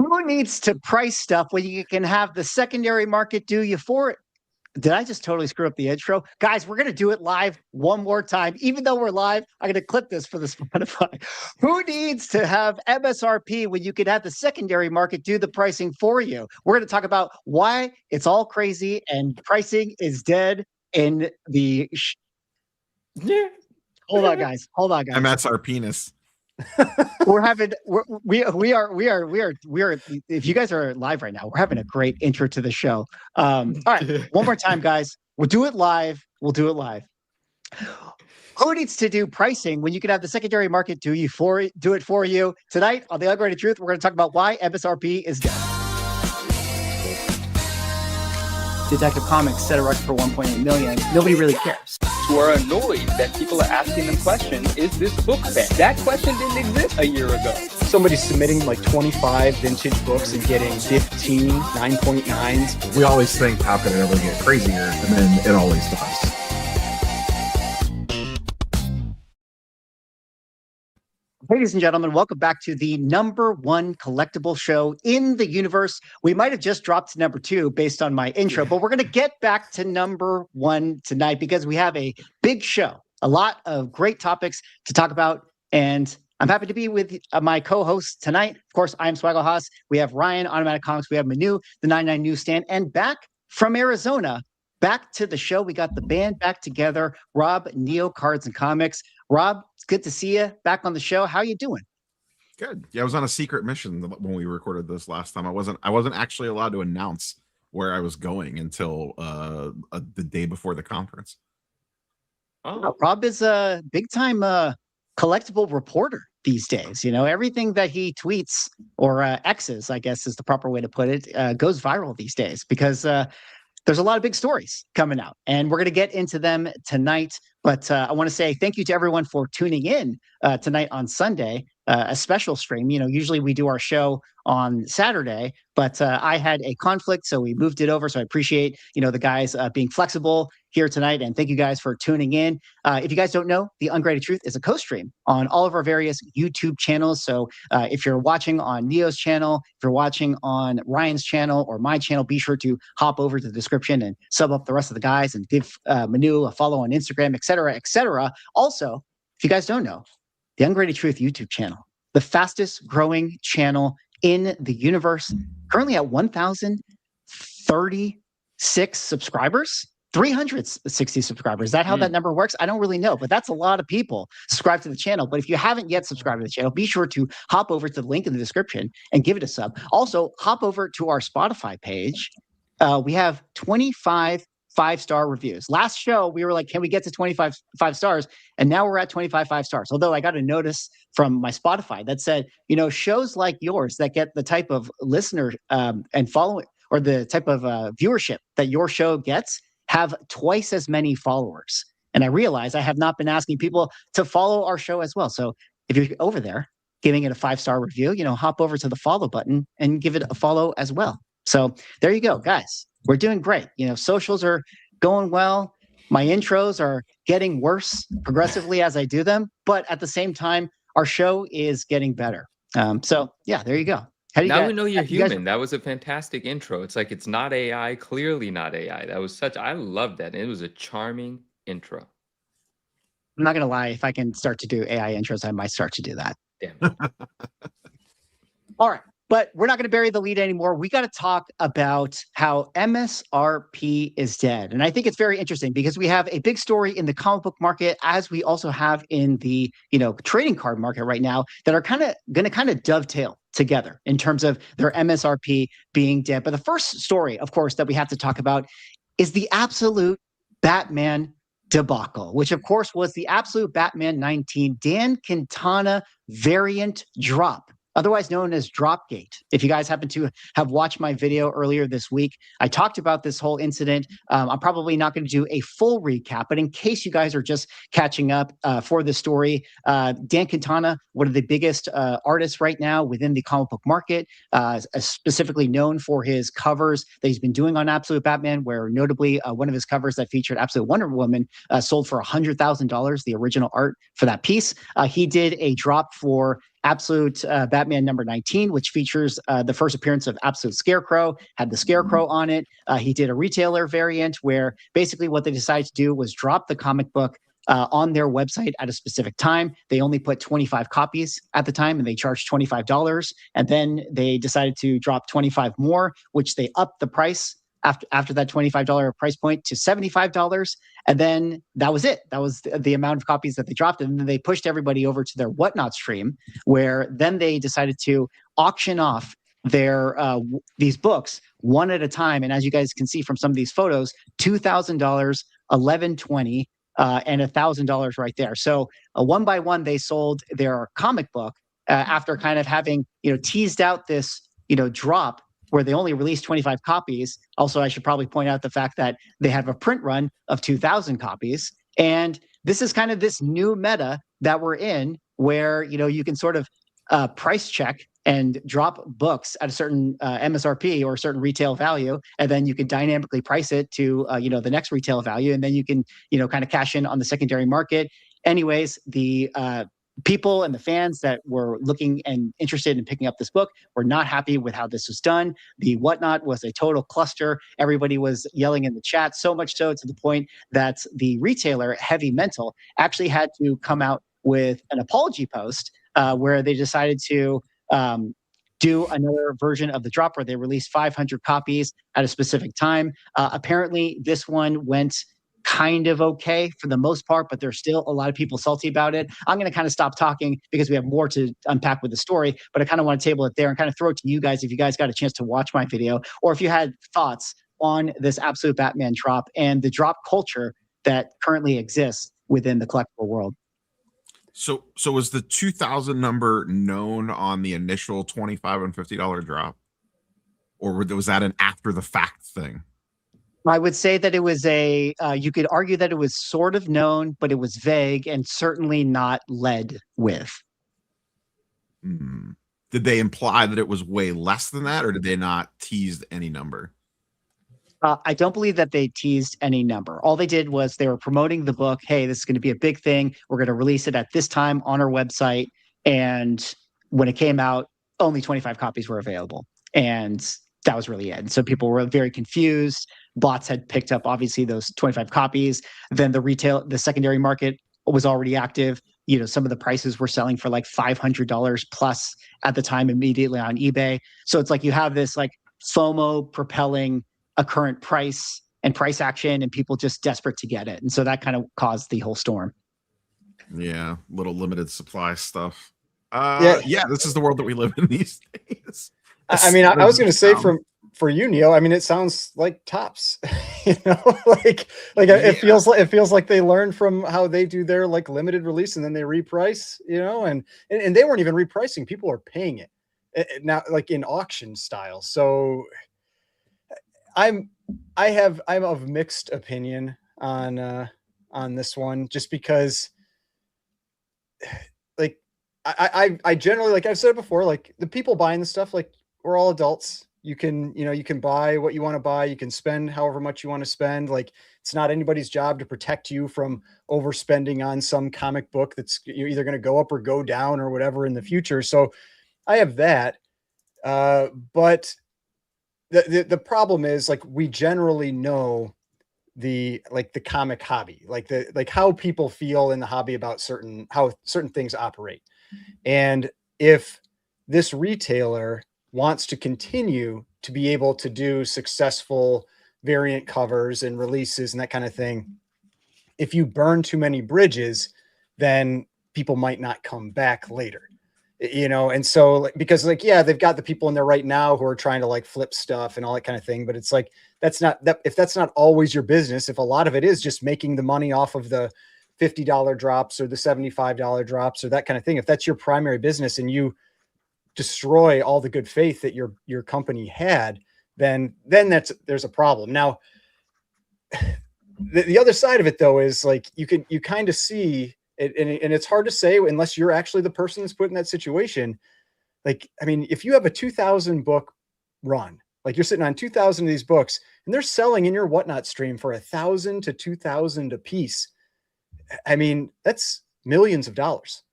Who needs to price stuff when you can have the secondary market do you for it? Did I just totally screw up the intro? Guys, we're going to do it live one more time. Even though we're live, I'm going to clip this for the Spotify. Who needs to have MSRP when you can have the secondary market do the pricing for you? We're going to talk about why it's all crazy and pricing is dead in the... Hold on, guys. Hold on, guys. MSR penis. If you guys are live right now, we're having a great intro to the show. All right, one more time, guys. We'll do it live. Who needs to do pricing when you can have the secondary market do it for you? Tonight on the Ungraded Truth, we're going to talk about why MSRP is dead. Detective Comics set a record for 1.8 million. Nobody really cares. Who are annoyed that people are asking them questions, is this book bad? That question didn't exist a year ago. Somebody's submitting like 25 vintage books and getting 15 9.9s. We always think, how can it ever get crazier? And then it always does. Ladies and gentlemen, welcome back to the #1 collectible show in the universe. We might have just dropped to #2 based on my intro, but we're going to get back to #1 tonight because we have a big show, a lot of great topics to talk about, and I'm happy to be with my co-hosts tonight. Of course, I'm Swaggle Haas. We have Ryan, Automatic Comics. We have Manu, the 99 Newsstand, and back from Arizona, back to the show. We got the band back together, Rob, Neo Cards and Comics. Rob, it's good to see you back on the show. How you doing? Good. Yeah, I was on a secret mission when we recorded this last time. I wasn't actually allowed to announce where I was going until the day before the conference. Oh, Rob is a big time collectible reporter these days. You know, everything that he tweets or X's, I guess is the proper way to put it, goes viral these days because there's a lot of big stories coming out, and we're going to get into them tonight. But I want to say thank you to everyone for tuning in tonight on Sunday, a special stream. You know, usually we do our show on Saturday, but I had a conflict, so we moved it over. So I appreciate, the guys being flexible here tonight, and thank you guys for tuning in. If you guys don't know, The Ungraded Truth is a co-stream on all of our various YouTube channels. So if you're watching on Neo's channel, if you're watching on Ryan's channel or my channel, be sure to hop over to the description and sub up the rest of the guys and give Manu a follow on Instagram, etc., etc. Also, if you guys don't know, The Ungraded Truth YouTube channel, the fastest growing channel in the universe, currently at 1,036 subscribers. 360 subscribers. Is that how that number works? I don't really know, but that's a lot of people subscribed to the channel. But if you haven't yet subscribed to the channel, be sure to hop over to the link in the description and give it a sub. Also, hop over to our Spotify page. We have 25 5-star reviews. Last show, we were like, can we get to 25 5 stars? And now we're at 25 5 stars. Although I got a notice from my Spotify that said, shows like yours that get the type of listener and following or the type of viewership that your show gets have twice as many followers. And I realize I have not been asking people to follow our show as well. So if you're over there giving it a 5-star review, hop over to the follow button and give it a follow as well. So there you go, guys. We're doing great. Socials are going well. My intros are getting worse progressively as I do them. But at the same time, our show is getting better. So yeah, there you go. We know you're human. That was a fantastic intro. It's like, it's not AI, clearly not AI. I love that. It was a charming intro. I'm not going to lie. If I can start to do AI intros, I might start to do that. Damn it. All right. But we're not going to bury the lead anymore. We got to talk about how MSRP is dead. And I think it's very interesting because we have a big story in the comic book market, as we also have in the, trading card market right now, that are going to dovetail together in terms of their MSRP being dead. But the first story, of course, that we have to talk about is the absolute Batman debacle, which of course was the absolute Batman 19 Dan Quintana variant drop, otherwise known as Dropgate. If you guys happen to have watched my video earlier this week, I talked about this whole incident. I'm probably not going to do a full recap, but in case you guys are just catching up for the story, Dan Quintana, one of the biggest artists right now within the comic book market, specifically known for his covers that he's been doing on Absolute Batman, where notably one of his covers that featured Absolute Wonder Woman sold for $100,000, the original art for that piece. He did a drop for Absolute Batman number 19, which features the first appearance of Absolute Scarecrow, had the Scarecrow on it. He did a retailer variant where basically what they decided to do was drop the comic book on their website at a specific time. They only put 25 copies at the time and they charged $25. And then they decided to drop 25 more, which they upped the price after that $25 price point to $75. And then that was it. That was the amount of copies that they dropped. And then they pushed everybody over to their Whatnot stream, where then they decided to auction off their these books one at a time. And as you guys can see from some of these photos, $2,000, $1,120, and $1,000 right there. So one by one, they sold their comic book after kind of having, teased out this, drop where they only released 25 copies. Also, I should probably point out the fact that they have a print run of 2,000 copies. And this is kind of this new meta that we're in where, you can sort of price check and drop books at a certain MSRP or a certain retail value, and then you can dynamically price it to, the next retail value. And then you can, kind of cash in on the secondary market. Anyways, the people and the fans that were looking and interested in picking up this book were not happy with how this was done. The Whatnot was a total cluster. Everybody was yelling in the chat, so much so to the point that the retailer, Heavy Mental, actually had to come out with an apology post where they decided to do another version of the drop where they released 500 copies at a specific time. Apparently, this one went kind of okay for the most part, but there's still a lot of people salty about it. I'm going to kind of stop talking because we have more to unpack with the story, but I kind of want to table it there and kind of throw it to you guys if you guys got a chance to watch my video, or if you had thoughts on this Absolute Batman drop and the drop culture that currently exists within the collectible world. So was the 2,000 number known on the initial $25 and $50 drop, or was that an after the fact thing? I would say that it was you could argue that it was sort of known, but it was vague and certainly not led with. Did they imply that it was way less than that, or did they not tease any number? I don't believe that they teased any number. All they did was they were promoting the book. Hey, this is going to be a big thing. We're going to release it at this time on our website. And when it came out, only 25 copies were available. And that was really it. And so people were very confused. Bots had picked up, obviously, those 25 copies. Then the secondary market was already active. Some of the prices were selling for like $500 plus at the time immediately on eBay. So it's like you have this like FOMO propelling a current price and price action, and people just desperate to get it. And so that kind of caused the whole storm. Yeah, little limited supply stuff. Yeah, this is the world that we live in these days. I mean, I was going to say for you, Neil, I mean, it sounds like Tops, like it feels like they learned from how they do their like limited release and then they reprice, and they weren't even repricing. People are paying it now, like in auction style. So I'm of mixed opinion on this one, just because like I generally, like I've said before, like the people buying the stuff, like we're all adults. You can buy what you want to buy. You can spend however much you want to spend. Like it's not anybody's job to protect you from overspending on some comic book that's either going to go up or go down or whatever in the future. So I have that. But the problem is, like, we generally know the comic hobby, like how people feel in the hobby about how certain things operate. And if this retailer wants to continue to be able to do successful variant covers and releases and that kind of thing, if you burn too many bridges, then people might not come back later. And so because they've got the people in there right now who are trying to like flip stuff and all that kind of thing. But it's like, if that's not always your business, if a lot of it is just making the money off of the $50 drops or the $75 drops or that kind of thing, if that's your primary business and you destroy all the good faith that your company had, then there's a problem. Now, the other side of it though, is like, you kind of see it, and it's hard to say unless you're actually the person that's put in that situation. Like, I mean, if you have a 2,000 book run, like you're sitting on 2,000 of these books and they're selling in your Whatnot stream for $1,000 to $2,000 a piece. I mean, that's millions of dollars.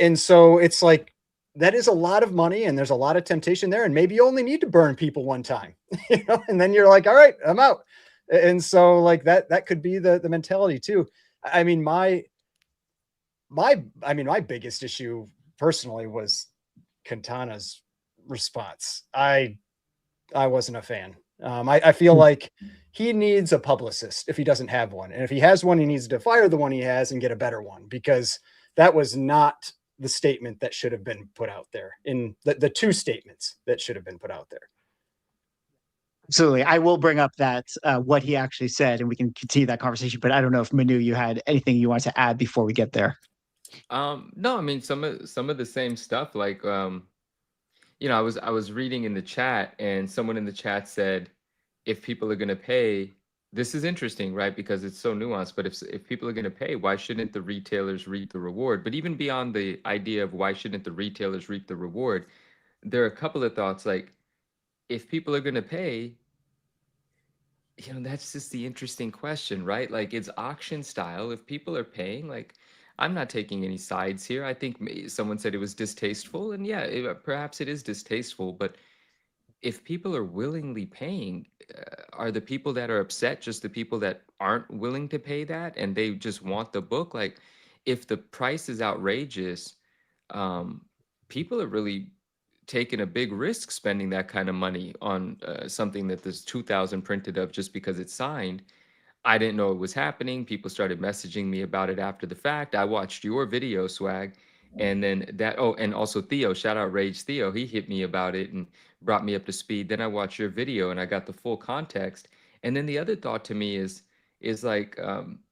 And so it's like, that is a lot of money, and there's a lot of temptation there. And maybe you only need to burn people one time, and then you're like, all right, I'm out. And so like that could be the mentality too. I mean, my biggest issue personally was Quintana's response. I wasn't a fan. I feel like he needs a publicist if he doesn't have one. And if he has one, he needs to fire the one he has and get a better one, because that was not the statement that should have been put out there, in the two statements that should have been put out there. Absolutely. I will bring up that what he actually said, and we can continue that conversation. But I don't know if Manu, you had anything you wanted to add before we get there. No, I mean some of the same stuff. Like I was reading in the chat, and someone in the chat said, if people are gonna pay, this is interesting, right? Because it's so nuanced. But if people are gonna pay, why shouldn't the retailers reap the reward? But even beyond the idea of why shouldn't the retailers reap the reward, there are a couple of thoughts. Like, if people are going to pay, that's just the interesting question, right? Like, it's auction style. If people are paying, like, I'm not taking any sides here. I think someone said it was distasteful, and yeah, perhaps it is distasteful. But if people are willingly paying, are the people that are upset just the people that aren't willing to pay that, and they just want the book? Like, if the price is outrageous, people are really taking a big risk spending that kind of money on something that there's 2,000 printed of just because it's signed. I didn't know it was happening. People started messaging me about it after the fact. I watched your video, Swag, and then and also Theo, shout out Rage Theo. He hit me about it and brought me up to speed. Then I watched your video and I got the full context. And then the other thought to me is like,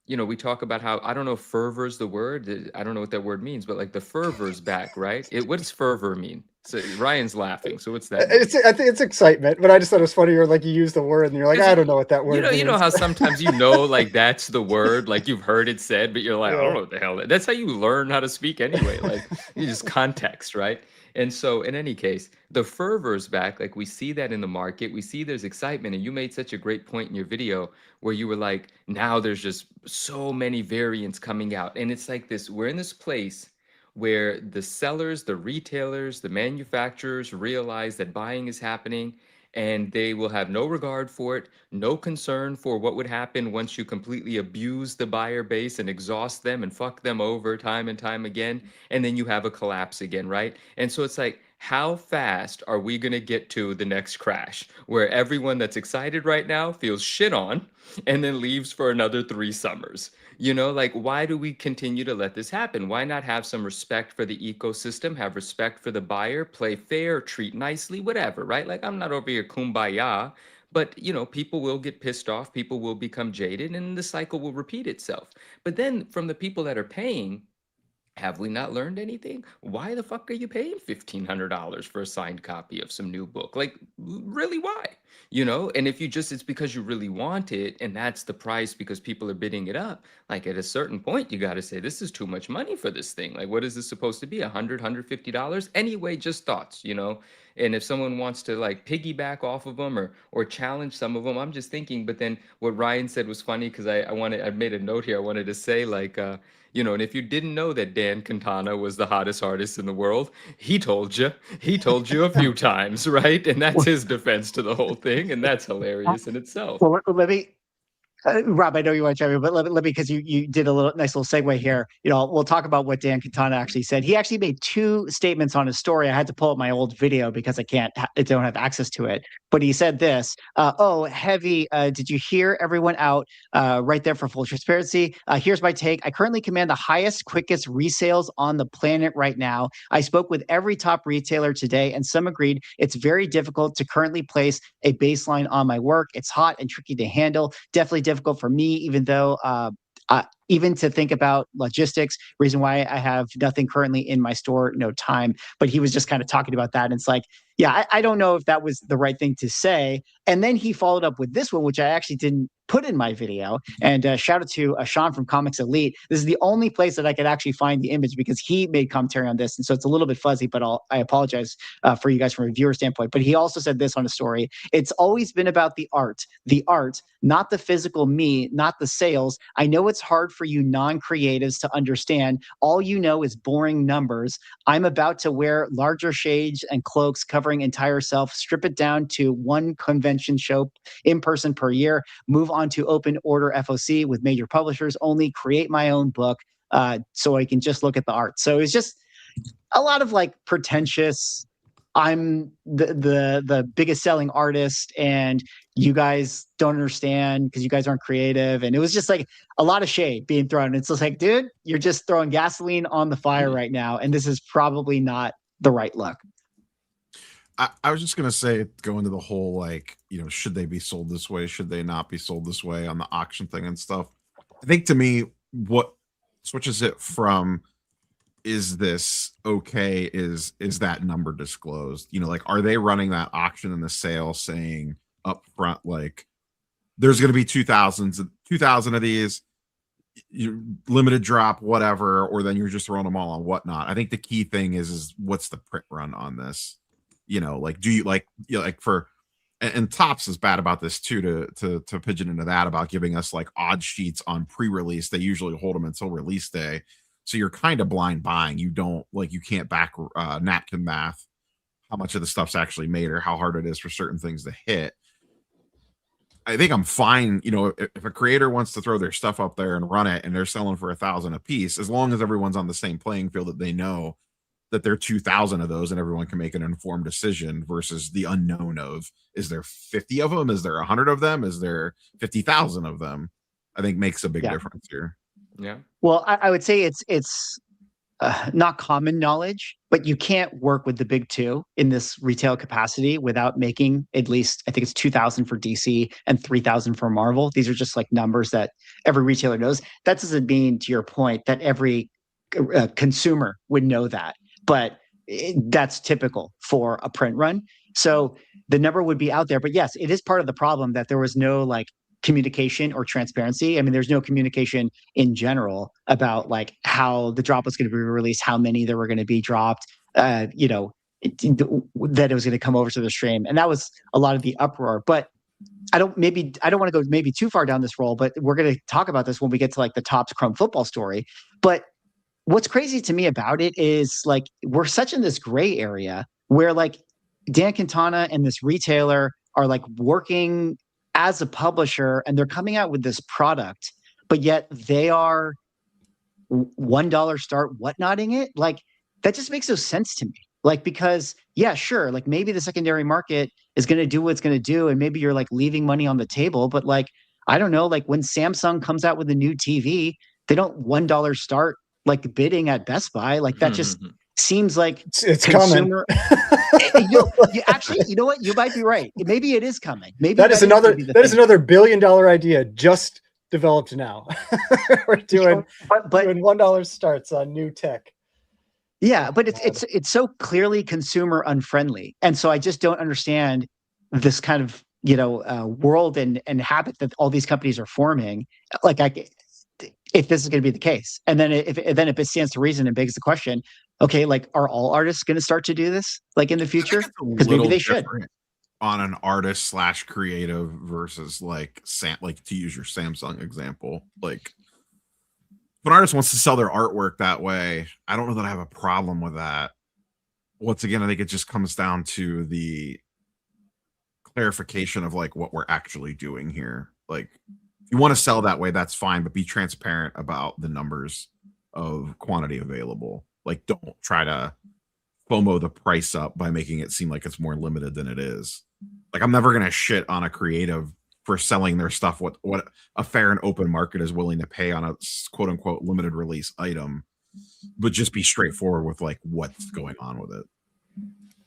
we talk about how, I don't know if fervor is the word. I don't know what that word means, but like the fervor's back, right? What does fervor mean? So Ryan's laughing. So what's that? I think it's excitement, but I just thought it was funny. You're like, you use the word and you're like, I don't know what that word means. You know how sometimes like that's the word, like you've heard it said, but you're like, I don't know what the hell. That's how you learn how to speak anyway. Like, you just context, right? And so in any case, the fervor's back. Like, we see that in the market. We see there's excitement. And you made such a great point in your video where you were like, now there's just so many variants coming out. And it's like this, we're in this place where the sellers, the retailers, the manufacturers realize that buying is happening, and they will have no regard for it, no concern for what would happen once you completely abuse the buyer base and exhaust them and fuck them over time and time again, and then you have a collapse again, right? And so it's like, how fast are we going to get to the next crash where everyone that's excited right now feels shit on and then leaves for another 3 summers? Like, why do we continue to let this happen? Why not have some respect for the ecosystem, have respect for the buyer, play fair, treat nicely, whatever, right? Like, I'm not over here kumbaya, but people will get pissed off, people will become jaded, and the cycle will repeat itself. But then from the people that are paying, have we not learned anything? Why the fuck are you paying $1,500 for a signed copy of some new book? Like, really, why? And if it's because you really want it, and that's the price because people are bidding it up, like, at a certain point, you got to say, this is too much money for this thing. Like, what is this supposed to be? $100, $150? Anyway, just thoughts, And if someone wants to like piggyback off of them or challenge some of them, I'm just thinking. But then what Ryan said was funny, because I made a note here. I wanted to say, like, and if you didn't know that Dan Quintana was the hottest artist in the world, he told you a few times, right? And that's his defense to the whole thing, and that's hilarious in itself. Well, let me, Rob, I know you want to chime in, but let me, because you did a nice little segue here. We'll talk about what Dan Quintana actually said. He actually made 2 statements on his story. I had to pull up my old video because I don't have access to it. But he said this, Heavy, did you hear everyone out right there for full transparency? Here's my take. I currently command the highest, quickest resales on the planet right now. I spoke with every top retailer today, and some agreed it's very difficult to currently place a baseline on my work. It's hot and tricky to handle. Definitely difficult for me, even though even to think about logistics, reason why I have nothing currently in my store, no time. But he was just kind of talking about that. And it's like, yeah, I don't know if that was the right thing to say. And then he followed up with this one, which I actually didn't put in my video. And shout out to Sean from Comics Elite. This is the only place that I could actually find the image because he made commentary on this. And so it's a little bit fuzzy, but I apologize for you guys from a viewer standpoint. But he also said this on a story. It's always been about the art, not the physical me, not the sales. I know it's hard for you non-creatives to understand. All you know is boring numbers. I'm about to wear larger shades and cloaks covering entire self, strip it down to one convention show in person per year, move on to open order FOC with major publishers, only create my own book so I can just look at the art. So it's just a lot of like pretentious, I'm the biggest selling artist and you guys don't understand because you guys aren't creative. And it was just like a lot of shade being thrown. It's just like, dude, you're just throwing gasoline on the fire right now. And this is probably not the right look. I was just going to say, go into the whole, like, you know, should they be sold this way? Should they not be sold this way on the auction thing and stuff? I think to me, what switches it from, is this okay? Is that number disclosed? You know, like, are they running that auction and the sale saying up front, like, there's going to be 2,000 of these, you limited drop, whatever, or then you're just throwing them all on whatnot. I think the key thing is what's the print run on this? You know, like, do you like, you know, like for, and Topps is bad about this too, to pigeon into that about giving us like odd sheets on pre-release. They usually hold them until release day. So you're kind of blind buying. You don't like, you can't back napkin math how much of the stuff's actually made or how hard it is for certain things to hit. I think I'm fine. You know, if a creator wants to throw their stuff up there and run it and they're selling for 1,000 a piece, as long as everyone's on the same playing field, that they know that there are 2,000 of those and everyone can make an informed decision versus the unknown of, is there 50 of them? Is there 100 of them? Is there 50,000 of them? I think makes a big difference here. Yeah. Well, I would say it's not common knowledge, but you can't work with the big two in this retail capacity without making at least, I think it's 2,000 for DC and 3,000 for Marvel. These are just like numbers that every retailer knows. That doesn't mean, to your point, that every consumer would know that, but that's typical for a print run. So the number would be out there, but yes, it is part of the problem that there was no like communication or transparency. I mean, there's no communication in general about like how the drop was going to be released, how many there were going to be dropped, you know, that it was going to come over to the stream. And that was a lot of the uproar. But I don't want to go maybe too far down this role, but we're going to talk about this when we get to like the Topps Chrome football story. But what's crazy to me about it is like, we're such in this gray area where like Dan Quintana and this retailer are like working as a publisher and they're coming out with this product, but yet they are $1 start whatnotting it. Like that just makes no sense to me. Like, because yeah, sure. Like maybe the secondary market is going to do what it's going to do. And maybe you're like leaving money on the table, but like, I don't know, like when Samsung comes out with a new TV, they don't $1 start like bidding at Best Buy. Like that just seems like it's consumer actually, you know what? You might be right. Maybe it is coming. Maybe that is another $1 billion idea just developed now. We're doing doing $1 starts on new tech. Yeah, but it's so clearly consumer unfriendly, and so I just don't understand this kind of world and habit that all these companies are forming. Like if this is going to be the case, and then if it stands to reason and begs the question, okay, like are all artists going to start to do this like in the future? Because maybe they should. On an artist / creative versus like to use your Samsung example, like if an artist wants to sell their artwork that way, I don't know that I have a problem with that. Once again, I think it just comes down to the clarification of like what we're actually doing here. Like if you want to sell that way, that's fine, but be transparent about the numbers of quantity available. Like don't try to FOMO the price up by making it seem like it's more limited than it is. Like I'm never going to shit on a creative for selling their stuff what a fair and open market is willing to pay on a quote unquote limited release item, but just be straightforward with like what's going on with it.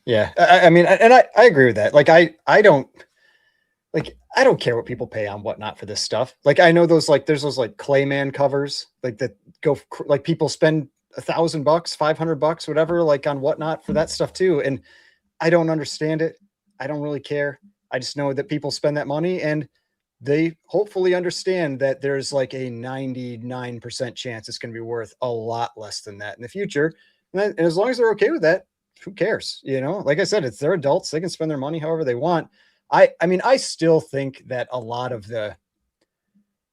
Yeah. I mean, and I agree with that. Like I don't care what people pay on whatnot for this stuff. Like I know there's those like Clayman covers like that go like people spend $1,000, $500, whatever, like on whatnot for that stuff too. And I don't understand it. I don't really care. I just know that people spend that money and they hopefully understand that there's like a 99% chance it's going to be worth a lot less than that in the future. And as long as they're okay with that, who cares? You know, like I said, they're adults. They can spend their money however they want. I mean, I still think that a lot of the,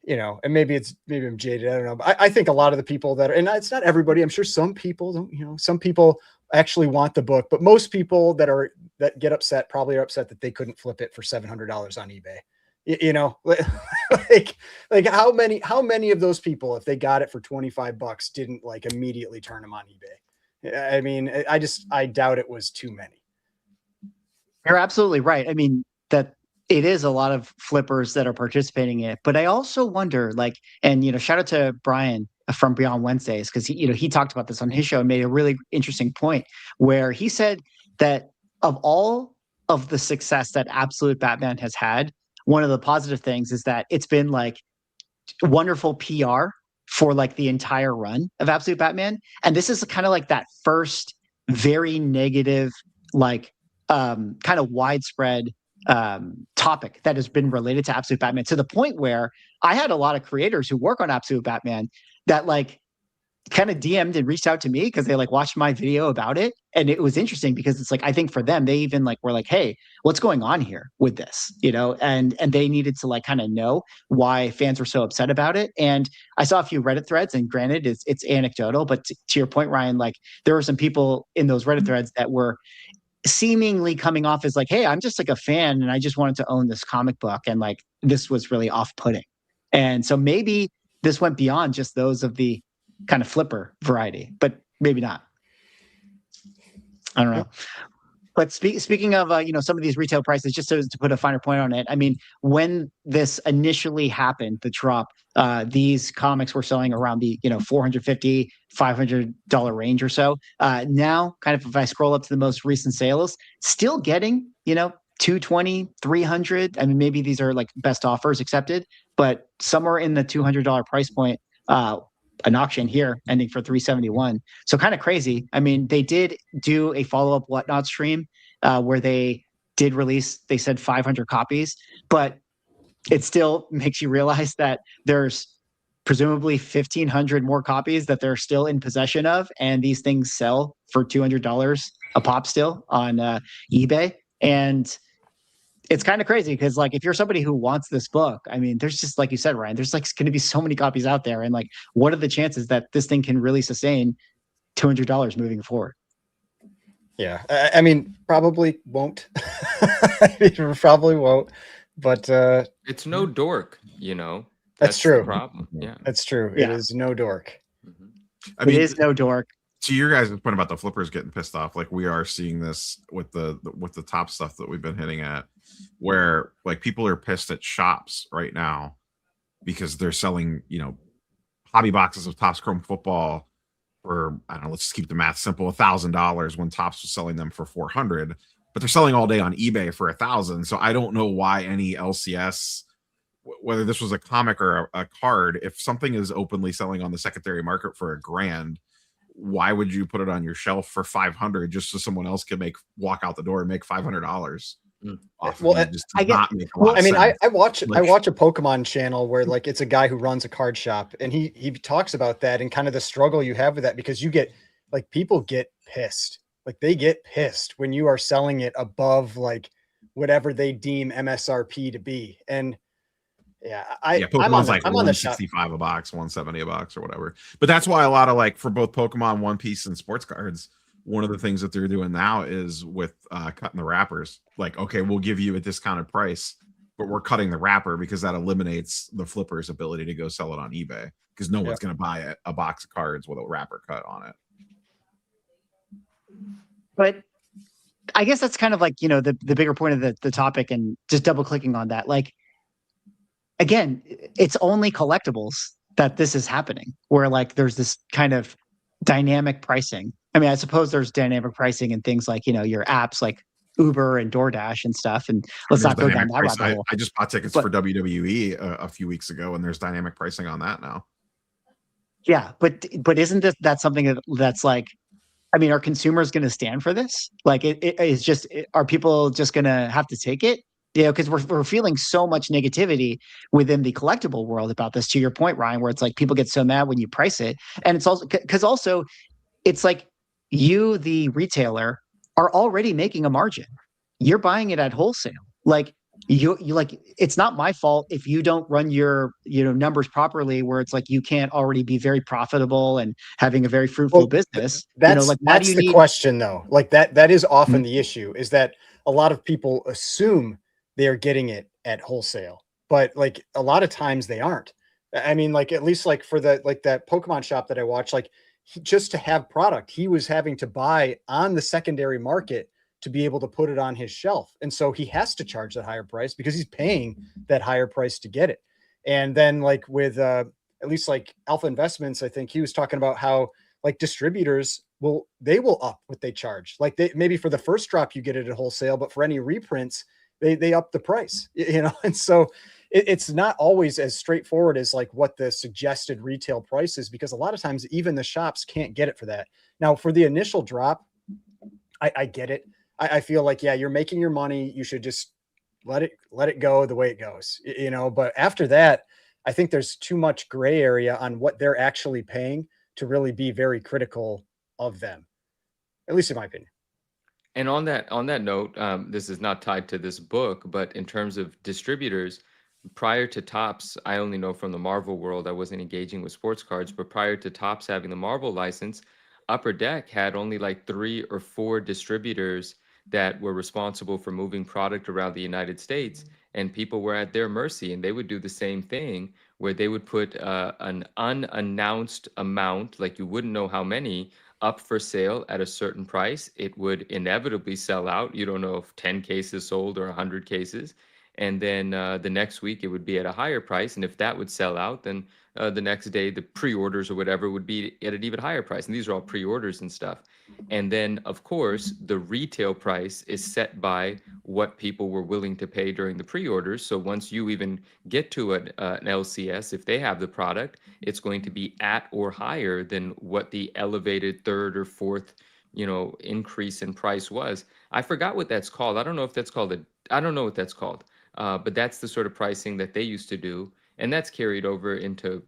you know, and maybe I'm jaded, I don't know, but I think a lot of the people that are, and it's not everybody, I'm sure some people don't, you know, some people actually want the book, but most people that get upset probably are upset that they couldn't flip it for $700 on eBay. You know, like how many of those people, if they got it for $25, didn't like immediately turn them on eBay? I mean, I doubt it was too many. You're absolutely right. I mean, that it is a lot of flippers that are participating in it, but I also wonder, like, and, you know, shout out to Brian from Beyond Wednesdays, because he talked about this on his show and made a really interesting point where he said that of all of the success that Absolute Batman has had, one of the positive things is that it's been like wonderful PR for like the entire run of Absolute Batman. And this is kind of like that first very negative, like kind of widespread topic that has been related to Absolute Batman, to the point where I had a lot of creators who work on Absolute Batman that like kind of DM'd and reached out to me because they like watched my video about it. And it was interesting because it's like, I think for them, they even like were like, hey, what's going on here with this? You know, and they needed to like kind of know why fans were so upset about it. And I saw a few Reddit threads, and granted, it's anecdotal, but to your point, Ryan, like there were some people in those Reddit threads that were seemingly coming off as like, hey, I'm just like a fan and I just wanted to own this comic book, and like this was really off-putting. And so maybe this went beyond just those of the kind of flipper variety, but maybe not. I don't know. But speaking of you know, some of these retail prices, just to put a finer point on it, I mean, when this initially happened, the drop, these comics were selling around the, you know, $450, $500 range or so. Now, kind of if I scroll up to the most recent sales, still getting, you know, $220, $300. I mean, maybe these are like best offers accepted, but somewhere in the $200 price point. An auction here ending for $371. So kind of crazy. I mean, they did do a follow-up Whatnot stream where they did release, they said 500 copies, but it still makes you realize that there's presumably 1,500 more copies that they're still in possession of. And these things sell for $200 a pop still on eBay. And it's kind of crazy because like if you're somebody who wants this book, I mean, there's just, like you said, Ryan, there's like going to be so many copies out there, and like what are the chances that this thing can really sustain $200 moving forward? Yeah, I mean, probably won't. Probably won't, but it's no dork, you know. That's true. The problem. Yeah, that's true. Yeah. It is no dork. I mean, it is no dork. To your guys' point about the flippers getting pissed off, like we are seeing this with the top stuff that we've been hitting at, where like people are pissed at shops right now because they're selling, you know, hobby boxes of Topps Chrome Football for, I don't know, let's just keep the math simple, $1,000 when Topps was selling them for $400, but they're selling all day on eBay for $1,000. So I don't know why any LCS, whether this was a comic or a card, if something is openly selling on the secondary market for $1,000, why would you put it on your shelf for $500 just so someone else can walk out the door and make $500? Well, I mean, I watch a Pokemon channel where like it's a guy who runs a card shop, and he talks about that and kind of the struggle you have with that, because you get like people get pissed, like they get pissed when you are selling it above like whatever they deem MSRP to be. And Pokemon's like $165 a box, $170 a box, or whatever. But that's why a lot of like for both Pokemon, One Piece, and sports cards, one of the things that they're doing now is with cutting the wrappers. Like, okay, we'll give you a discounted price, but we're cutting the wrapper because that eliminates the flipper's ability to go sell it on eBay, because no one's going to buy a box of cards with a wrapper cut on it. But I guess that's kind of like, you know, the bigger point of the topic, and just double clicking on that. Like, again, it's only collectibles that this is happening, where like there's this kind of dynamic pricing. I mean, I suppose there's dynamic pricing in things like, you know, your apps like Uber and DoorDash and stuff. And let's not go down that rabbit hole. I just bought tickets for WWE a few weeks ago, and there's dynamic pricing on that now. Yeah, but isn't that something that's like, I mean, are consumers going to stand for this? Like, it is just, are people just going to have to take it? because we're feeling so much negativity within the collectible world about this, to your point, Ryan, where it's like people get so mad when you price it. And it's also because it's like you, the retailer, are already making a margin. You're buying it at wholesale. Like you like, it's not my fault if you don't run your numbers properly, where it's like you can't already be very profitable and having a very fruitful business. That's why do you the need question though. Like that is often Mhm. the issue, is that a lot of people assume they're getting it at wholesale, but like a lot of times they aren't. I mean, like at least like for that Pokemon shop that I watched, like just to have product, he was having to buy on the secondary market to be able to put it on his shelf. And so he has to charge that higher price because he's paying that higher price to get it. And then like with at least like Alpha Investments, I think he was talking about how like distributors will up what they charge. Like they maybe for the first drop you get it at wholesale, but for any reprints, they up the price, And so it's not always as straightforward as like what the suggested retail price is, because a lot of times even the shops can't get it for that. Now for the initial drop, I get it. I feel like, yeah, you're making your money. You should just let it go the way it goes, but after that, I think there's too much gray area on what they're actually paying to really be very critical of them, at least in my opinion. And on that note, this is not tied to this book, but in terms of distributors, prior to Topps, I only know from the Marvel world, I wasn't engaging with sports cards, but prior to Topps having the Marvel license, Upper Deck had only like 3 or 4 distributors that were responsible for moving product around the United States, and people were at their mercy, and they would do the same thing where they would put an unannounced amount, like you wouldn't know how many, up for sale at a certain price. It would inevitably sell out. You don't know if 10 cases sold or 100 cases. And then the next week it would be at a higher price. And if that would sell out, then the next day the pre-orders or whatever would be at an even higher price. And these are all pre-orders and stuff. And then, of course, the retail price is set by what people were willing to pay during the pre-orders. So once you even get to an LCS, if they have the product, it's going to be at or higher than what the elevated third or fourth, increase in price was. I forgot what that's called. I don't know if that's called I don't know what that's called. But that's the sort of pricing that they used to do. And that's carried over into,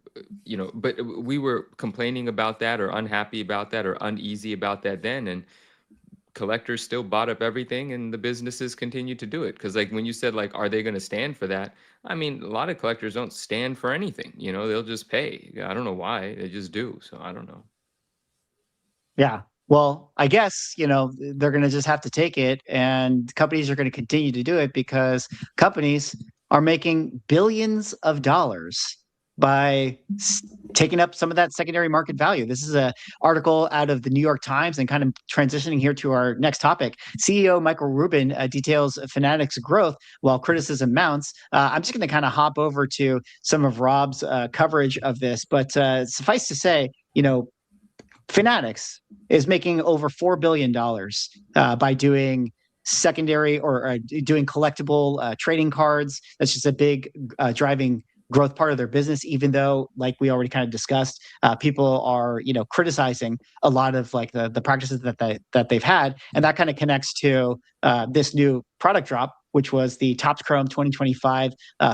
but we were complaining about that or unhappy about that or uneasy about that then. And collectors still bought up everything and the businesses continued to do it. Because like when you said, like, are they going to stand for that? I mean, a lot of collectors don't stand for anything, they'll just pay. I don't know why, they just do. So I don't know. Yeah. Well, I guess, they're going to just have to take it, and companies are going to continue to do it because companies are making billions of dollars by taking up some of that secondary market value. This is an article out of the New York Times, and kind of transitioning here to our next topic. CEO Michael Rubin details Fanatics' growth while criticism mounts. I'm just going to kind of hop over to some of Rob's coverage of this, but suffice to say, Fanatics is making over $4 billion by doing secondary or doing collectible trading cards. That's just a big driving growth part of their business, even though, like we already kind of discussed, people are criticizing a lot of like the practices that they've had. And that kind of connects to this new product drop, which was the Topps Chrome 2025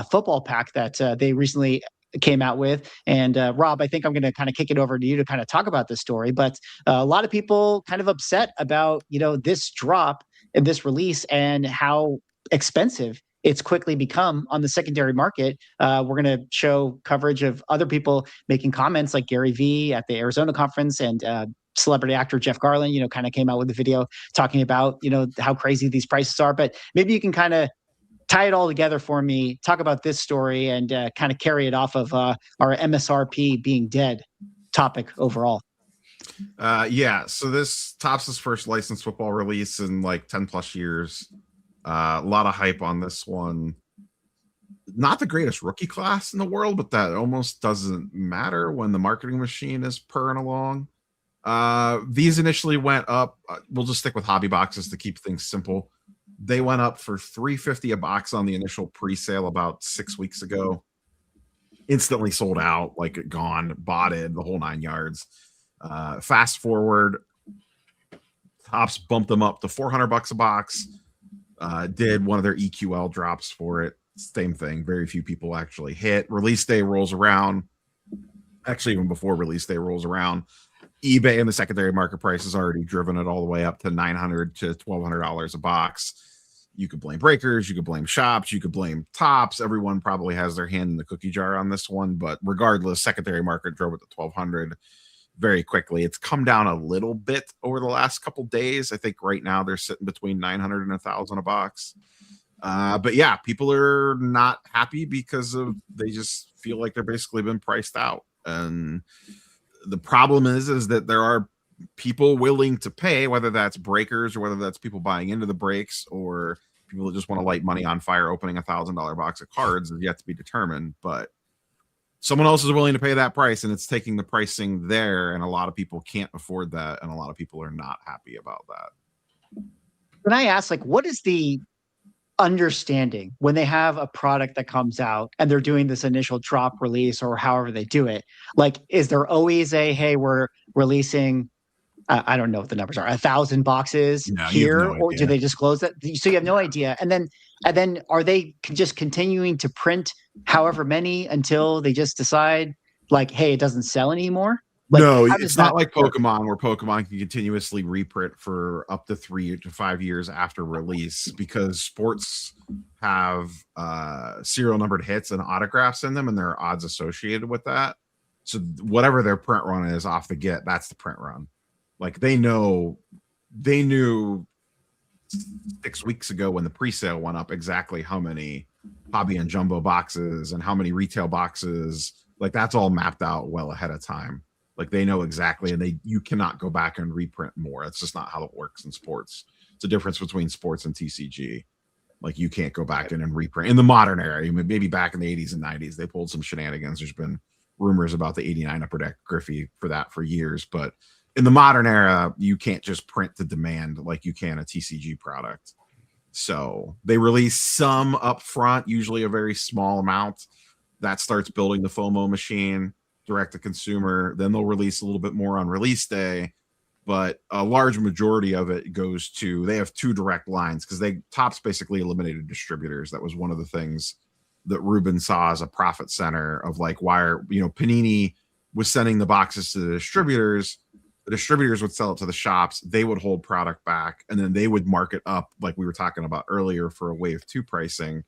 football pack that they recently came out with. And Rob, I think I'm going to kind of kick it over to you to kind of talk about this story. But a lot of people kind of upset about this drop and this release and how expensive it's quickly become on the secondary market. We're going to show coverage of other people making comments, like Gary Vee at the Arizona conference, and celebrity actor Jeff Garlin, kind of came out with a video talking about, how crazy these prices are. But maybe you can kind of tie it all together for me, talk about this story, and kind of carry it off of our MSRP being dead topic overall. Yeah, so this Topps' first licensed football release in like 10 plus years. A lot of hype on this one. Not the greatest rookie class in the world, but that almost doesn't matter when the marketing machine is purring along. These initially went up. We'll just stick with hobby boxes to keep things simple. They went up for $350 a box on the initial pre-sale about 6 weeks ago. Instantly sold out, like gone, botted, the whole 9 yards. Fast forward, Topps bumped them up to $400 a box. did one of their EQL drops for it. Same thing. Very few people actually hit. Release day rolls around. Actually, even before release day rolls around, eBay and the secondary market price has already driven it all the way up to $900 to $1,200 a box. You could blame breakers, you could blame shops, you could blame tops. Everyone probably has their hand in the cookie jar on this one, but regardless, secondary market drove it to 1,200 very quickly. It's come down a little bit over the last couple days. I think right now they're sitting between 900 and 1,000 a box. But yeah, people are not happy because of they just feel like they're basically been priced out. And the problem is that there are people willing to pay, whether that's breakers or whether that's people buying into the breaks or people that just want to light money on fire. Opening $1,000 box of cards is yet to be determined, but someone else is willing to pay that price, and it's taking the pricing there. And a lot of people can't afford that, and a lot of people are not happy about that. Can I ask, like, what is the understanding when they have a product that comes out and they're doing this initial drop release or however they do it? Like, is there always a, hey, we're releasing, I don't know what the numbers are, 1,000 boxes here, or do they disclose that? So you have no idea. And then are they just continuing to print however many until they just decide, like, hey, it doesn't sell anymore? Like, no, it's not like Pokemon, where Pokemon can continuously reprint for up to 3 to 5 years after release, because sports have serial numbered hits and autographs in them, and there are odds associated with that. So whatever their print run is off the get, that's the print run. Like they knew 6 weeks ago when the pre-sale went up exactly how many hobby and jumbo boxes and how many retail boxes. Like that's all mapped out well ahead of time. Like they know exactly, and you cannot go back and reprint more. That's just not how it works in sports. It's a difference between sports and TCG. Like you can't go back in and reprint in the modern era. Maybe back in the 80s and 90s, they pulled some shenanigans. There's been rumors about the 89 Upper Deck Griffey for years, but in the modern era, you can't just print to demand like you can a TCG product. So they release some up front, usually a very small amount. That starts building the FOMO machine, direct to consumer. Then they'll release a little bit more on release day, but a large majority of it goes to, they have 2 direct lines because Topps basically eliminated distributors. That was one of the things that Ruben saw as a profit center of like, why are, Panini was sending the boxes to the distributors would sell it to the shops, they would hold product back, and then they would mark it up like we were talking about earlier for a wave 2 pricing,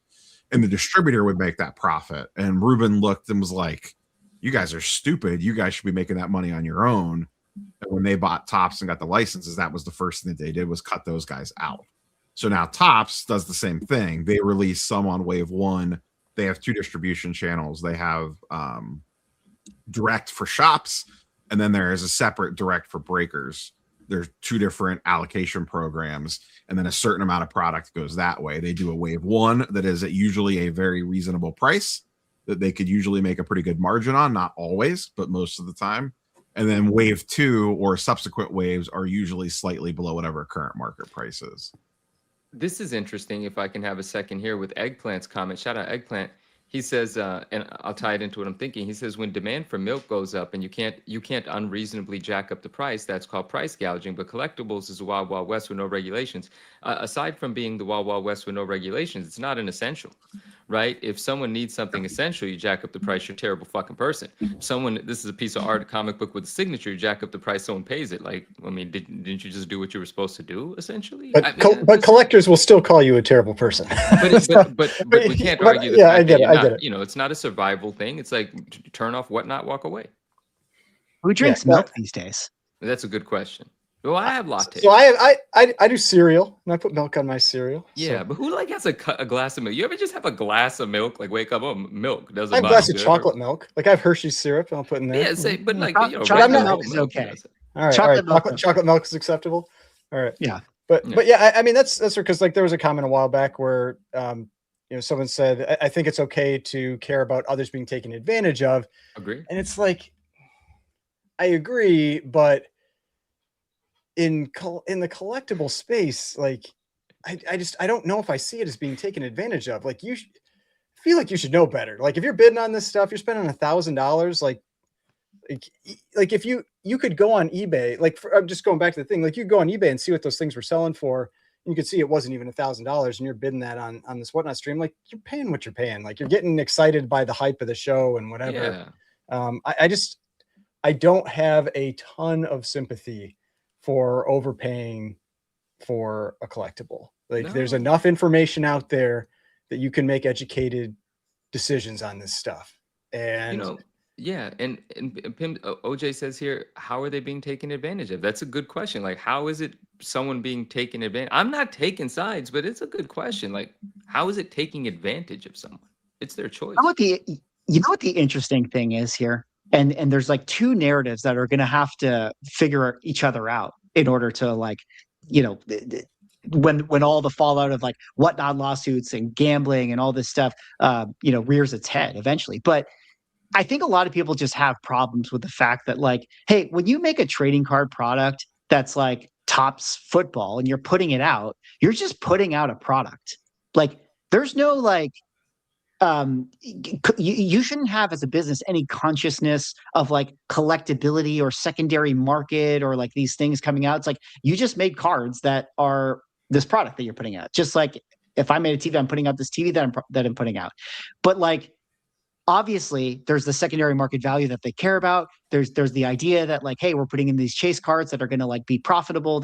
and the distributor would make that profit. And Ruben looked and was like, you guys are stupid, you guys should be making that money on your own. And when they bought Topps and got the licenses, that was the first thing that they did, was cut those guys out. So now Topps does the same thing. They release some on wave 1. They have 2 distribution channels. They have direct for shops, and then there is a separate direct for breakers. There's 2 different allocation programs, and then a certain amount of product goes that way. They do a wave 1 that is at usually a very reasonable price that they could usually make a pretty good margin on, not always, but most of the time. And then wave 2 or subsequent waves are usually slightly below whatever current market price is. This is interesting. If I can have a second here with Eggplant's comment. Shout out Eggplant. He says, and I'll tie it into what I'm thinking. He says, when demand for milk goes up and you can't unreasonably jack up the price, that's called price gouging. But collectibles is a wild, wild west with no regulations. Aside from being the wild, wild west with no regulations, it's not an essential, right? If someone needs something essential, you jack up the price, you're a terrible fucking person. This is a piece of art, a comic book with a signature, you jack up the price, someone pays it. Like, I mean, didn't you just do what you were supposed to do, essentially? But collectors will still call you a terrible person. But we can't argue the fact I get it. it's not a survival thing. It's like turn off whatnot, walk away. Who drinks milk these days? That's a good question. Well, I have lattes. So I do cereal, and I put milk on my cereal. Yeah, so. But who has a glass of milk? You ever just have a glass of milk? Like wake up, oh, milk doesn't. I have a glass of chocolate milk. Like I have Hershey's syrup, and I'll put in there. Yeah, but like chocolate milk is okay. All right, chocolate milk is acceptable. All right. Yeah. But yeah, I mean that's because like there was a comment a while back where someone said, I think it's okay to care about others being taken advantage of. Agree. And it's like, I agree, but in the collectible space, like I don't know if I see it as being taken advantage of. Like feel like you should know better. Like if you're bidding on this stuff, you're spending $1,000, like if you could go on eBay, like I'm just going back to the thing, like you go on eBay and see what those things were selling for, you could see it wasn't even $1,000, and you're bidding that on this Whatnot stream. Like, you're paying what you're paying. Like, you're getting excited by the hype of the show and whatever. Yeah. I don't have a ton of sympathy for overpaying for a collectible. Like, there's No. enough information out there that you can make educated decisions on this stuff. And You know, yeah, and Pim, OJ says here, how are they being taken advantage of? That's a good question. Like, how is it someone being taken advantage? I'm not taking sides, but it's a good question. Like, how is it taking advantage of someone? It's their choice. You know what the interesting thing is here? And there's like two narratives that are going to have to figure each other out in order to, like, you know, when all the fallout of like Whatnot lawsuits and gambling and all this stuff, you know, rears its head eventually. But I think a lot of people just have problems with the fact that, like, hey, when you make a trading card product that's like Topps football and you're putting it out, you're just putting out a product. Like, there's no like, you shouldn't have as a business any consciousness of like collectability or secondary market or like these things coming out. It's like, you just made cards that are this product that you're putting out. Just like if I made a TV, I'm putting out this TV that I'm putting out. But like, obviously there's the secondary market value that they care about. There's the idea that, like, hey, we're putting in these chase cards that are going to like be profitable,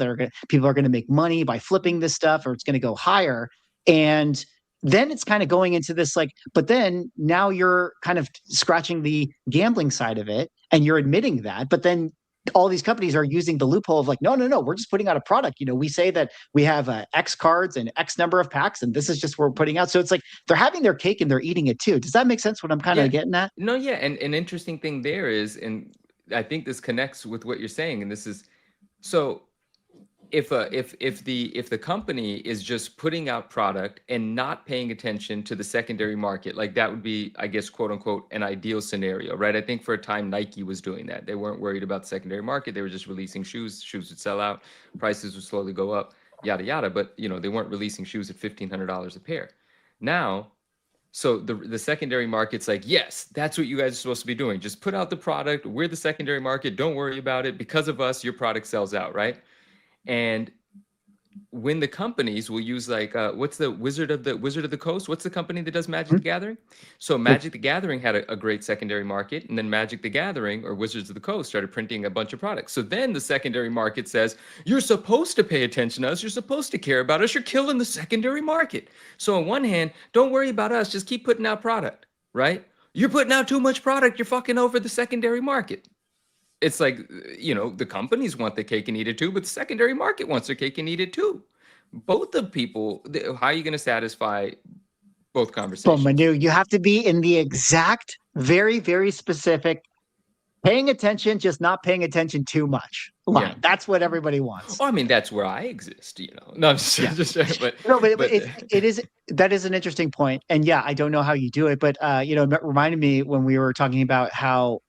people are going to make money by flipping this stuff, or it's going to go higher. And then it's kind of going into this like, but then now you're kind of scratching the gambling side of it and you're admitting that, but then all these companies are using the loophole of like, no, we're just putting out a product. You know, we say that we have X cards and X number of packs, and this is just what we're putting out. So it's like they're having their cake and they're eating it too. Does that make sense? What I'm kind of getting at? No, yeah, and an interesting thing there is, and I think this connects with what you're saying, and this is so. If the company is just putting out product and not paying attention to the secondary market, like that would be, I guess, quote unquote, an ideal scenario, right? I think for a time Nike was doing that. They weren't worried about the secondary market. They were just releasing shoes. Shoes would sell out, prices would slowly go up, yada yada. But you know, they weren't releasing shoes at $1,500 a pair. Now, so the secondary market's like, yes, that's what you guys are supposed to be doing. Just put out the product. We're the secondary market. Don't worry about it. Because of us, your product sells out, right? And when the companies will use like what's the Wizard of the Coast? What's the company that does Magic the Gathering? So Magic the Gathering had a great secondary market, and then Magic the Gathering or Wizards of the Coast started printing a bunch of products. So then the secondary market says, you're supposed to pay attention to us, you're supposed to care about us, you're killing the secondary market. So on one hand, don't worry about us, just keep putting out product, right? You're putting out too much product, you're fucking over the secondary market. It's like, you know, the companies want the cake and eat it too, but the secondary market wants their cake and eat it too. Both the people, how are you going to satisfy both conversations? Well, Manu, you have to be in the exact, very, very specific, paying attention, just not paying attention too much line. Yeah. That's what everybody wants. Well, I mean, that's where I exist, you know. No, I'm just but it is, that is an interesting point. And yeah, I don't know how you do it, but you know, it reminded me when we were talking about how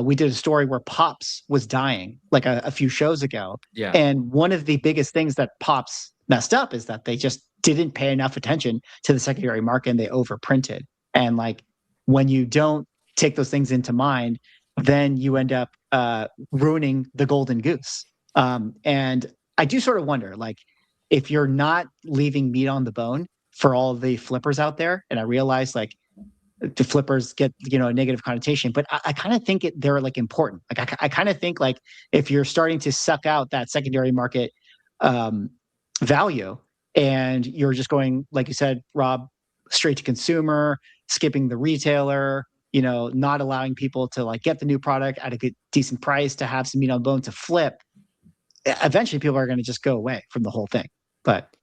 we did a story where Pops was dying like a few shows ago. Yeah. And one of the biggest things that Pops messed up is that they just didn't pay enough attention to the secondary market and they overprinted. And like, when you don't take those things into mind, then you end up ruining the golden goose. And I do sort of wonder, like, if you're not leaving meat on the bone for all the flippers out there, and I realize like the flippers get, you know, a negative connotation, but I kind of think they're like important. Like I kind of think like if you're starting to suck out that secondary market value and you're just going, like you said, Rob, straight to consumer, skipping the retailer, you know, not allowing people to like get the new product at a good, decent price, to have some meat on the bone to flip, eventually people are going to just go away from the whole thing. But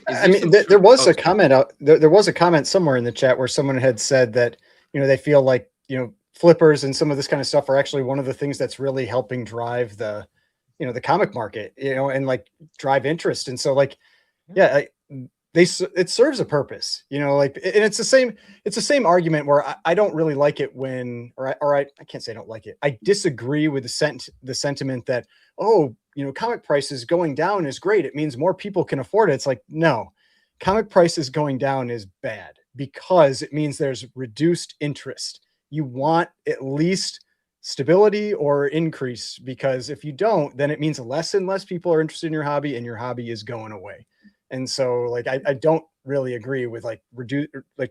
I mean, there was a comment out there was a comment somewhere in the chat where someone had said that, you know, they feel like, you know, flippers and some of this kind of stuff are actually one of the things that's really helping drive the, you know, the comic market, you know, and like drive interest. And so like, yeah, it serves a purpose, you know, like, and it's the same argument where I don't really like it when, I can't say I don't like it. I disagree with the sentiment that, oh, you know, comic prices going down is great. It means more people can afford it. It's like, no, comic prices going down is bad because it means there's reduced interest. You want at least stability or increase, because if you don't, then it means less and less people are interested in your hobby and your hobby is going away. And so like I don't really agree with like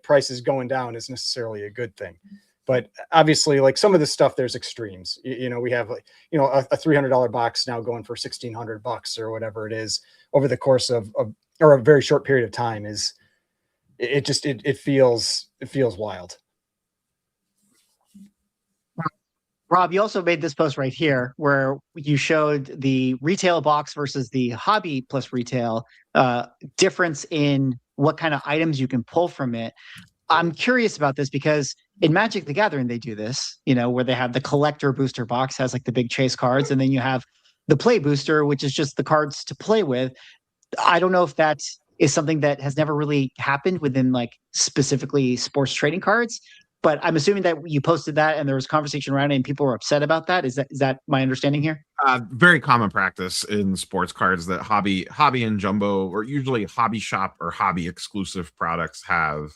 prices going down is necessarily a good thing. But obviously, like some of this stuff, there's extremes. You know, we have like, you know, a $300 box now going for $1,600 or whatever it is over the course of or a very short period of time. Is it just it feels wild. Rob, you also made this post right here where you showed the retail box versus the hobby plus retail difference in what kind of items you can pull from it. I'm curious about this because in Magic the Gathering, they do this, you know, where they have the collector booster box has like the big chase cards, and then you have the play booster, which is just the cards to play with. I don't know if that is something that has never really happened within like specifically sports trading cards, but I'm assuming that you posted that and there was conversation around it and people were upset about that. Is that my understanding here? Very common practice in sports cards that hobby and jumbo, or usually hobby shop or hobby exclusive products, have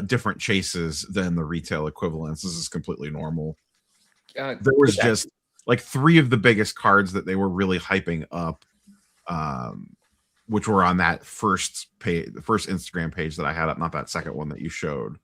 different chases than the retail equivalents. This is completely normal. There was just like 3 of the biggest cards that they were really hyping up, which were on that first page, the first Instagram page that I had up, not that second one that you showed.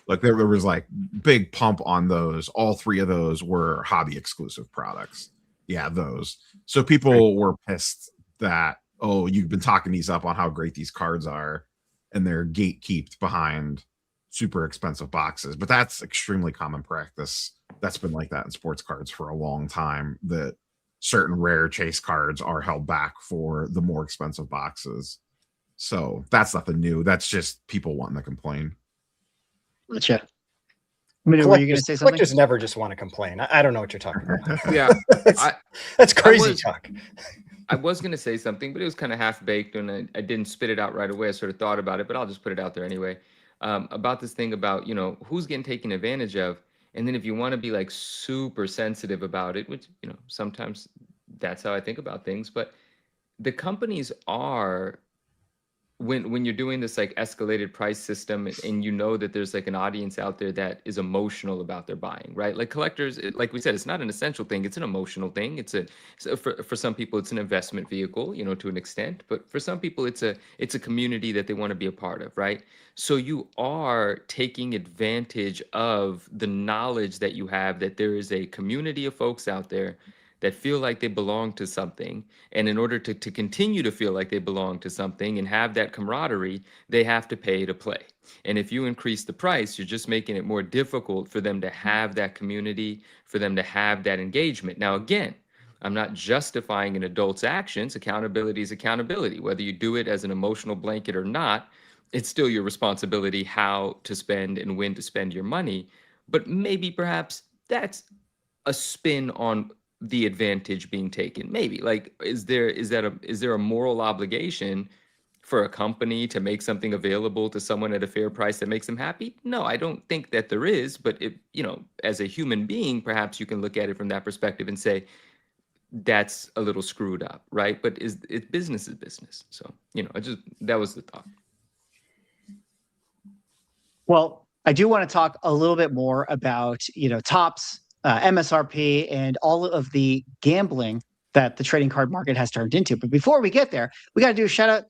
Like there was like big pump on those. All 3 of those were hobby exclusive products. Yeah, those. So people were pissed that, oh, you've been talking these up on how great these cards are, and they're gatekeeped behind super expensive boxes. But that's extremely common practice. That's been like that in sports cards for a long time, that certain rare chase cards are held back for the more expensive boxes. So that's nothing new. That's just people wanting to complain. Gotcha. Manu, were you going to say something? Collectors never just want to complain. I don't know what you're talking about. Yeah, that's crazy talk. I was going to say something, but it was kind of half baked, and I didn't spit it out right away. I sort of thought about it, but I'll just put it out there anyway. About this thing about, you know, who's getting taken advantage of, and then if you want to be like super sensitive about it, which, you know, sometimes that's how I think about things, but the companies are, when you're doing this like escalated price system, and you know that there's like an audience out there that is emotional about their buying, right? Like collectors, like we said, it's not an essential thing, it's an emotional thing. For some people it's an investment vehicle, you know, to an extent, but for some people it's a community that they want to be a part of, right? So you are taking advantage of the knowledge that you have, that there is a community of folks out there that feel like they belong to something. And in order to continue to feel like they belong to something and have that camaraderie, they have to pay to play. And if you increase the price, you're just making it more difficult for them to have that community, for them to have that engagement. Now, again, I'm not justifying an adult's actions. Accountability is accountability. Whether you do it as an emotional blanket or not, it's still your responsibility how to spend and when to spend your money. But maybe perhaps that's a spin on the advantage being taken. Maybe like, is there a moral obligation for a company to make something available to someone at a fair price that makes them happy? No, I don't think that there is. But if, you know, as a human being, perhaps you can look at it from that perspective and say that's a little screwed up, right? But business is business. So, you know, that was the thought. Well, I do want to talk a little bit more about, you know, Topps, MSRP, and all of the gambling that the trading card market has turned into. But before we get there, we got to do a shout out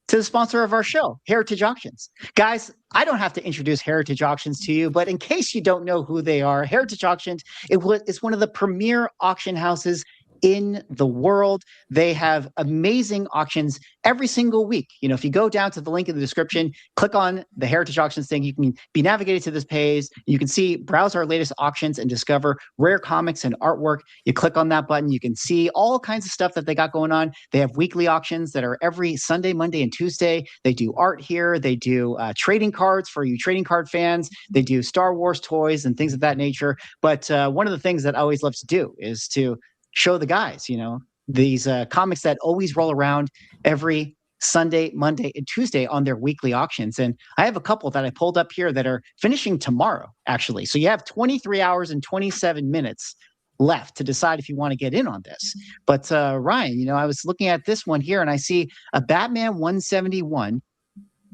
to the sponsor of our show, Heritage Auctions. Guys, I don't have to introduce Heritage Auctions to you, but in case you don't know who they are, Heritage Auctions is one of the premier auction houses in the world. They have amazing auctions every single week. You know, if you go down to the link in the description, click on the Heritage Auctions thing, you can be navigated to this page. You can browse our latest auctions and discover rare comics and artwork. You click on that button, you can see all kinds of stuff that they got going on. They have weekly auctions that are every Sunday, Monday, and Tuesday. They do art here. They do trading cards for you trading card fans. They do Star Wars toys and things of that nature. But one of the things that I always love to do is to show the guys, you know, these comics that always roll around every Sunday, Monday, and Tuesday on their weekly auctions. And I have a couple that I pulled up here that are finishing tomorrow, actually. So you have 23 hours and 27 minutes left to decide if you want to get in on this. But Ryan, you know, I was looking at this one here and I see a Batman 171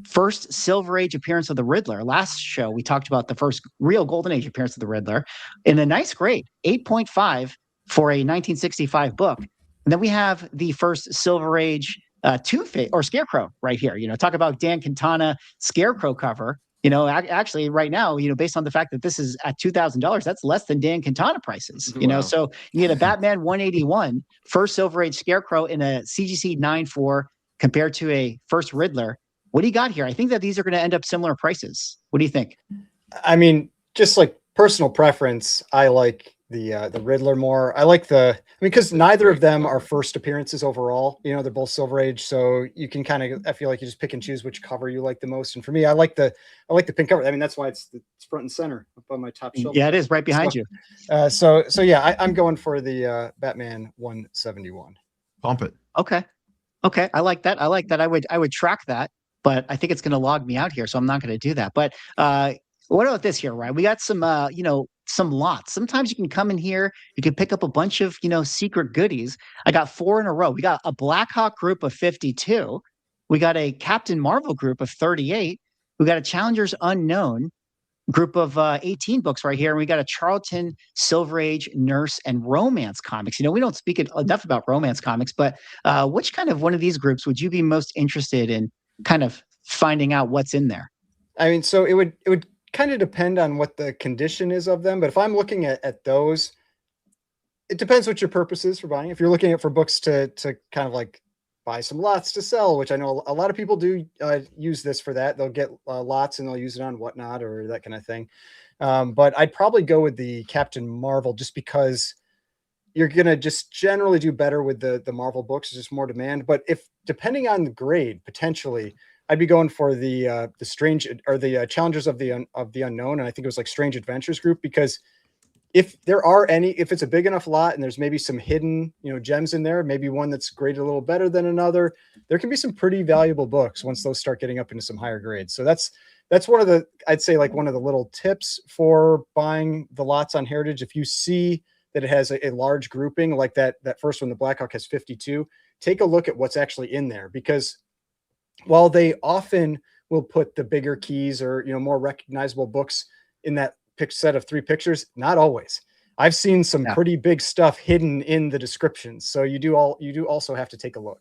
first Silver Age appearance of the Riddler. Last show, we talked about the first real Golden Age appearance of the Riddler in a nice grade, 8.5 for a 1965 book. And then we have the first Silver Age Two-Face or Scarecrow right here. Talk about Dan Quintana Scarecrow cover. Actually, right now, based on the fact that this is at $2,000, that's less than Dan Quintana prices. Wow. So you get a Batman 181 first Silver Age Scarecrow in a CGC 9.4 compared to a first Riddler. What do you got here? I think that these are going to end up similar prices. What do you think? I mean, just like personal preference, I like the Riddler more. I like because neither of them are first appearances overall. They're both Silver Age, so you can I feel like you just pick and choose which cover you like the most. And for me, I like the pink cover. I mean, that's why it's front and center up on my top shelf. Yeah, it is right behind you. So yeah, I'm going for the Batman 171. Pump it. Okay. I like that. I would track that, but I think it's going to log me out here, so I'm not going to do that. But what about this here, right? We got some, some lots. Sometimes you can come in here, you can pick up a bunch of, secret goodies. I got 4 in a row. We got a Blackhawk group of 52. We got a Captain Marvel group of 38. We got a Challengers Unknown group of 18 books right here. And we got a Charlton Silver Age Nurse and Romance comics. We don't speak enough about romance comics, but which kind of one of these groups would you be most interested in kind of finding out what's in there? I mean, so it would kind of depend on what the condition is of them. But if I'm looking at those, it depends what your purpose is for buying. If you're looking at for books to kind of like buy some lots to sell, which I know a lot of people do use this for that. They'll get lots and they'll use it on Whatnot or that kind of thing. But I'd probably go with the Captain Marvel just because you're going to just generally do better with the Marvel books. There's just more demand. But if depending on the grade, potentially, I'd be going for the Strange or the Challengers of the Unknown, and I think it was like Strange Adventures group, because if it's a big enough lot and there's maybe some hidden gems in there, maybe one that's graded a little better than another, there can be some pretty valuable books once those start getting up into some higher grades. So that's one of the, I'd say, like one of the little tips for buying the lots on Heritage. If you see that it has a large grouping like that first one, the Blackhawk has 52, take a look at what's actually in there, because while they often will put the bigger keys or more recognizable books in that set of 3 pictures, not always. I've seen some pretty big stuff hidden in the descriptions, so you do also have to take a look.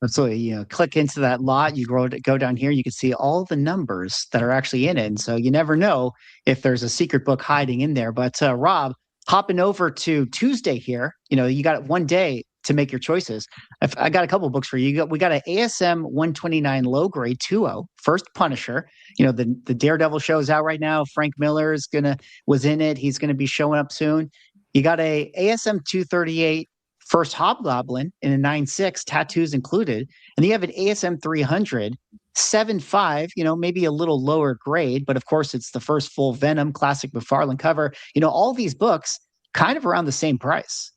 Absolutely. Click into that lot, you go down here, you can see all the numbers that are actually in it, and so you never know if there's a secret book hiding in there. But Rob, hopping over to Tuesday here, you got one day to make your choices. I got a couple of books for you. We got an ASM 129 low grade 2.0 first Punisher. The Daredevil show is out right now. Frank Miller was in it. He's gonna be showing up soon. You got a ASM 238 first Hobgoblin in a 9.6, tattoos included, and you have an ASM 300 7.5. Maybe a little lower grade, but of course it's the first full Venom classic McFarlane cover. All these books kind of around the same price.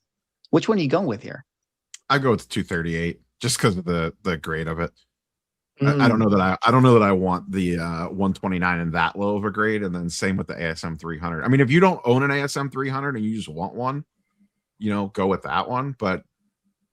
Which one are you going with here? I go with 238 just because of the grade of it. I don't know that I want the 129 in that low of a grade, and then same with the ASM 300. I mean, if you don't own an ASM 300 and you just want one, go with that one. But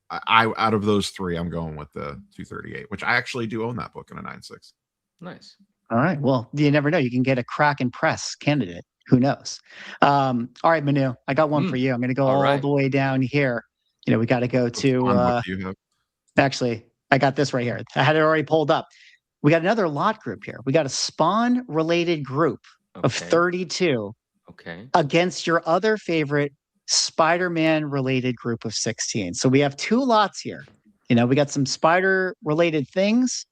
I out of those 3, I'm going with the 238, which I actually do own that book in a 9.6. Nice. All right. Well, you never know. You can get a crack and press candidate. Who knows? All right, Manu, I got one for you. I'm going to go all the way down here. We got to go to. Actually, I got this right here. I had it already pulled up. We got another lot group here. We got a Spawn related group of 32. Okay. Against your other favorite Spider-Man related group of 16. So we have 2 lots here. We got some Spider related things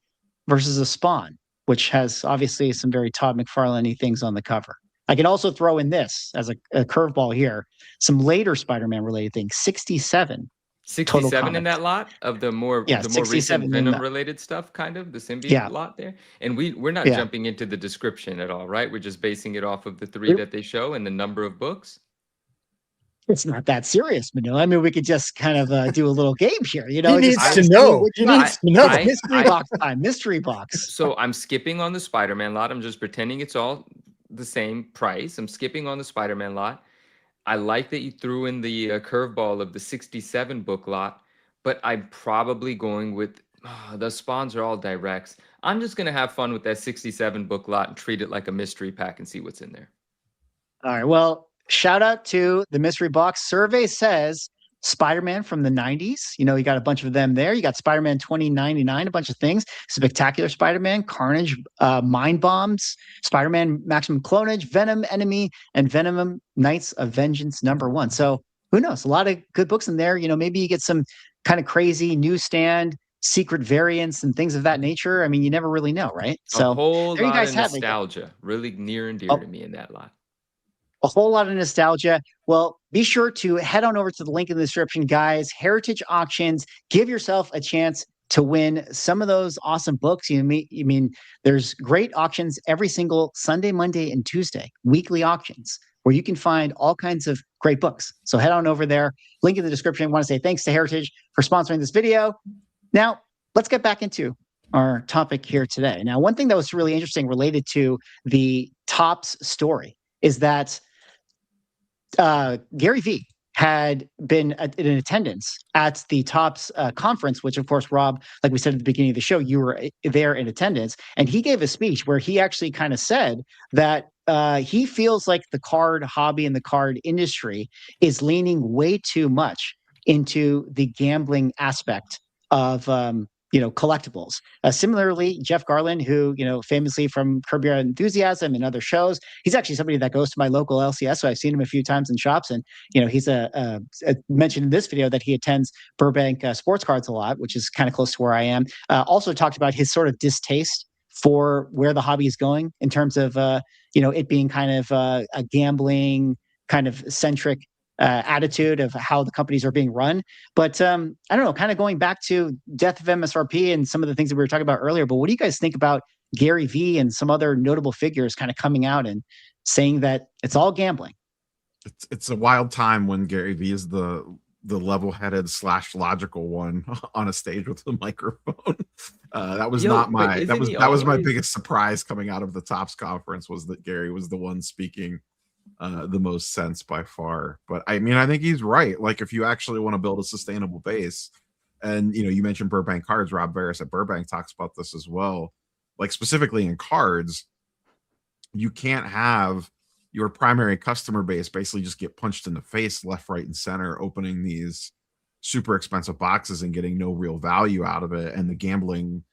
versus a Spawn, which has obviously some very Todd McFarlane-y things on the cover. I can also throw in this as a curveball here, some later Spider-Man related things, 67. 67 in that lot of the more recent Venom related stuff, kind of the symbiote lot there. And we're not jumping into the description at all, right? We're just basing it off of the 3 that they show and the number of books. It's not that serious, Manu. I mean, we could just kind of do a little game here. He needs to know. Mystery box time. Mystery box. So I'm skipping on the Spider-Man lot. I'm just pretending it's all the same price. I'm skipping on the Spider-Man lot. I like that you threw in the curveball of the 67 book lot, but I'm probably going with the Spawns are all directs. I'm just going to have fun with that 67 book lot and treat it like a mystery pack and see what's in there. All right. Well, shout out to the mystery box. Survey says Spider-Man from the 90s. You know, you got a bunch of them there. You got Spider-Man 2099, a bunch of things. Spectacular Spider-Man, Carnage, Mind Bombs, Spider-Man Maximum Clonage, Venom Enemy, and Venom Knights of Vengeance #1. So who knows? A lot of good books in there. You know, maybe you get some kind of crazy newsstand secret variants and things of that nature. I mean, you never really know, right? A So whole there you lot guys of have it. nostalgia, really near and dear Oh, to me in that lot. a whole lot of nostalgia. Well, be sure to head on over to the link in the description, guys. Heritage Auctions. Give yourself a chance to win some of those awesome books. You mean there's great auctions every single Sunday, Monday, and Tuesday, weekly auctions where you can find all kinds of great books. So head on over there. Link in the description. I want to say thanks to Heritage for sponsoring this video. Now, let's get back into our topic here today. Now, one thing that was really interesting related to the Topps story is that Gary Vee had been in attendance at the Topps conference, which, of course, Rob, like we said at the beginning of the show, you were there in attendance. And he gave a speech where he actually kind of said that he feels like the card hobby and the card industry is leaning way too much into the gambling aspect of collectibles. Similarly, Jeff Garland, who famously from Curb Your Enthusiasm and other shows, he's actually somebody that goes to my local LCS, so I've seen him a few times in shops, and he's mentioned in this video that he attends Burbank Sports Cards a lot, which is kind of close to where I am. Also talked about his sort of distaste for where the hobby is going in terms of it being kind of a gambling kind of centric attitude of how the companies are being run. But I don't know, kind of going back to death of MSRP and some of the things that we were talking about earlier, but what do you guys think about Gary Vee and some other notable figures kind of coming out and saying that it's all gambling? It's a wild time when Gary Vee is the level-headed / logical one on a stage with a microphone. That was my biggest surprise coming out of the Topps conference, was that Gary was the one speaking the most sense by far. But I mean, I think he's right. Like, if you actually want to build a sustainable base, and you mentioned Burbank Cards, Rob Veras at Burbank talks about this as well. Like, specifically in cards, you can't have your primary customer base basically just get punched in the face left, right, and center, opening these super expensive boxes and getting no real value out of it. And the gambling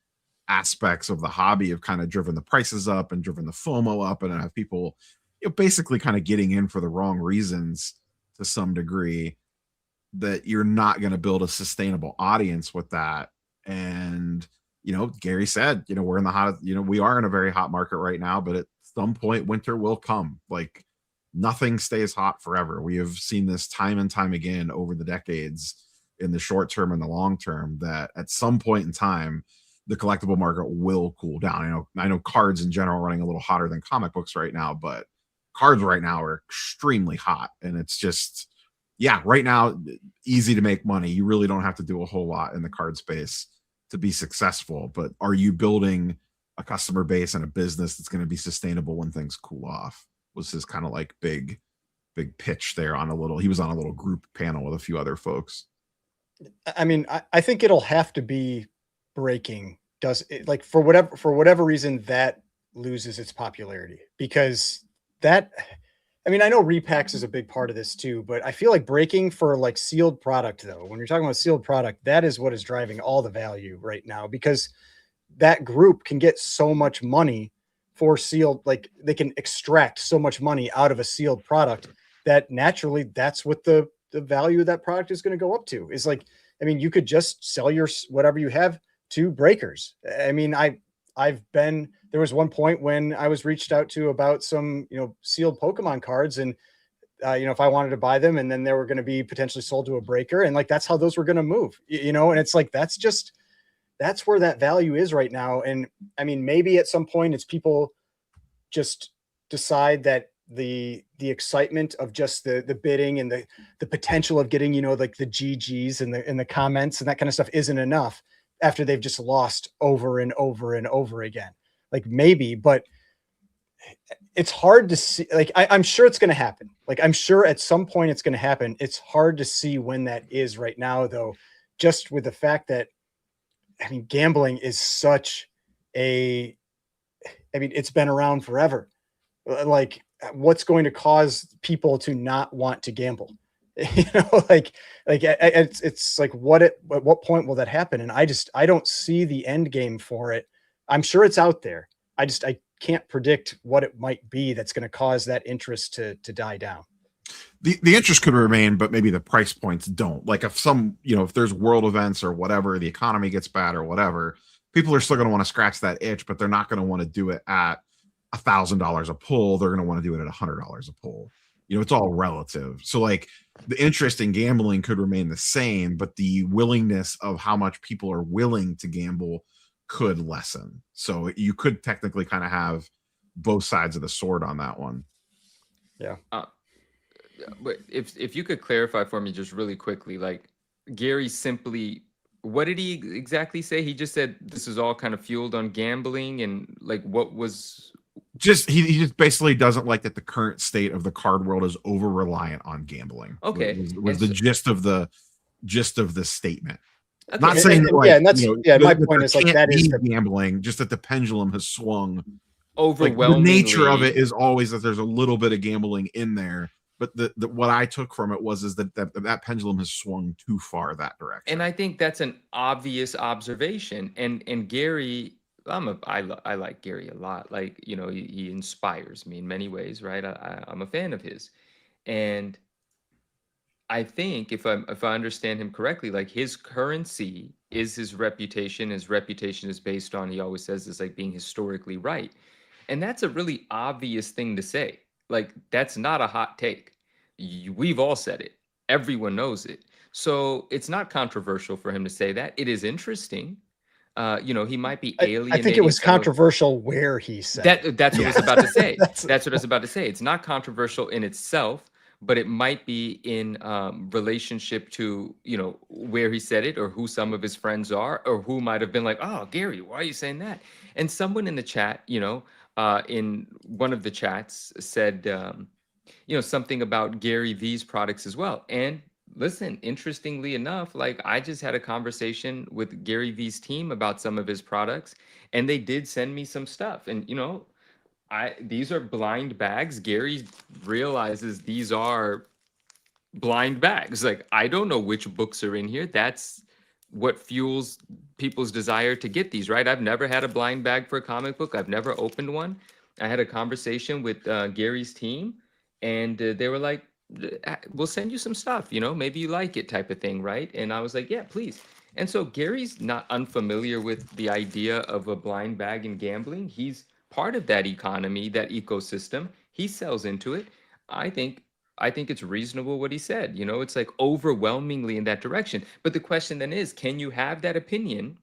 aspects of the hobby have kind of driven the prices up and driven the FOMO up, and have people basically kind of getting in for the wrong reasons to some degree, that you're not going to build a sustainable audience with that. And, Gary said, we're in the hot, we are in a very hot market right now, but at some point winter will come. Like, nothing stays hot forever. We have seen this time and time again over the decades, in the short term and the long term, that at some point in time, the collectible market will cool down. I know cards in general are running a little hotter than comic books right now, but cards right now are extremely hot. And it's just, right now, easy to make money. You really don't have to do a whole lot in the card space to be successful. But are you building a customer base and a business that's going to be sustainable when things cool off? Was his kind of like big pitch there he was on a little group panel with a few other folks. I mean, I think it'll have to be breaking. Does it, like, for whatever reason, that loses its popularity, because that, I mean, I know repacks is a big part of this too, but I feel like breaking for like sealed product, though, when you're talking about sealed product, that is what is driving all the value right now, because that group can get so much money for sealed, like they can extract so much money out of a sealed product that naturally that's what the value of that product is going to go up to. Is like, I mean, you could just sell your whatever you have to breakers. I mean, there was one point when I was reached out to about some, sealed Pokemon cards, and if I wanted to buy them, and then they were going to be potentially sold to a breaker, and like, that's how those were going to move, and it's like, that's where that value is right now. And I mean, maybe at some point it's people just decide that the excitement of just the bidding and the potential of getting, like the GGs and the comments and that kind of stuff isn't enough after they've just lost over and over and over again. Like, maybe, but it's hard to see. Like, I'm sure it's going to happen. Like, I'm sure at some point it's going to happen. It's hard to see when that is right now, though, just with the fact that, I mean, gambling is such it's been around forever. Like, what's going to cause people to not want to gamble? It's like at what point will that happen? And I don't see the end game for it. I'm sure it's out there. I can't predict what it might be that's going to cause that interest to die down. The interest could remain, but maybe the price points don't. Like if there's world events or whatever, the economy gets bad or whatever, people are still going to want to scratch that itch, but they're not going to want to do it at $1,000 a pull. They're going to want to do it at $100 a pull. It's all relative. So like the interest in gambling could remain the same, but the willingness of how much people are willing to gamble could lessen. So you could technically kind of have both sides of the sword on that one. Yeah. But if you could clarify for me just really quickly, like Gary simply, what did he exactly say? He just said this is all kind of fueled on gambling, and like what was just he just basically doesn't like that the current state of the card world is over reliant on gambling. Okay, was the gist of the statement. Okay. Not saying that, like, and that's my point is like that is the gambling, just that the pendulum has swung overwhelmingly. Like, the nature of it is always that there's a little bit of gambling in there, but the what I took from it was that pendulum has swung too far that direction. And I think that's an obvious observation. And Gary, I like Gary a lot. Like, he inspires me in many ways, right? I'm a fan of his, and I think if I understand him correctly, like his currency is his reputation. His reputation is based on, he always says this, like being historically right. And that's a really obvious thing to say. Like, that's not a hot take. We've all said it. Everyone knows it. So it's not controversial for him to say that. It is interesting. He might be alienating. I think it was controversial where he said that's what I was about to say. That's what I was about to say. It's not controversial in itself, but it might be in relationship to, where he said it or who some of his friends are, or who might have been like, oh, Gary, why are you saying that? And someone in the chat, in one of the chats said, something about Gary V's products as well. And listen, interestingly enough, like I just had a conversation with Gary V's team about some of his products, and they did send me some stuff. And, these are blind bags. Gary realizes these are blind bags. Like, I don't know which books are in here. That's what fuels people's desire to get these, right? I've never had a blind bag for a comic book. I've never opened one. I had a conversation with Gary's team, and they were like, we'll send you some stuff, maybe you like it, type of thing, right? And I was like, yeah, please. And so Gary's not unfamiliar with the idea of a blind bag in gambling. He's part of that economy, that ecosystem. He sells into it. I think it's reasonable what he said. It's like overwhelmingly in that direction. But the question then is, can you have that opinion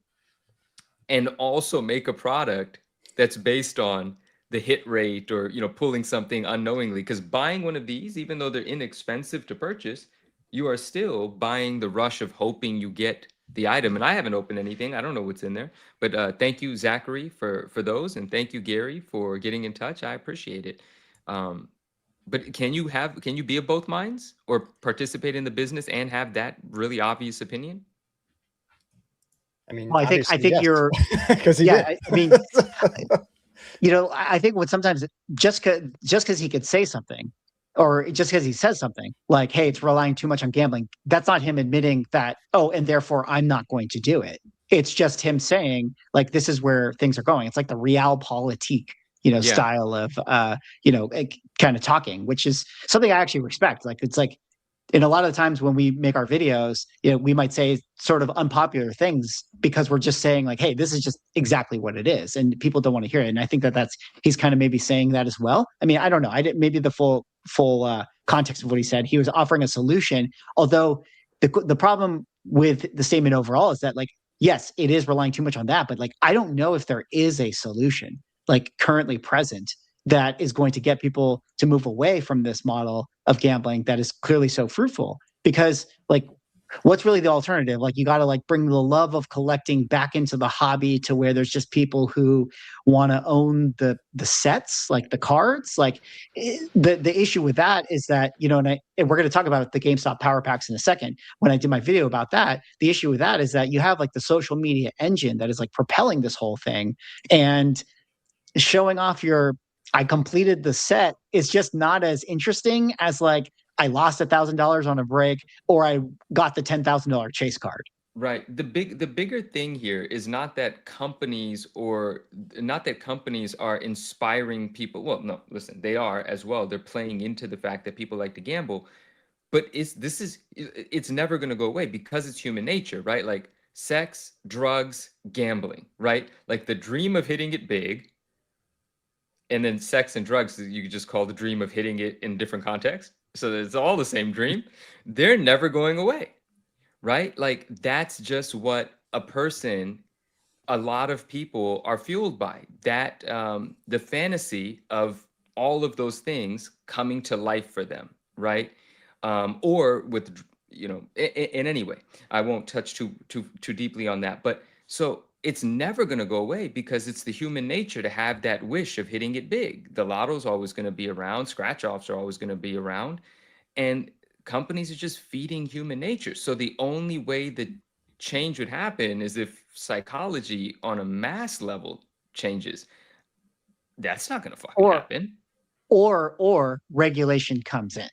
and also make a product that's based on the hit rate or, pulling something unknowingly? Because buying one of these, even though they're inexpensive to purchase, you are still buying the rush of hoping you get the item. And I haven't opened anything. I don't know what's in there. But thank you, Zachary, for those. And thank you, Gary, for getting in touch. I appreciate it. But can you be of both minds, or participate in the business and have that really obvious opinion? I mean, well, I think yes. you're because I mean, I think what sometimes just because he could say something, or just because he says something like, hey, it's relying too much on gambling, that's not him admitting that, oh, and therefore I'm not going to do it. It's just him saying, like, this is where things are going. It's like the realpolitik, style of, kind of talking, which is something I actually respect. Like, it's like, and a lot of the times when we make our videos, we might say sort of unpopular things because we're just saying like, hey, this is just exactly what it is. And people don't want to hear it. And I think he's kind of maybe saying that as well. I mean, I don't know. I didn't, maybe the full context of what he said. He was offering a solution, although the problem with the statement overall is that, like, yes, it is relying too much on that, but like, I don't know if there is a solution like currently present that is going to get people to move away from this model of gambling that is clearly so fruitful. Because, like, what's really the alternative? Like, you got to like bring the love of collecting back into the hobby to where there's just people who want to own the sets, like the cards. Like, the issue with that is that, and we're going to talk about the GameStop power packs in a second. When I did my video about that, the issue with that is that you have like the social media engine that is like propelling this whole thing, and showing off I completed the set is just not as interesting as like, I lost $1,000 on a break, or I got the $10,000 chase card. Right. The bigger thing here is not that companies are inspiring people. Well, no, listen, they are as well. They're playing into the fact that people like to gamble, but it's never going to go away because it's human nature, right? Like sex, drugs, gambling, right? Like the dream of hitting it big, and then sex and drugs, you could just call the dream of hitting it in different contexts. So it's all the same dream. They're never going away. Right? Like that's just what a lot of people are fueled by. That the fantasy of all of those things coming to life for them, right? Or with, in any way. I won't touch too deeply on that. But so it's never going to go away because it's the human nature to have that wish of hitting it big. The lotto's always going to be around. Scratch offs are always going to be around. And companies are just feeding human nature. So the only way that change would happen is if psychology on a mass level changes. That's not going to fucking happen. Or regulation comes in.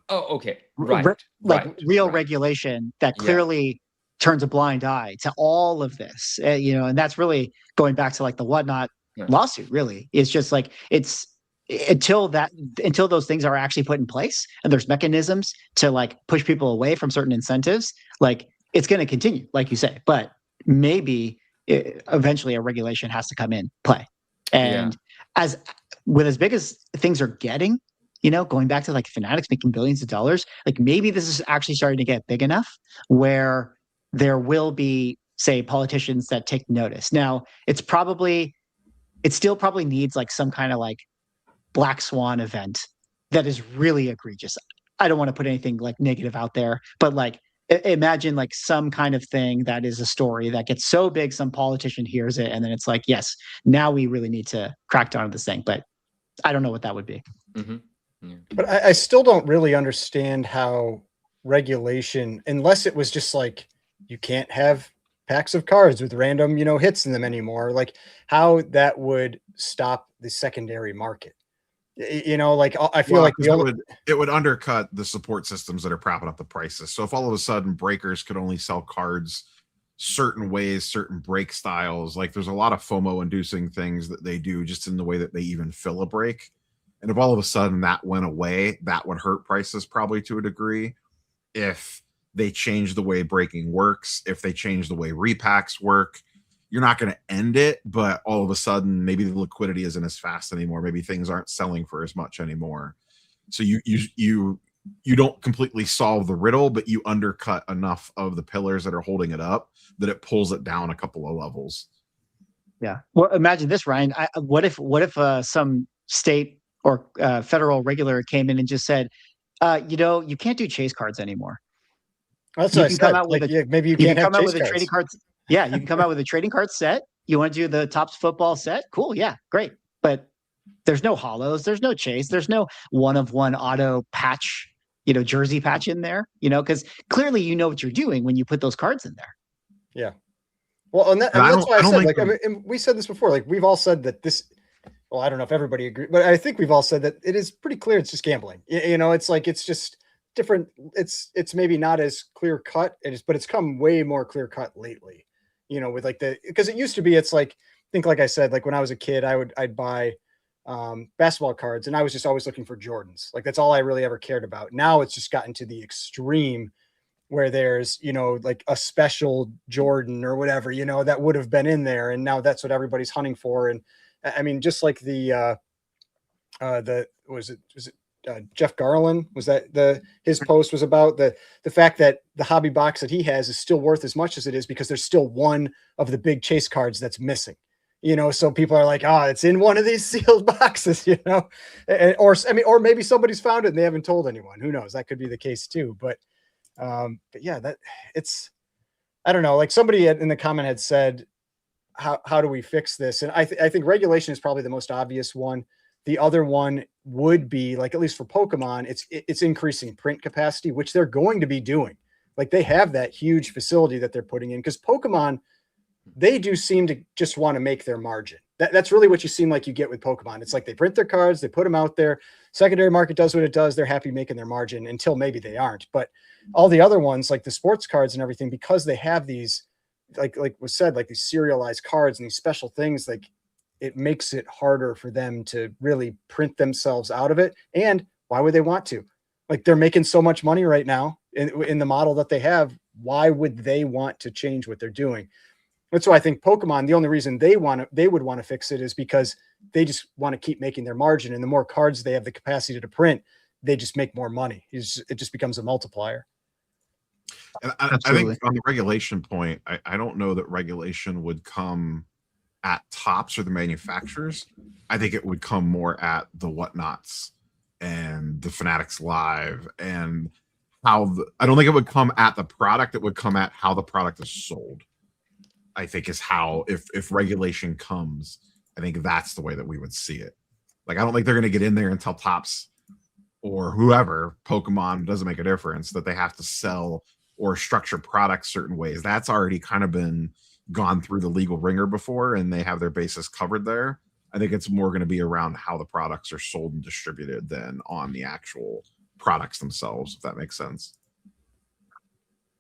Oh, okay. Right. Real regulation that clearly turns a blind eye to all of this. And that's really going back to like the Whatnot lawsuit, really. It's just like until those things are actually put in place and there's mechanisms to like push people away from certain incentives, like it's going to continue, like you say, but maybe eventually a regulation has to come in play. And as big as things are getting, going back to like Fanatics making billions of dollars, like maybe this is actually starting to get big enough where there will be, say, politicians that take notice. Now it still probably needs like some kind of like black swan event that is really egregious. I don't want to put anything like negative out there, but like imagine like some kind of thing that is a story that gets so big some politician hears it and then it's like, yes, now we really need to crack down on this thing. But I don't know what that would be. Mm-hmm. Yeah. But I still don't really understand how regulation, unless it was just like you can't have packs of cards with random hits in them anymore, like how that would stop the secondary market. Like I feel like it would undercut the support systems that are propping up the prices. So if all of a sudden breakers could only sell cards certain ways, certain break styles, like there's a lot of FOMO inducing things that they do just in the way that they even fill a break. And if all of a sudden that went away, that would hurt prices probably to a degree. If they change the way breaking works, if they change the way repacks work, you're not going to end it, but all of a sudden, maybe the liquidity isn't as fast anymore. Maybe things aren't selling for as much anymore. So you don't completely solve the riddle, but you undercut enough of the pillars that are holding it up that it pulls it down a couple of levels. Yeah. Well, imagine this, Ryan. What if some state or federal regulator came in and just said, you can't do chase cards anymore. That's what I said. Maybe you can't have chase cards. Trading cards. Yeah, you can come out with a trading card set. You want to do the Topps football set? Cool, yeah, great. But there's no hollows, there's no chase, there's no one-of-one auto patch, jersey patch in there, because clearly you know what you're doing when you put those cards in there. Yeah. Well, and that's why I said, and we said this before, like we've all said that this, well, I don't know if everybody agrees, but I think we've all said that it is pretty clear it's just gambling. It's like, it's just different. It's maybe not as clear cut, but it's come way more clear cut lately. With like because it used to be, it's like, like I said, like when I was a kid, I'd buy basketball cards and I was just always looking for Jordans. Like that's all I really ever cared about. Now it's just gotten to the extreme where there's, like a special Jordan or whatever, that would have been in there. And now that's what everybody's hunting for. And I mean, just like was it Jeff Garland, was that his post was about the fact that the hobby box that he has is still worth as much as it is because there's still one of the big chase cards that's missing, so people are like, it's in one of these sealed boxes, or maybe somebody's found it and they haven't told anyone. Who knows? That could be the case too. But yeah, that it's, I don't know, like somebody in the comment had said, how do we fix this? And I think regulation is probably the most obvious one. The other one would be, like, at least for Pokemon, it's increasing print capacity, which they're going to be doing. Like they have that huge facility that they're putting in because Pokemon, they do seem to just want to make their margin. That's really what you seem like you get with Pokemon. It's like they print their cards, they put them out there. Secondary market does what it does. They're happy making their margin until maybe they aren't. But all the other ones, like the sports cards and everything, because they have these, like was said, like these serialized cards and these special things, like it makes it harder for them to really print themselves out of it. And why would they want to? Like they're making so much money right now in the model that they have. Why would they want to change what they're doing? That's why I think Pokemon, the only reason they would want to fix it is because they just want to keep making their margin. And the more cards they have the capacity to print, they just make more money. It just becomes a multiplier. And I think on the regulation point, I don't know that regulation would come at Topps or the manufacturers. I think it would come more at the Whatnots and the Fanatics Live, and how I don't think it would come at the product. It would come at how the product is sold. I think is how, if regulation comes, I think that's the way that we would see it. Like, I don't think they're going to get in there and tell Topps or whoever, Pokemon, doesn't make a difference, that they have to sell or structure products certain ways. That's already kind of been gone through the legal ringer before, and they have their bases covered there. I think it's more going to be around how the products are sold and distributed than on the actual products themselves, if that makes sense.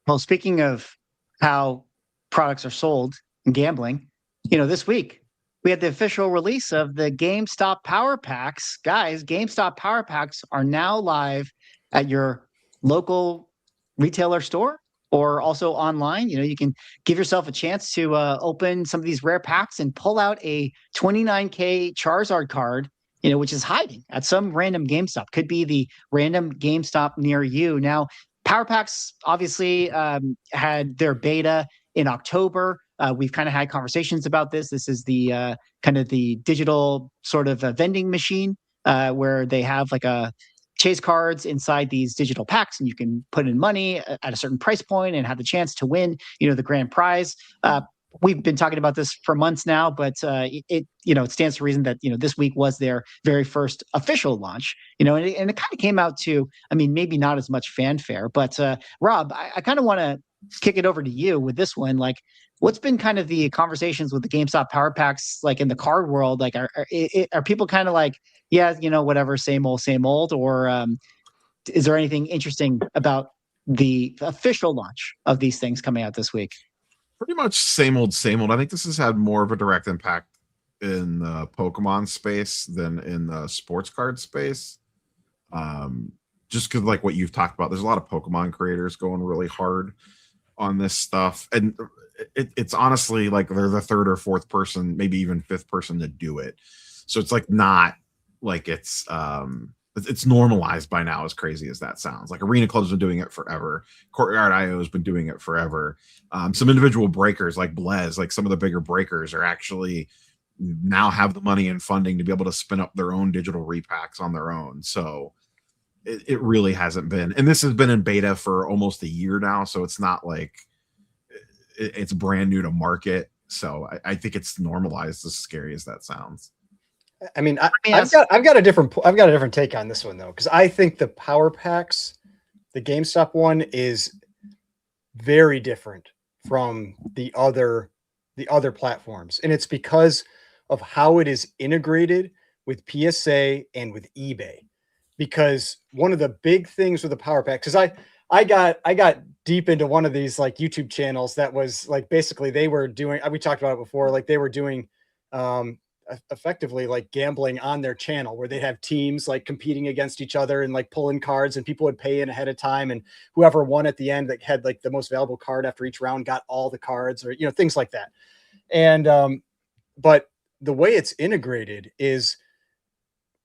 Well, speaking of how products are sold in gambling, this week we had the official release of the GameStop Power Packs. Guys, GameStop Power Packs are now live at your local retailer store or also online. You can give yourself a chance to open some of these rare packs and pull out a 29K Charizard card, which is hiding at some random GameStop. Could be the random GameStop near you. Now, Power Packs obviously had their beta in October. We've kind of had conversations about this. This is the kind of the digital sort of vending machine where they have like a chase cards inside these digital packs, and you can put in money at a certain price point and have the chance to win, the grand prize. We've been talking about this for months now, but it stands to reason that this week was their very first official launch. And it kind of came out to, maybe not as much fanfare, but Rob, I kind of want to kick it over to you with this one. Like, what's been kind of the conversations with the GameStop Power Packs, like in the card world? Like, are people kind of like, yeah, whatever, same old, or is there anything interesting about the official launch of these things coming out this week? Pretty much same old. I think this has had more of a direct impact in the Pokemon space than in the sports card space. Just because, like what you've talked about, there's a lot of Pokemon creators going really hard on this stuff, and it's honestly like they're the third or fourth person, maybe even fifth person to do it. So it's like not like it's normalized by now, as crazy as that sounds. Like Arena Club's been doing it forever. Courtyard IO has been doing it forever. Some individual breakers like Blez, like some of the bigger breakers, are actually now have the money and funding to be able to spin up their own digital repacks on their own. So it really hasn't been, and this has been in beta for almost a year now, so it's not like it's brand new to market. So I think it's normalized, as scary as that sounds. I've got a different take on this one though, because I think the Power Packs, the GameStop one, is very different from the other platforms, and it's because of how it is integrated with PSA and with eBay. Because one of the big things with the Power Pack, because I got deep into one of these like YouTube channels that was like, basically they were doing, we talked about it before, like they were doing effectively like gambling on their channel, where they'd have teams like competing against each other and like pulling cards, and people would pay in ahead of time, and whoever won at the end that had like the most valuable card after each round got all the cards, or things like that. And but the way it's integrated is,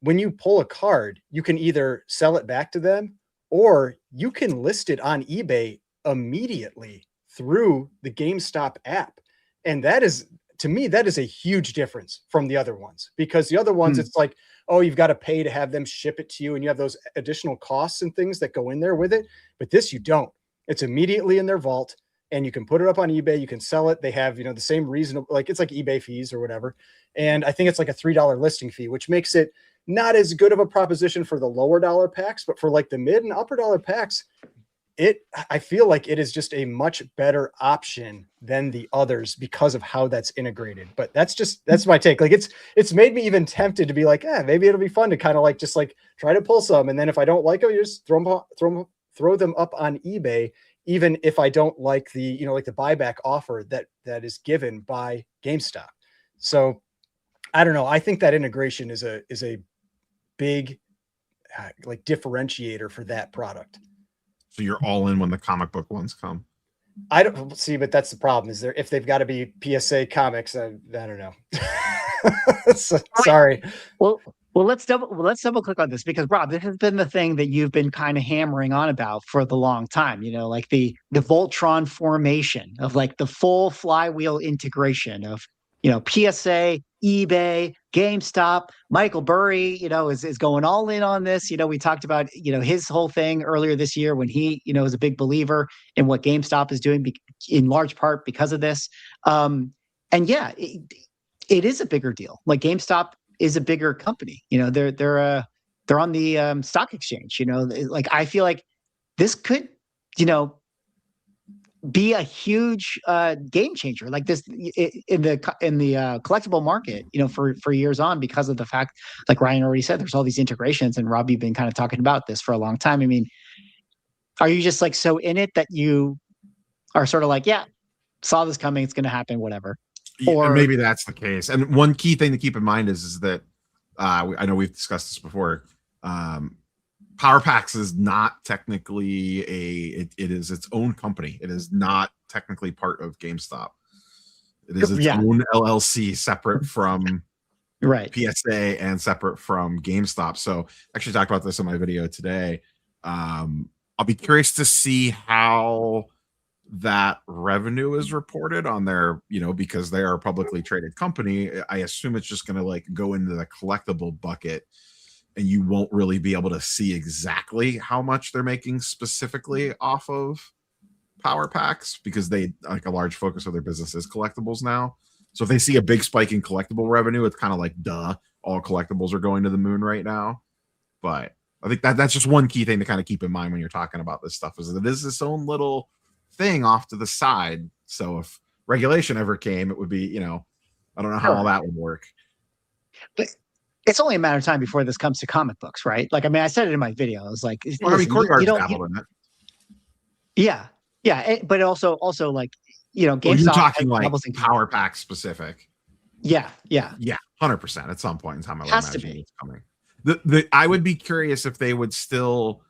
when you pull a card, you can either sell it back to them, or you can list it on eBay immediately through the GameStop app. And that is, to me, that is a huge difference from the other ones, because the other ones, it's like, oh, you've got to pay to have them ship it to you, and you have those additional costs and things that go in there with it. But this, you don't. It's immediately in their vault, and you can put it up on eBay. You can sell it. They have, the same reasonable, like it's like eBay fees or whatever. And I think it's like a $3 listing fee, which makes it not as good of a proposition for the lower dollar packs, but for like the mid and upper dollar packs, I feel like it is just a much better option than the others because of how that's integrated. But that's my take. Like it's made me even tempted to be like, maybe it'll be fun to kind of like just like try to pull some, and then if I don't like them, you just throw them up on eBay, even if I don't like the like the buyback offer that is given by GameStop. So I don't know. I think that integration is a big like differentiator for that product. So you're all in when the comic book ones come. I don't see, but that's the problem. Is there if they've got to be PSA comics? I don't know. Sorry. Well, let's double click on this, because Rob, this has been the thing that you've been kind of hammering on about for the long time. Like the Voltron formation of like the full flywheel integration of PSA, eBay, GameStop. Michael Burry, is going all in on this. We talked about, his whole thing earlier this year when he, is a big believer in what GameStop is doing in large part because of this. And yeah, it is a bigger deal. Like GameStop is a bigger company. They're on the stock exchange. Like I feel like this could, be a huge game changer like this in the collectible market, for years on, because of the fact, like Ryan already said, there's all these integrations, and Rob, you've been kind of talking about this for a long time. I mean, are you just like so in it that you are sort of like, yeah, saw this coming, it's going to happen, whatever? Or maybe that's the case. And one key thing to keep in mind is that I know we've discussed this before. Power Packs is not technically it is its own company. It is not technically part of GameStop. It is its own LLC, separate from PSA and separate from GameStop. So I actually talked about this in my video today. I'll be curious to see how that revenue is reported on their, because they are a publicly traded company. I assume it's just going to like go into the collectible bucket, and you won't really be able to see exactly how much they're making specifically off of Power Packs, because they like a large focus of their business is collectibles now. So if they see a big spike in collectible revenue, it's kind of like, duh, all collectibles are going to the moon right now. But I think that's just one key thing to kind of keep in mind when you're talking about this stuff, is that it is its own little thing off to the side. So if regulation ever came, it would be, I don't know how all that would work. But it's only a matter of time before this comes to comic books, right? Like, I mean, I said it in my video. I was like, Courtyard's dabbled in it. Yeah, but also like, GameStop. You're talking like Power Pack specific. Yeah, 100%. At some point in time, I would imagine it's coming. I would be curious if they would still.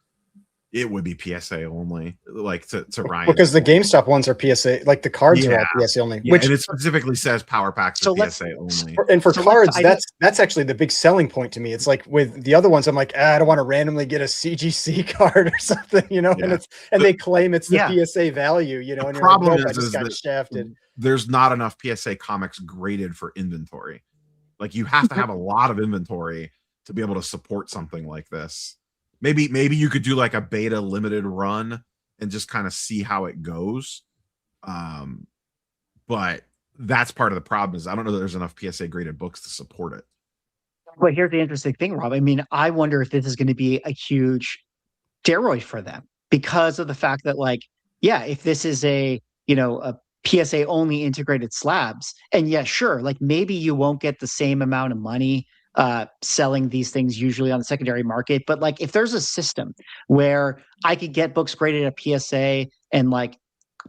It would be PSA only, like to Ryan. Because the GameStop ones are PSA, like the cards are all PSA only. Which and it specifically says Power Packs are PSA only. And for cards, that's actually the big selling point to me. It's like with the other ones, I'm like, I don't want to randomly get a CGC card or something, and they claim it's the PSA value, The and problem like, is got shafted. There's not enough PSA comics graded for inventory. Like you have to have a lot of inventory to be able to support something like this. Maybe you could do like a beta limited run and just kind of see how it goes. But that's part of the problem, is I don't know that there's enough PSA graded books to support it. But here's the interesting thing, Rob. I mean, I wonder if this is going to be a huge steroid for them, because of the fact that, like, if this is a PSA only integrated slabs, and sure, like maybe you won't get the same amount of money selling these things usually on the secondary market. But like, if there's a system where I could get books graded at PSA and like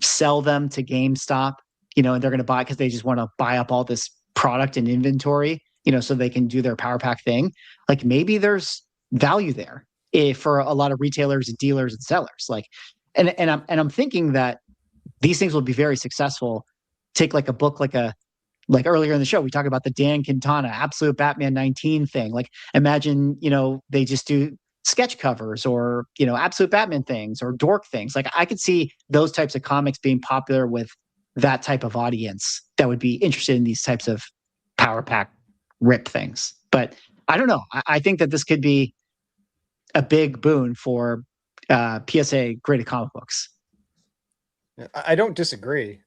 sell them to GameStop, and they're going to buy because they just want to buy up all this product and inventory, so they can do their Power Pack thing. Like maybe there's value there for a lot of retailers and dealers and sellers. Like, and I'm thinking that these things will be very successful. Take like a book like earlier in the show, we talk about the Dan Quintana Absolute Batman 19 thing. Like imagine, they just do sketch covers or, Absolute Batman things or dork things. Like I could see those types of comics being popular with that type of audience that would be interested in these types of Power Pack rip things. But I don't know. I think that this could be a big boon for PSA graded comic books. I don't disagree.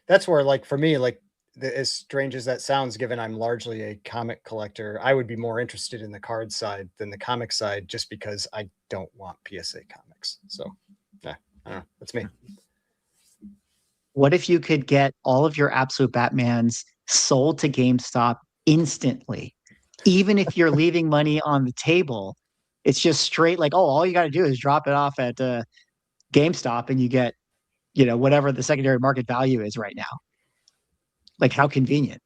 That's where, like, for me, like, as strange as that sounds, given I'm largely a comic collector, I would be more interested in the card side than the comic side, just because I don't want PSA comics. books. So yeah, I don't know. That's me. What if you could get all of your Absolute Batmans sold to GameStop instantly? Even if you're leaving money on the table, it's just straight like, oh, all you got to do is drop it off at GameStop and you get, whatever the secondary market value is right now. Like, how convenient.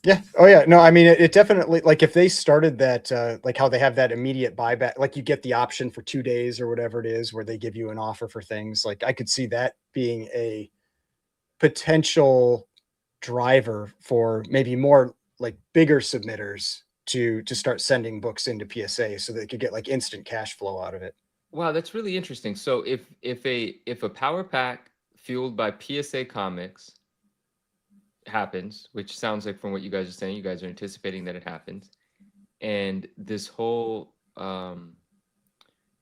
Yeah. Oh yeah. No, I mean, it definitely, like if they started that, like how they have that immediate buyback, like you get the option for 2 days or whatever it is, where they give you an offer for things. Like I could see that being a potential driver for maybe more like bigger submitters to start sending books into PSA so they could get like instant cash flow out of it. Wow, that's really interesting. So if a power pack fueled by PSA comics happens, which sounds like from what you guys are saying, you guys are anticipating that it happens, and this whole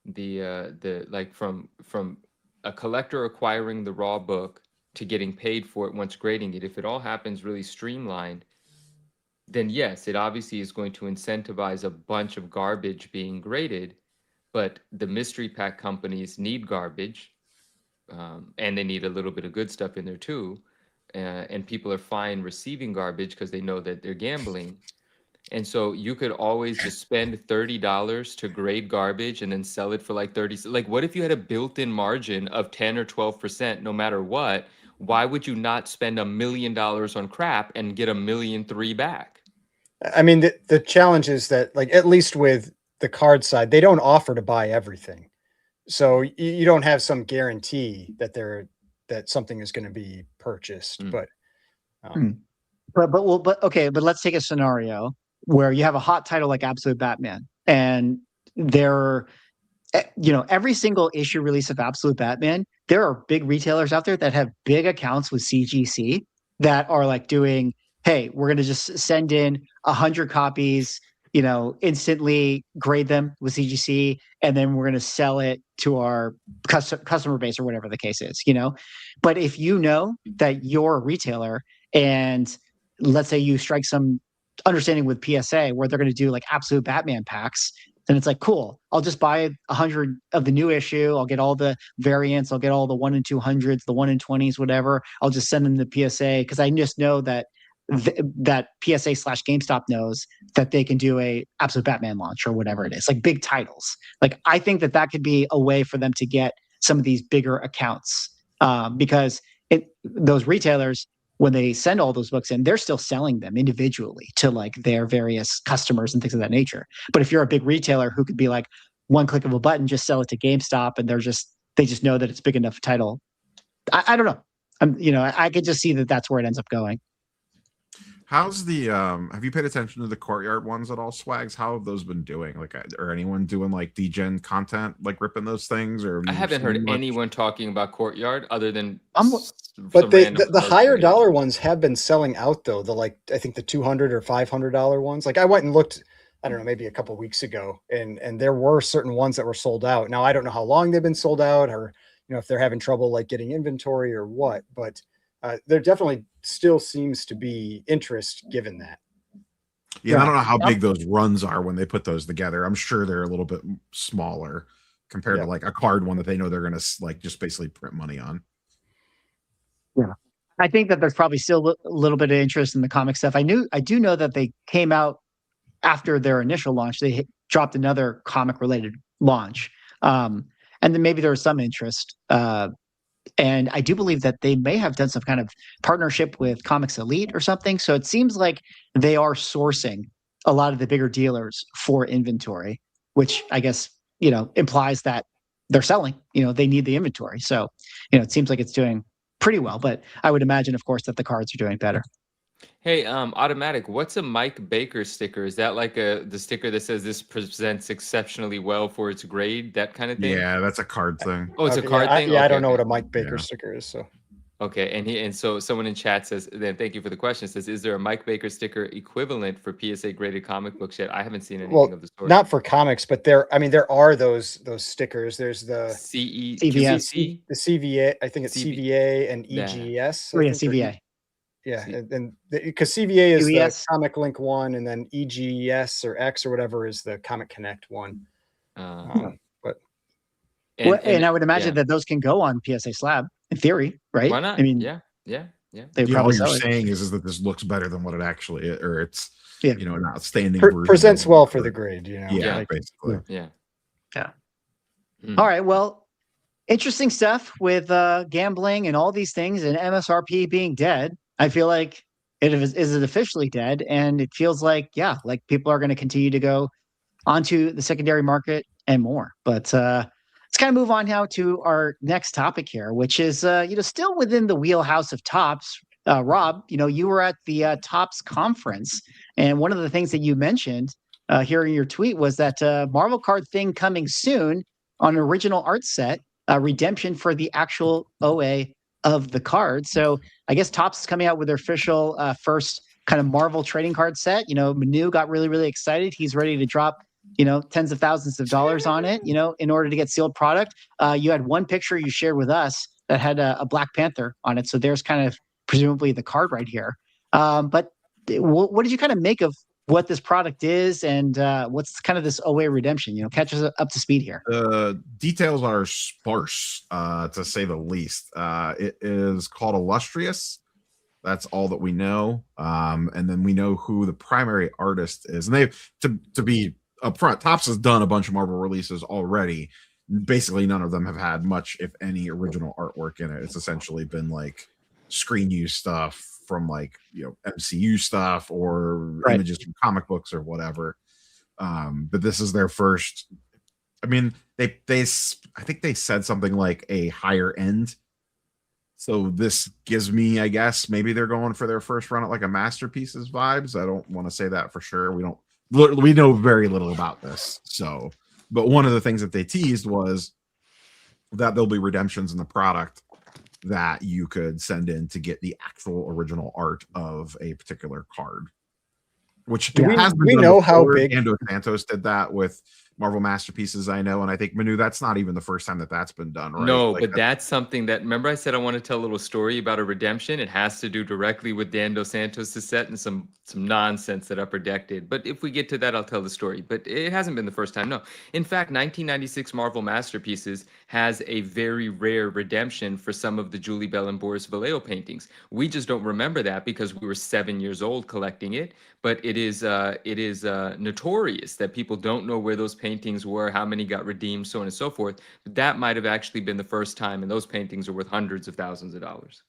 the like from a collector acquiring the raw book to getting paid for it once grading it, if it all happens really streamlined, then yes, it obviously is going to incentivize a bunch of garbage being graded. But the mystery pack companies need garbage, and they need a little bit of good stuff in there too. And people are fine receiving garbage because they know that they're gambling. And so you could always just spend $30 to grade garbage and then sell it for like 30. Like, what if you had a built-in margin of 10 or 12% no matter what? Why would you not spend $1 million on crap and get $1.3 million back? I mean, the challenge is that, like, at least with the card side, they don't offer to buy everything. So you don't have some guarantee that something is going to be purchased. But But let's take a scenario where you have a hot title like Absolute Batman, and every single issue release of Absolute Batman, there are big retailers out there that have big accounts with CGC that are like doing, hey, we're going to just send in 100 copies, instantly grade them with CGC, and then we're going to sell it to our customer base or whatever the case is, But if you know that you're a retailer and let's say you strike some understanding with PSA where they're going to do like Absolute Batman packs, then it's like, cool, I'll just buy 100 of the new issue. I'll get all the variants. I'll get all the 1 in 200s, the 1 in 20s, whatever. I'll just send them to PSA because I just know that that PSA/GameStop knows that they can do a Absolute Batman launch or whatever it is, like big titles. Like I think that could be a way for them to get some of these bigger accounts because those retailers, when they send all those books in, they're still selling them individually to like their various customers and things of that nature. But if you're a big retailer who could be like one click of a button, just sell it to GameStop, and they just know that it's big enough title. I don't know. I could just see that that's where it ends up going. How's the have you paid attention to the Courtyard ones at all, Swags? How have those been doing? Like, or anyone doing like degen content, like ripping those things? Or I haven't heard anyone talking about Courtyard other than but the higher dollar ones have been selling out though. I think the $200 or $500 ones. Like I went and looked, I don't know, maybe a couple of weeks ago, and there were certain ones that were sold out. Now I don't know how long they've been sold out, or if they're having trouble like getting inventory or what, but there definitely still seems to be interest given that. Yeah, I don't know how big those runs are when they put those together. I'm sure they're a little bit smaller compared to like a card one that they know they're going to like just basically print money on. Yeah. I think that there's probably still a little bit of interest in the comic stuff. I do know that they came out after their initial launch. They dropped another comic related launch. And then maybe there was some interest. And I do believe that they may have done some kind of partnership with Comics Elite or something. So it seems like they are sourcing a lot of the bigger dealers for inventory, which I guess, implies that they're selling, they need the inventory. So, it seems like it's doing pretty well, but I would imagine, of course, that the cards are doing better. Hey, Automatic, what's a Mike Baker sticker? Is that like the sticker that says this presents exceptionally well for its grade, that kind of thing? Yeah, that's a card thing. Oh, it's a card thing? Yeah, I don't know what a Mike Baker sticker is, so. Okay, and so someone in chat says, then thank you for the question, says, is there a Mike Baker sticker equivalent for PSA graded comic books yet? I haven't seen anything of the sort. Not for comics, but there are those stickers. There's the CVS, the CVA, I think it's CVA and EGS. Oh yeah, CVA. Yeah, and because CVA is the Comic Link one, and then EGS or X or whatever is the Comic Connect one. But And I would imagine yeah. that those can go on PSA Slab in theory, right? Why not? I mean, Yeah, yeah, yeah. they Yeah, probably all you're sell it. saying is that this looks better than what it actually is, or it's Yeah. an outstanding version Presents of well for whatever. the grade, you know. Yeah, like, basically. Yeah. Yeah. Mm. All right. Well, interesting stuff with gambling and all these things, and MSRP being dead. I feel like is it officially dead? And it feels like, yeah, like people are going to continue to go onto the secondary market and more. But let's kind of move on now to our next topic here, which is still within the wheelhouse of Tops. Rob, you were at the Tops conference, and one of the things that you mentioned here in your tweet was that Marvel card thing coming soon on an original art set, redemption for the actual OA of the card. So I guess Tops is coming out with their official first kind of Marvel trading card set. Manu got really, really excited. He's ready to drop tens of thousands of dollars on it, in order to get sealed product. You had one picture you shared with us that had a Black Panther on it. So there's kind of presumably the card right here. But what did you kind of make of what this product is, and what's kind of this OA redemption? Catch us up to speed here. Details are sparse, to say the least. It is called Illustrious. That's all that we know. And then we know who the primary artist is. And to be upfront, Topps has done a bunch of Marvel releases already. Basically, none of them have had much, if any, original artwork in it. It's essentially been like screen use stuff from MCU stuff or images from comic books or whatever. But this is their first. I mean, I think they said something like a higher end. So this gives me, I guess, maybe they're going for their first run at like a Masterpieces vibes. I don't want to say that for sure. We know very little about this. So, but one of the things that they teased was that there'll be redemptions in the product that you could send in to get the actual original art of a particular card. Which do we know how big Ando Santos did that with Marvel Masterpieces, I know, and I think Manu, that's not even the first time that's been done, right? No, but that's something that, remember I said I want to tell a little story about a redemption. It has to do directly with Dan Dos Santos' set and some nonsense that Upper Deck did. But if we get to that, I'll tell the story. But it hasn't been the first time, no. In fact, 1996 Marvel Masterpieces has a very rare redemption for some of the Julie Bell and Boris Vallejo paintings. We just don't remember that because we were 7 years old collecting it. But it is notorious that people don't know where those paintings were, how many got redeemed, so on and so forth. But that might have actually been the first time, and those paintings are worth hundreds of thousands of dollars.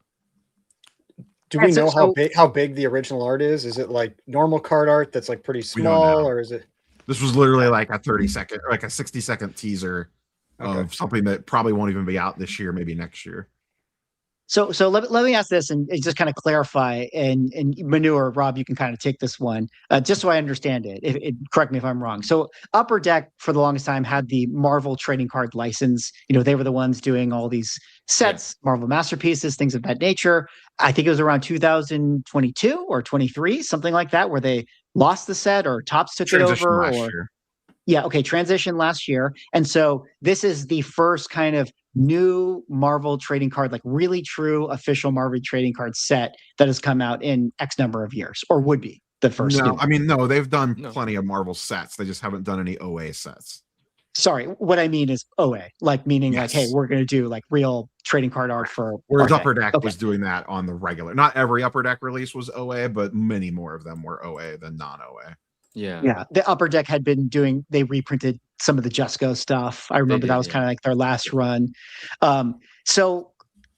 Do we know how big the original art is? Is it like normal card art that's like pretty small, or is it? This was literally like a 30-second, like a 60-second teaser of something that probably won't even be out this year, maybe next year. So let me ask this and just kind of clarify, and Manu or Rob, you can kind of take this one, just so I understand it. Correct me if I'm wrong. So Upper Deck for the longest time had the Marvel trading card license. They were the ones doing all these sets, Marvel Masterpieces, things of that nature. I think it was around 2022 or 23, something like that, where they lost the set or Topps took it over. Last year. Yeah, okay, transition last year. And so this is the first kind of new Marvel trading card, like really true official Marvel trading card set that has come out in X number of years, or would be the first. No, I mean, no, they've done plenty of Marvel sets. They just haven't done any OA sets. Sorry, what I mean is OA, like meaning like, hey, we're going to do like real trading card art for. Whereas Upper Deck was doing that on the regular. Not every Upper Deck release was OA, but many more of them were OA than non-OA. Yeah. The Upper Deck had been they reprinted some of the Just Go stuff. I remember that was kind of like their last run. So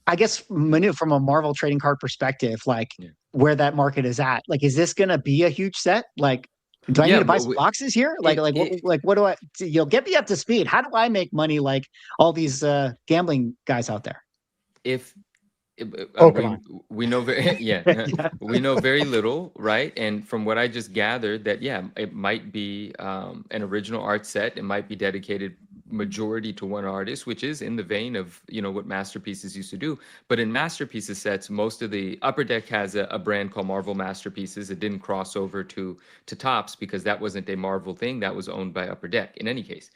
I guess, Manu, from a Marvel trading card perspective, like where that market is at, like, is this going to be a huge set? Like, do I need to buy some boxes here? What do I, get me up to speed. How do I make money like all these gambling guys out there? We know we know very little, right? And from what I just gathered, that it might be an original art set. It might be dedicated majority to one artist, which is in the vein of what Masterpieces used to do. But in Masterpieces sets, most of the Upper Deck has a brand called Marvel Masterpieces. It didn't cross over to Topps because that wasn't a Marvel thing. That was owned by Upper Deck. In any case,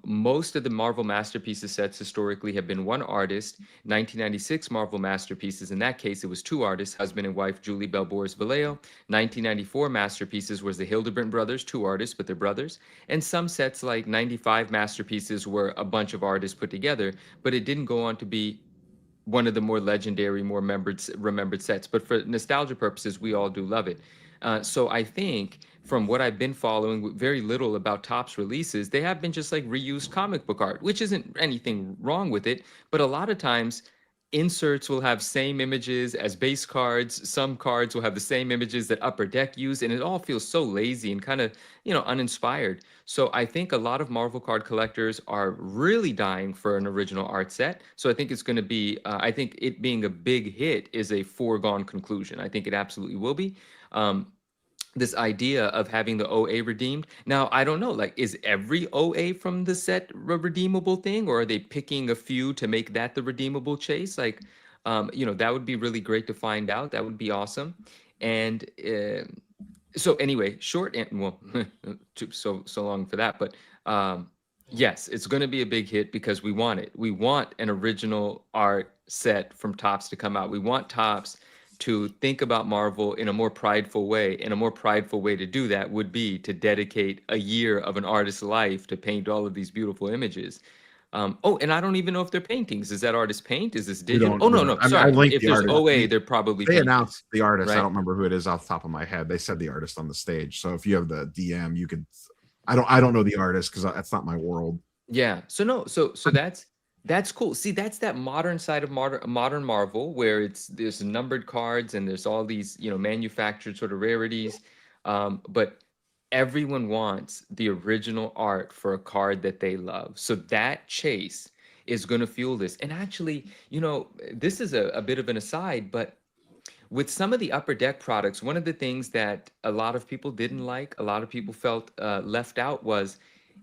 Most of the Marvel Masterpieces sets historically have been one artist. 1996 Marvel Masterpieces, in that case, it was two artists, husband and wife, Julie Bell, Boris Vallejo. 1994 Masterpieces was the Hildebrandt brothers, two artists, but they're brothers. And some sets like 95 Masterpieces were a bunch of artists put together, but it didn't go on to be one of the more legendary, more remembered sets. But for nostalgia purposes, we all do love it. So I think from what I've been following, very little about Topps releases, they have been just like reused comic book art, which isn't anything wrong with it. But a lot of times, inserts will have same images as base cards. Some cards will have the same images that Upper Deck used, and it all feels so lazy and kind of, uninspired. So I think a lot of Marvel card collectors are really dying for an original art set. So I think it's going to be, I think it being a big hit is a foregone conclusion. I think it absolutely will be. This idea of having the OA redeemed. Now, I don't know, like, is every OA from the set a redeemable thing, or are they picking a few to make that the redeemable chase? Like, that would be really great to find out. That would be awesome. And so anyway, short and well, so long for that. But yes, it's going to be a big hit because we want it. We want an original art set from Topps to come out. We want Topps to think about Marvel in a more prideful way. And a more prideful way to do that would be to dedicate a year of an artist's life to paint all of these beautiful images. And I don't even know if they're paintings. Is that artist paint? Is this digital? Oh, no, I sorry. linked If the there's artist. OA, they're probably They paintings, announced the artist. I right? don't remember who it is off the top of my head. They said the artist on the stage. So if you have the DM, you could. I don't know the artist because that's not my world. Yeah. So that's cool. See, that's that modern side of modern Marvel where there's numbered cards and there's all these, manufactured sort of rarities. But everyone wants the original art for a card that they love. So that chase is going to fuel this. And actually, this is a bit of an aside, but with some of the Upper Deck products, one of the things that a lot of people didn't like, a lot of people felt left out was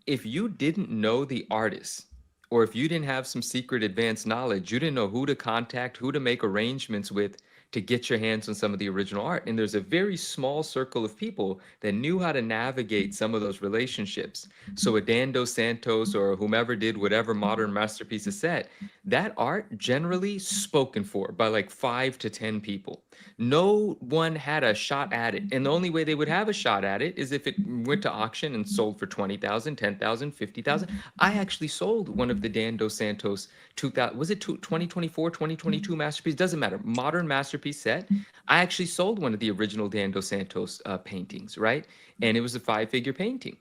if you didn't know the artist, or if you didn't have some secret advanced knowledge, you didn't know who to contact, who to make arrangements with to get your hands on some of the original art. And there's a very small circle of people that knew how to navigate some of those relationships. So a Dan Dos Santos or whomever did whatever modern masterpiece is set, that art generally spoken for by like 5 to 10 people. No one had a shot at it. And the only way they would have a shot at it is if it went to auction and sold for 20,000, 10,000, 50,000. I actually sold one of the Dan Dos Santos 2000, was it 2024, 2022 masterpiece? Doesn't matter. Modern masterpiece set. I actually sold one of the original Dan Dos Santos paintings, right? And it was a 5-figure painting.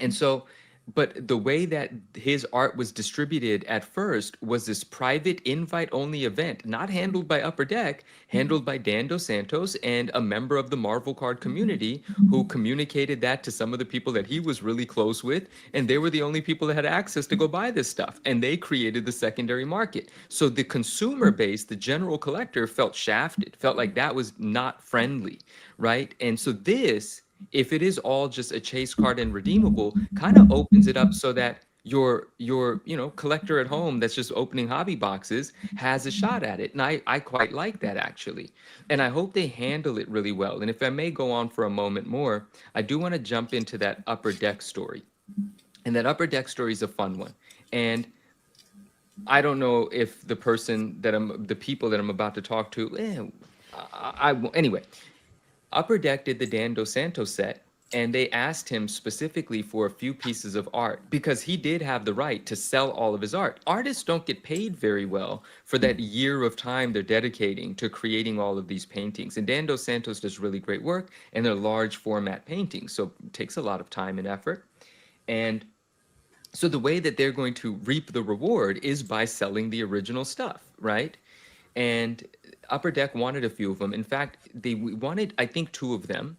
And so, but the way that his art was distributed at first was this private invite-only event, not handled by Upper Deck, handled by Dan Dos Santos and a member of the Marvel card community who communicated that to some of the people that he was really close with, and they were the only people that had access to go buy this stuff, and they created the secondary market. So the consumer base, the general collector, felt shafted, felt like that was not friendly, right? And so this, if it is all just a chase card and redeemable, kind of opens it up so that your collector at home that's just opening hobby boxes has a shot at it. And I quite like that, actually. And I hope they handle it really well. And if I may go on for a moment more, I do want to jump into that Upper Deck story. And that Upper Deck story is a fun one. And I don't know if the people that I'm about to talk to, anyway. Upper Deck did the Dan Dos Santos set, and they asked him specifically for a few pieces of art because he did have the right to sell all of his art. Artists don't get paid very well for that year of time they're dedicating to creating all of these paintings. And Dan Dos Santos does really great work, and they're large format paintings, so it takes a lot of time and effort. And so the way that they're going to reap the reward is by selling the original stuff, right? And Upper Deck wanted a few of them. In fact, they wanted, I think, 2 of them.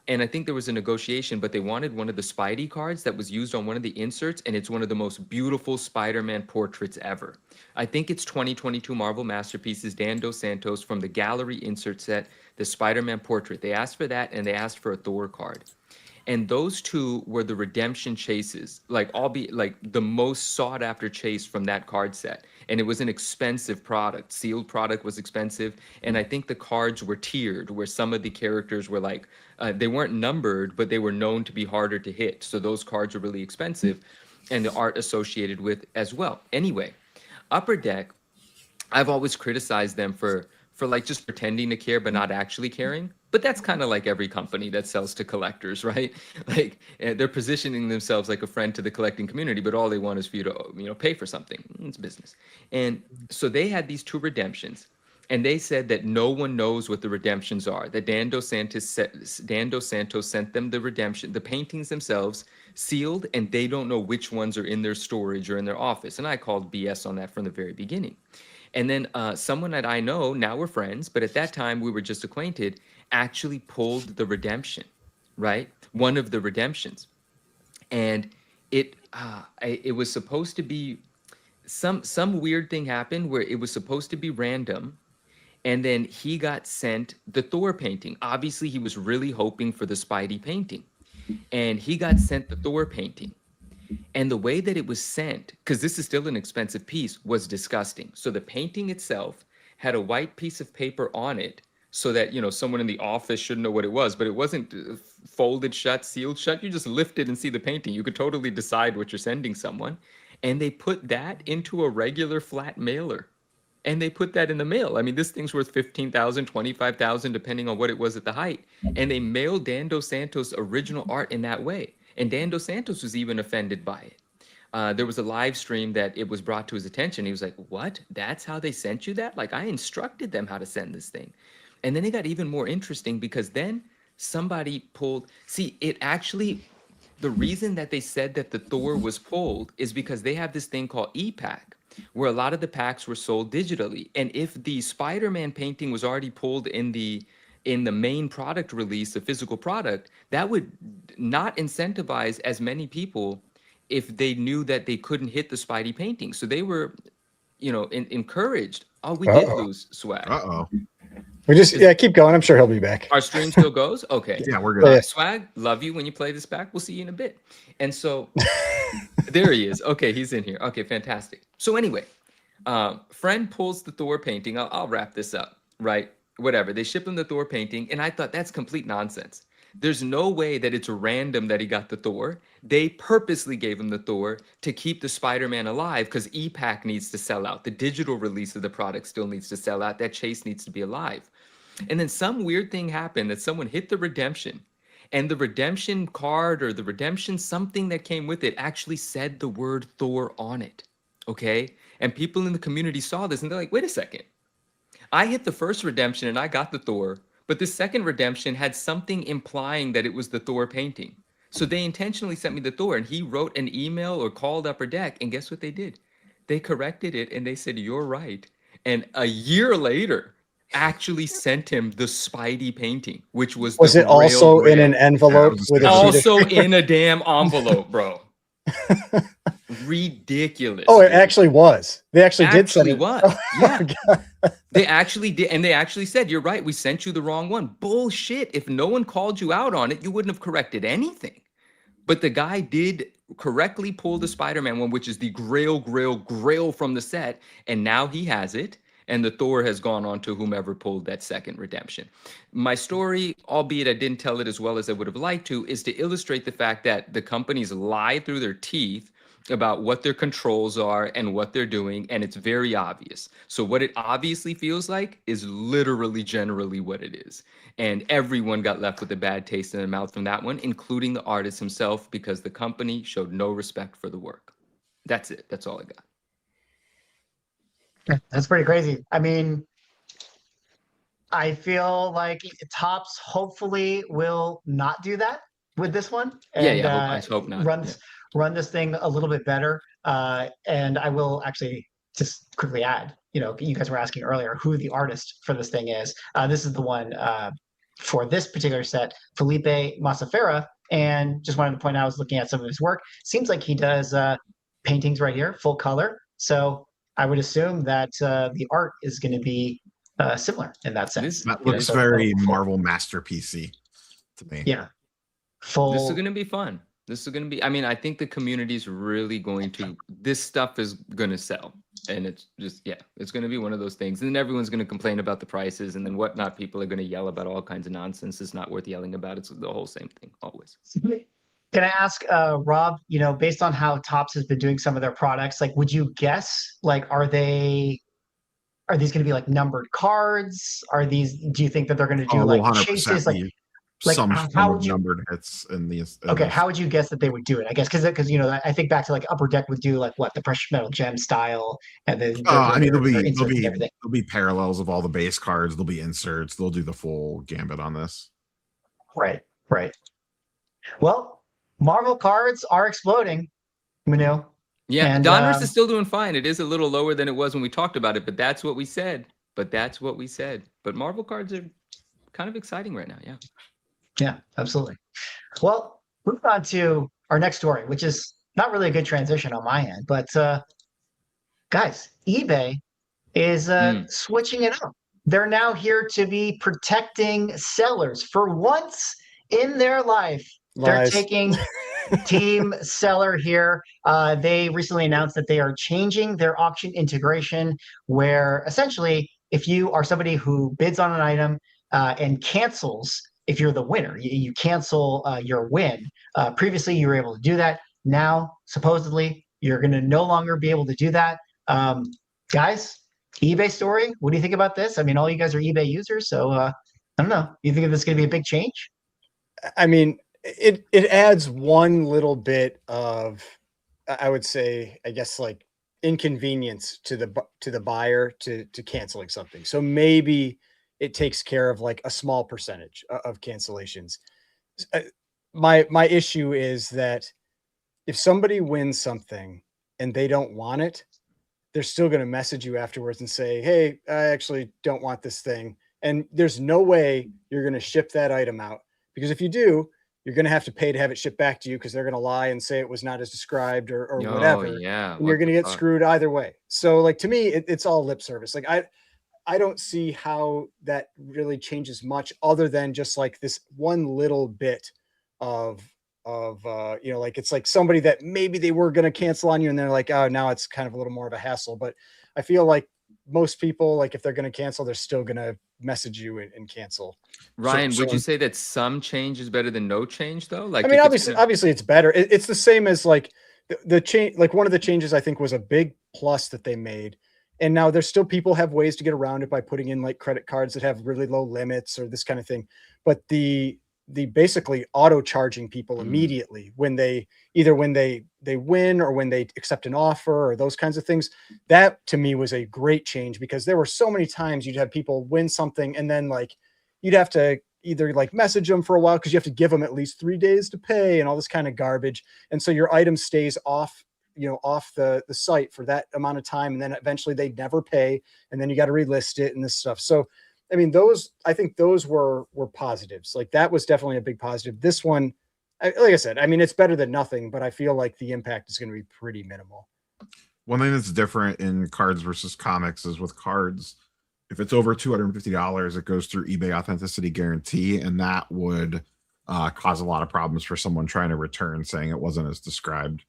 And I think there was a negotiation, but they wanted one of the Spidey cards that was used on one of the inserts, and it's one of the most beautiful Spider-Man portraits ever. I think it's 2022 Marvel Masterpieces, Dan Dos Santos from the gallery insert set, the Spider-Man portrait. They asked for that, and they asked for a Thor card. And those 2 were the redemption chases, like the most sought after chase from that card set. And it was an expensive product. Sealed product was expensive. And I think the cards were tiered, where some of the characters were they weren't numbered, but they were known to be harder to hit. So those cards are really expensive. and the art associated with as well. Anyway, Upper Deck, I've always criticized them for like just pretending to care but not actually caring. But that's kind of like every company that sells to collectors, right? Like they're positioning themselves like a friend to the collecting community, but all they want is for you to pay for something. It's business. And so they had these 2 redemptions. And they said that no one knows what the redemptions are. That Dan Dos Santos sent them the paintings themselves, sealed, and they don't know which ones are in their storage or in their office. And I called BS on that from the very beginning. And then someone that I know, now we're friends, but at that time we were just acquainted, actually pulled the redemption, right? One of the redemptions. And it was supposed to be, some weird thing happened where it was supposed to be random. And then he got sent the Thor painting. Obviously, he was really hoping for the Spidey painting. And he got sent the Thor painting. And the way that it was sent, because this is still an expensive piece, was disgusting. So the painting itself had a white piece of paper on it so that, someone in the office shouldn't know what it was, but it wasn't folded shut, sealed shut. You just lift it and see the painting. You could totally decide what you're sending someone. And they put that into a regular flat mailer. And they put that in the mail. I mean, this thing's worth $15,000, $25,000, depending on what it was at the height. And they mailed Dan Dos Santos original art in that way. And Dan Dos Santos was even offended by it. There was a live stream that it was brought to his attention. He was like, what? That's how they sent you that? Like, I instructed them how to send this thing. And then it got even more interesting because then somebody pulled, the reason that they said that the Thor was pulled is because they have this thing called e-pack, where a lot of the packs were sold digitally. And if the Spider-Man painting was already pulled in the main product release, the physical product, that would not incentivize as many people if they knew that they couldn't hit the Spidey painting. So they were, encouraged. Oh, we did lose Swag. We just keep going. I'm sure he'll be back. Our stream still goes? Okay. Yeah, we're good. Swag, love you when you play this back. We'll see you in a bit. And so there he is. Okay, he's in here. Okay, fantastic. So anyway, friend pulls the Thor painting. I'll wrap this up, right? Whatever. They ship him the Thor painting, and I thought that's complete nonsense. There's no way that it's random that he got the Thor. They purposely gave him the Thor to keep the Spider-Man alive because e-pack needs to sell out. The digital release of the product still needs to sell out. That chase needs to be alive. And then some weird thing happened that someone hit the redemption, and the redemption card or the redemption something that came with it actually said the word Thor on it. Okay? And people in the community saw this and they're like, wait a second. I hit the first redemption and I got the Thor, but the second redemption had something implying that it was the Thor painting. So they intentionally sent me the Thor, and he wrote an email or called Upper Deck, and guess what they did? They corrected it and they said, you're right. And a year later, actually sent him the Spidey painting, which was it also in an envelope with a also in a damn envelope, bro. Ridiculous. Oh, it actually was. They actually did send it. Was. Yeah. They actually did, and they actually said, you're right, we sent you the wrong one. Bullshit. If no one called you out on it, you wouldn't have corrected anything. But the guy did correctly pull the Spider-Man one, which is the grail from the set, and now he has it. And the Thor has gone on to whomever pulled that second redemption. My story, albeit I didn't tell it as well as I would have liked to, is to illustrate the fact that the companies lie through their teeth about what their controls are and what they're doing, and it's very obvious. So what it obviously feels like is literally generally what it is. And everyone got left with a bad taste in their mouth from that one, including the artist himself, because the company showed no respect for the work. That's it. That's all I got. That's pretty crazy. I mean, I feel like Topps hopefully will not do that with this one. And, I hope not. Run this thing a little bit better. And I will actually just quickly add, you guys were asking earlier who the artist for this thing is. This is the one for this particular set, Felipe Massafera. And just wanted to point out, I was looking at some of his work. Seems like he does paintings right here, full color. So I would assume that the art is going to be similar in that sense. That looks very Marvel masterpiece-y to me. Yeah. Full. This is going to be fun. This is going to be, I mean, I think the community is really going to, this stuff is going to sell. And it's just, it's going to be one of those things. And then everyone's going to complain about the prices and then whatnot. People are going to yell about all kinds of nonsense. It's not worth yelling about. It's the whole same thing, always. Can I ask, Rob, based on how Topps has been doing some of their products, like, would you guess, like, are these going to be like numbered cards? Do you think that they're going to do Oh, we'll like 100% chases? Like, be like some how form of would you, numbered hits in these. In okay, this. how would you guess that they would do it? I guess because I think back to like Upper Deck would do like what the precious metal gem style, and then I mean, their inserts and everything. there'll be parallels of all the base cards. There'll be inserts. They'll do the full gambit on this. Right, right. Well, Marvel cards are exploding, Manu. Yeah, And Donruss is still doing fine. It is a little lower than it was when we talked about it, but that's what we said. But Marvel cards are kind of exciting right now. Yeah. yeah, absolutely. Well, move on to our next story, which is not really a good transition on my end, but guys, eBay is switching it up. They're now here to be protecting sellers for once in their life. They're Lies. taking team seller here. They recently announced that they are changing their auction integration, where essentially, if you are somebody who bids on an item and cancels, if you're the winner, you cancel your win. Previously, you were able to do that. Now, supposedly, you're going to no longer be able to do that. Guys, eBay story. What do you think about this? I mean, all you guys are eBay users, so I don't know. You think this is going to be a big change? I mean, it adds one little bit of, I would say, I guess, like inconvenience to the buyer to canceling something. So maybe it takes care of like a small percentage of cancellations. My issue is that if somebody wins something and they don't want it, they're still going to message you afterwards and say, hey, I actually don't want this thing. And there's no way you're going to ship that item out, because if you do, you're going to have to pay to have it shipped back to you, because they're going to lie and say it was not as described or whatever. Yeah. And you're going to get screwed either way. So like, to me, it's all lip service. Like I don't see how that really changes much, other than just like this one little bit of like, it's like somebody that maybe they were going to cancel on you and they're like, oh, now it's kind of a little more of a hassle. But I feel like most people, like if they're going to cancel, they're still going to message you and cancel. Ryan, would you say that some change is better than no change though? Like, I mean, obviously it's better. It's the same as like the change. Like one of the changes I think was a big plus that they made. And now there's still people have ways to get around it by putting in like credit cards that have really low limits or this kind of thing. But the basically auto charging people immediately when they win or when they accept an offer or those kinds of things, that to me was a great change, because there were so many times you'd have people win something and then like you'd have to either like message them for a while because you have to give them at least 3 days to pay and all this kind of garbage. And so your item stays off the site for that amount of time. And then eventually they never pay. And then you got to relist it and this stuff. So, I mean, I think those were positives. Like that was definitely a big positive. This one, like I said, I mean, it's better than nothing, but I feel like the impact is going to be pretty minimal. One thing that's different in cards versus comics is with cards, if it's over $250, it goes through eBay authenticity guarantee, and that would cause a lot of problems for someone trying to return saying it wasn't as described.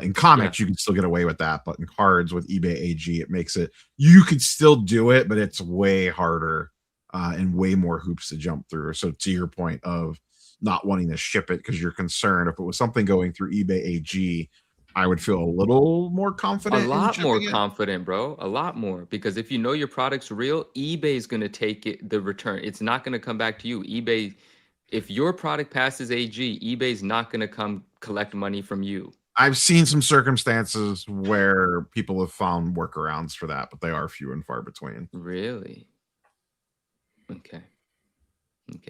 In comics, you can still get away with that, but in cards with eBay AG, it makes it, you could still do it, but it's way harder and way more hoops to jump through. So to your point of not wanting to ship it because you're concerned, if it was something going through eBay AG, I would feel a little more confident. A lot more confident, bro. A lot more, because if you know your product's real, eBay is going to take the return. It's not going to come back to you. eBay, if your product passes AG, eBay's not going to come collect money from you. I've seen some circumstances where people have found workarounds for that, but they are few and far between. Really? Okay.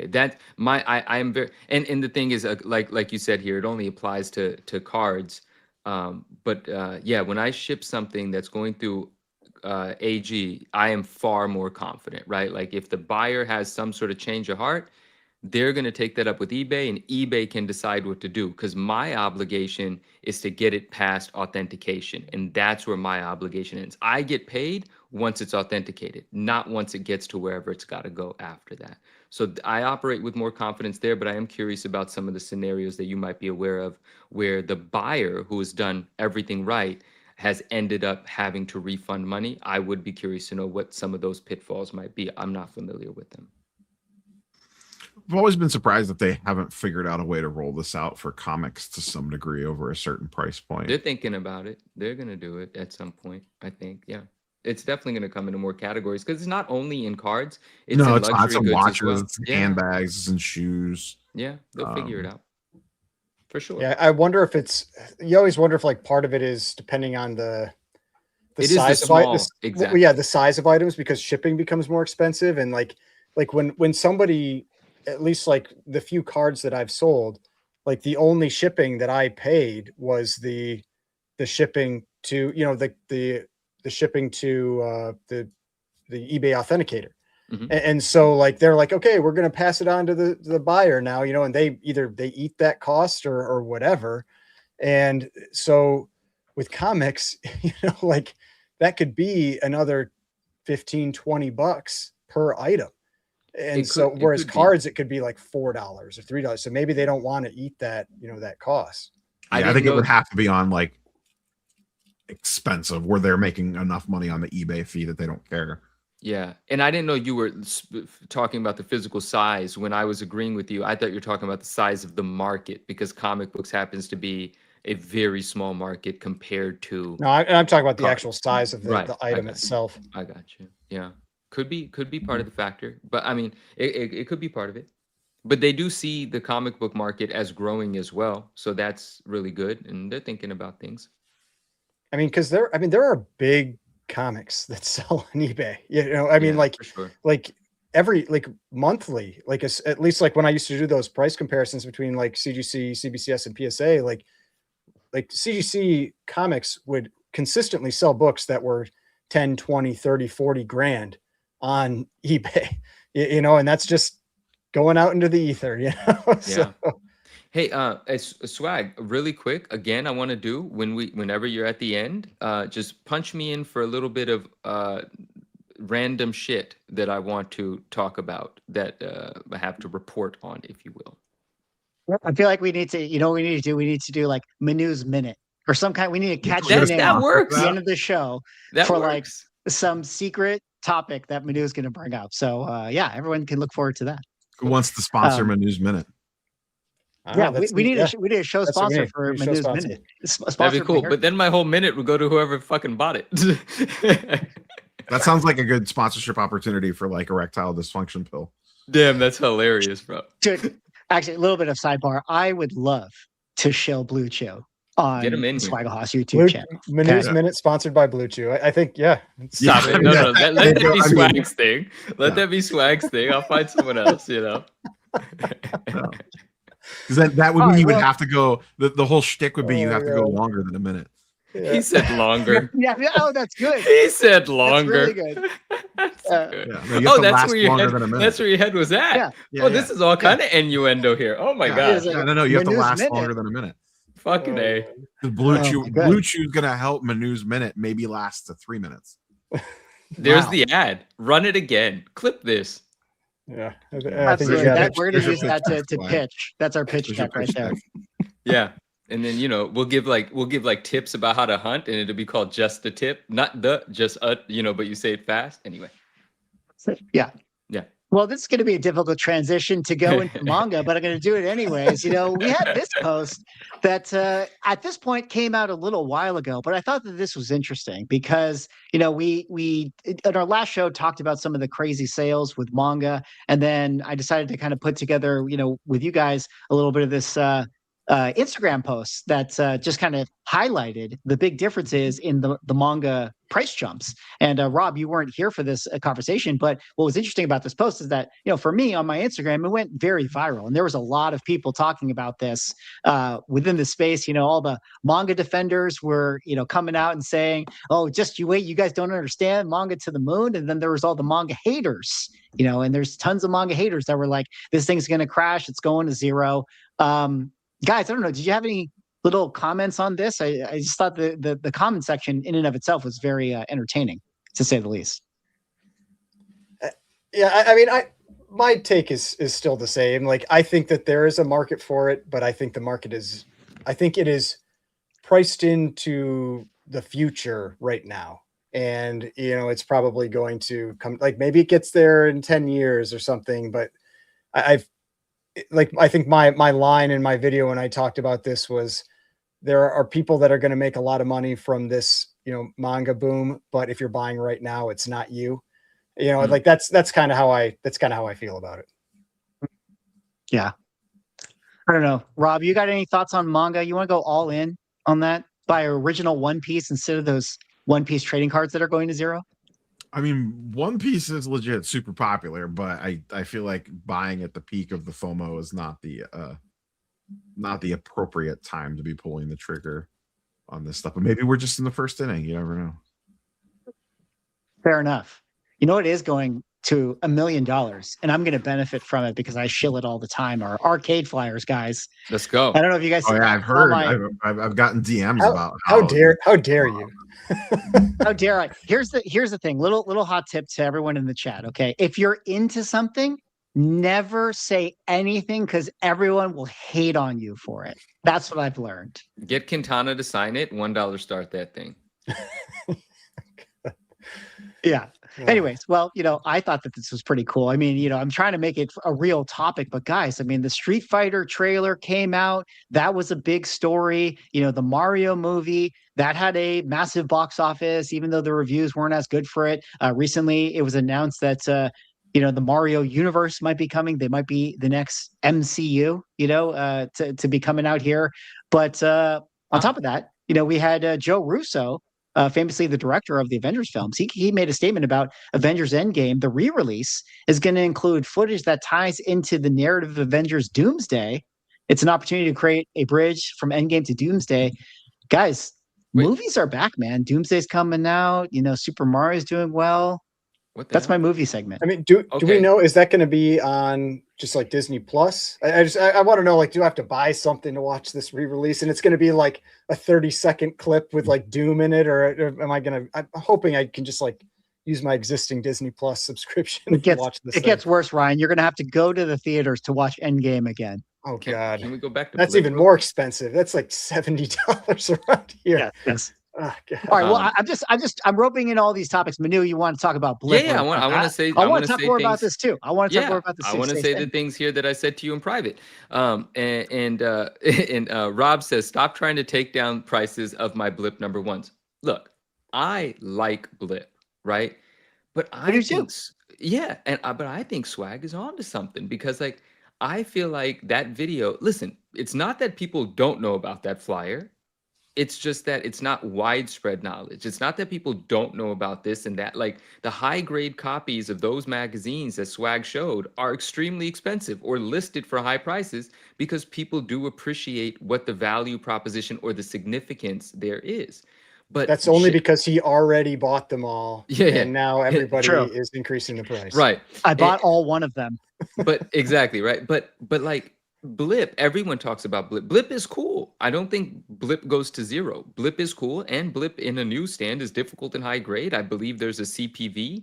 That I am very, and the thing is, like you said here, it only applies to cards. But yeah, when I ship something that's going through AG, I am far more confident, right? Like if the buyer has some sort of change of heart, they're going to take that up with eBay, and eBay can decide what to do, because my obligation is to get it past authentication. And that's where my obligation ends. I get paid once it's authenticated, not once it gets to wherever it's got to go after that. So I operate with more confidence there, but I am curious about some of the scenarios that you might be aware of where the buyer who has done everything right has ended up having to refund money. I would be curious to know what some of those pitfalls might be. I'm not familiar with them. I've always been surprised that they haven't figured out a way to roll this out for comics to some degree over a certain price point. They're thinking about it. They're gonna do it at some point, I think. Yeah. It's definitely gonna come into more categories because it's not only in cards, it's No, in it's not. It's luxury in goods as watches, well. it's in Yeah. handbags, it's in shoes. Yeah, they'll figure it out. For sure. Yeah, I wonder if it's. You always wonder if like part of it is depending on the It is the size of small, items. exactly. Yeah, the size of items because shipping becomes more expensive, and like when somebody, at least like the few cards that I've sold, like the only shipping that I paid was the shipping to the shipping to the eBay authenticator. Mhm. And so like they're like, okay, we're gonna pass it on to the buyer now, and they either they eat that cost or whatever. And so with comics, like that could be another 15-20 bucks per item. And so whereas cards, it could be like $4 or $3. So maybe they don't want to eat that, that cost. Yeah, I think it would have to be on like expensive where they're making enough money on the eBay fee that they don't care. Yeah, and I didn't know you were talking about the physical size. When I was agreeing with you, I thought you were talking about the size of the market because comic books happens to be a very small market compared to. No, I'm talking about the cards. actual size of the item itself. I got you. Yeah, could be part of the factor, but I mean, it could be part of it. But they do see the comic book market as growing as well, so that's really good, and they're thinking about things. I mean, because there are big comics that sell on eBay. I mean, like, for sure. like every like monthly, like at least like when I used to do those price comparisons between like CGC, CBCS, and PSA, like CGC comics would consistently sell books that were 10, 20, 30, 40 grand on eBay, and that's just going out into the ether, So. Hey, Swag, really quick. Again, I want to do whenever you're at the end, just punch me in for a little bit of random shit that I want to talk about that I have to report on, if you will. I feel like we need to, what we need to do? We need to do like Manu's Minute or some kind. We need to catch that, your name that works. at the end of the show that for works. like some secret topic that Manu is going to bring up. So yeah, everyone can look forward to that. Who wants to sponsor Manu's Minute? Yeah, we need a show sponsor for Manu's Minute. That'd be cool. But then my whole minute would go to whoever fucking bought it. That sounds like a good sponsorship opportunity for like erectile dysfunction pill. Damn, that's hilarious, bro. Dude, actually, a little bit of sidebar. I would love to shill Blue Chew on Swaggle YouTube channel. Manu's Minute sponsored by Blue Chew. I think, yeah. Stop it. No. Let that be Swag's thing. Let that be Swag's thing. I'll find someone else, No. Because that would mean you would have to go. The whole shtick would be you have to go longer than a minute. Yeah. He said longer. Yeah. Oh, that's good. He said longer. That's really good. That's where your head was at. Yeah. This is all kind of innuendo here. Oh my god. No. You have to last longer than a minute. Fucking A. The Blue Chew is gonna help Manu's Minute maybe last to 3 minutes. There's the ad. Run it again. Clip this. Yeah, we're gonna use that to pitch. That's our pitch deck right there. Yeah, and then we'll give like tips about how to hunt, and it'll be called just a tip, not just but you say it fast anyway. Yeah. Well, this is going to be a difficult transition to go into manga, but I'm going to do it anyways. We had this post that at this point came out a little while ago, but I thought that this was interesting because, we in our last show talked about some of the crazy sales with manga. And then I decided to kind of put together, with you guys a little bit of this Instagram posts that just kind of highlighted the big differences in the manga price jumps. And Rob, you weren't here for this conversation, but what was interesting about this post is that, for me on my Instagram, it went very viral. And there was a lot of people talking about this within the space. All the manga defenders were, coming out and saying, oh, just you wait, you guys don't understand manga to the moon. And then there was all the manga haters, and there's tons of manga haters that were like, this thing's going to crash. It's going to zero. Guys, I don't know. Did you have any little comments on this? I just thought the comment section in and of itself was very entertaining, to say the least. Yeah, I mean, my take is still the same. Like, I think that there is a market for it, but I think it is priced into the future right now. And, it's probably going to come, like maybe it gets there in 10 years or something, but like I think my line in my video when I talked about this was, there are people that are going to make a lot of money from this, manga boom, but if you're buying right now, it's not you. Like that's kind of how I feel about it. Yeah. I don't know. Rob, you got any thoughts on manga? You want to go all in on that? Buy original One Piece instead of those One Piece trading cards that are going to zero? I mean, One Piece is legit super popular, but I feel like buying at the peak of the FOMO is not the appropriate time to be pulling the trigger on this stuff. But maybe we're just in the first inning. You never know. Fair enough. You know, it is going to $1 million, and I'm going to benefit from it because I shill it all the time. Our arcade flyers, guys. Let's go. I don't know if you guys. Oh yeah, I've saw heard. my- I've gotten DMs about how dare you? How dare I? Here's the thing. Little hot tip to everyone in the chat. Okay, if you're into something, never say anything because everyone will hate on you for it. That's what I've learned. Get Quintana to sign it. $1 start that thing. Yeah. Anyways, well, I thought that this was pretty cool. I mean, I'm trying to make it a real topic, but guys, I mean, the Street Fighter trailer came out. That was a big story. The Mario movie that had a massive box office, even though the reviews weren't as good for it. Recently, it was announced that, the Mario universe might be coming. They might be the next MCU, to be coming out here. But on top of that, we had Joe Russo, famously the director of the Avengers films. He made a statement about Avengers Endgame. The re-release is going to include footage that ties into the narrative of Avengers Doomsday. It's an opportunity to create a bridge from Endgame to Doomsday. Guys, movies are back, man. Doomsday's coming out. Super Mario's doing well. That's my movie segment. I mean, do we know, is that going to be on just like Disney Plus? I want to know, like, do I have to buy something to watch this re-release? And it's going to be like a 30-second clip with like Doom in it, or am I going to? I'm hoping I can just like use my existing Disney Plus subscription to watch this. It gets worse, Ryan. You're going to have to go to the theaters to watch Endgame again. Oh God! Can we go back to? That's even more expensive. That's like $70 around here. Yeah, yes. Oh, all right. Well, I'm roping in all these topics. Manu, you want to talk about Blip? Yeah. I want to talk more about this too. I want to talk more about this. I want to say the things here that I said to you in private. And Rob says, stop trying to take down prices of my Blip number ones. Look, I like Blip, right? But I do think, too. yeah, but I think Swag is on to something because like I feel like that video. Listen, it's not that people don't know about that flyer. It's just that it's not widespread knowledge. It's not that people don't know about this and that. Like the high grade copies of those magazines that Swag showed are extremely expensive or listed for high prices because people do appreciate what the value proposition or the significance there is. But that's only because he already bought them all. Yeah. And now everybody is increasing the price. Right. I bought all one of them. But exactly, right. But like Blip, everyone talks about Blip. Blip is cool. I don't think Blip goes to zero. Blip is cool, and Blip in a newsstand is difficult and high grade. I believe there's a CPV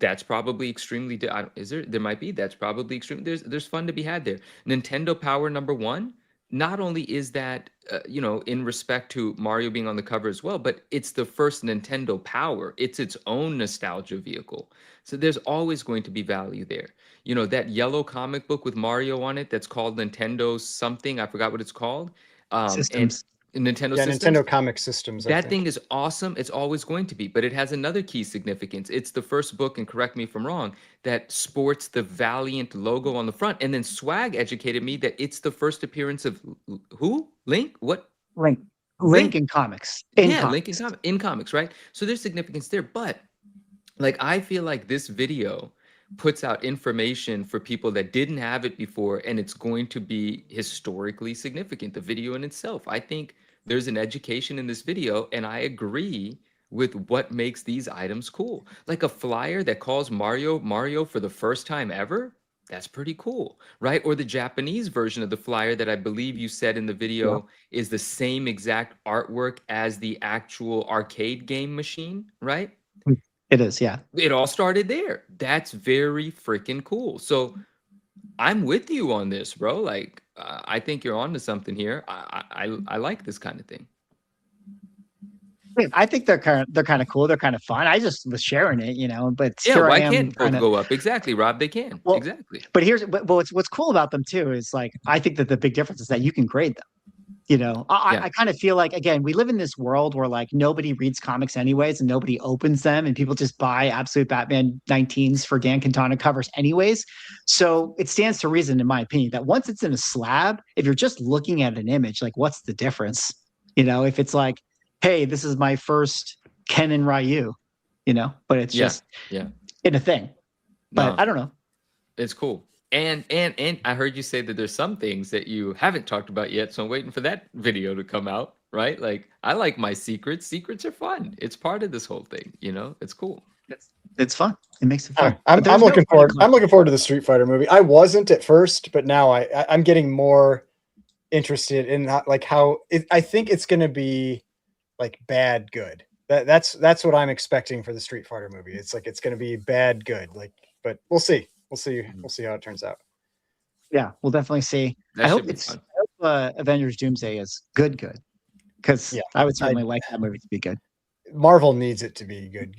that's probably extremely. Is there? There might be. That's probably extreme. There's fun to be had there. Nintendo Power number one. Not only is that in respect to Mario being on the cover as well, but it's the first Nintendo Power. It's its own nostalgia vehicle. So there's always going to be value there. That yellow comic book with Mario on it that's called Nintendo something. I forgot what it's called. Systems. And Nintendo Yeah, Systems. Nintendo Comic Systems. That thing is awesome. It's always going to be, but it has another key significance. It's the first book, and correct me if I'm wrong, that sports the Valiant logo on the front. And then Swag educated me that it's the first appearance of who? Link? What? Link in comics. Link in comics, right? So there's significance there. But like, I feel like this video puts out information for people that didn't have it before, and it's going to be historically significant. The video in itself, I think there's an education in this video, and I agree with what makes these items cool. Like a flyer that calls Mario for the first time ever, that's pretty cool, right? Or the Japanese version of the flyer that I believe you said in the video is the same exact artwork as the actual arcade game machine, right? It is, yeah. It all started there. That's very freaking cool. So I'm with you on this, bro. Like, I think you're onto something here. I like this kind of thing. I think they're kind of cool. They're kind of fun. I just was sharing it, but Yeah, here why I am can't both kinda, go up? Exactly, Rob. They can. well, Exactly. but what's cool about them too is like I think that the big difference is that you can grade them. Yeah. I kind of feel like, again, we live in this world where like nobody reads comics anyways and nobody opens them and people just buy Absolute Batman 19s for Dan Quintana covers anyways. So it stands to reason, in my opinion, that once it's in a slab, if you're just looking at an image, like what's the difference? If it's like, hey, this is my first Ken and Ryu, but it's just Yeah. in a thing. But No, I don't know. it's cool. And I heard you say that there's some things that you haven't talked about yet, so I'm waiting for that video to come out, right? Like I like my secrets. Secrets are fun. It's part of this whole thing, It's cool. It's fun. It makes it fun. I'm But there's no looking fun forward. in I'm looking forward to the Street Fighter movie. I wasn't at first, but now I'm getting more interested in how I think it's going to be like bad good. That's what I'm expecting for the Street Fighter movie. It's like it's going to be bad good. But we'll see. We'll see how it turns out. Yeah, we'll definitely see. That I hope should be it's fun. Avengers Doomsday is good, because Yeah, I would certainly like that movie to be good. Marvel needs it to be good.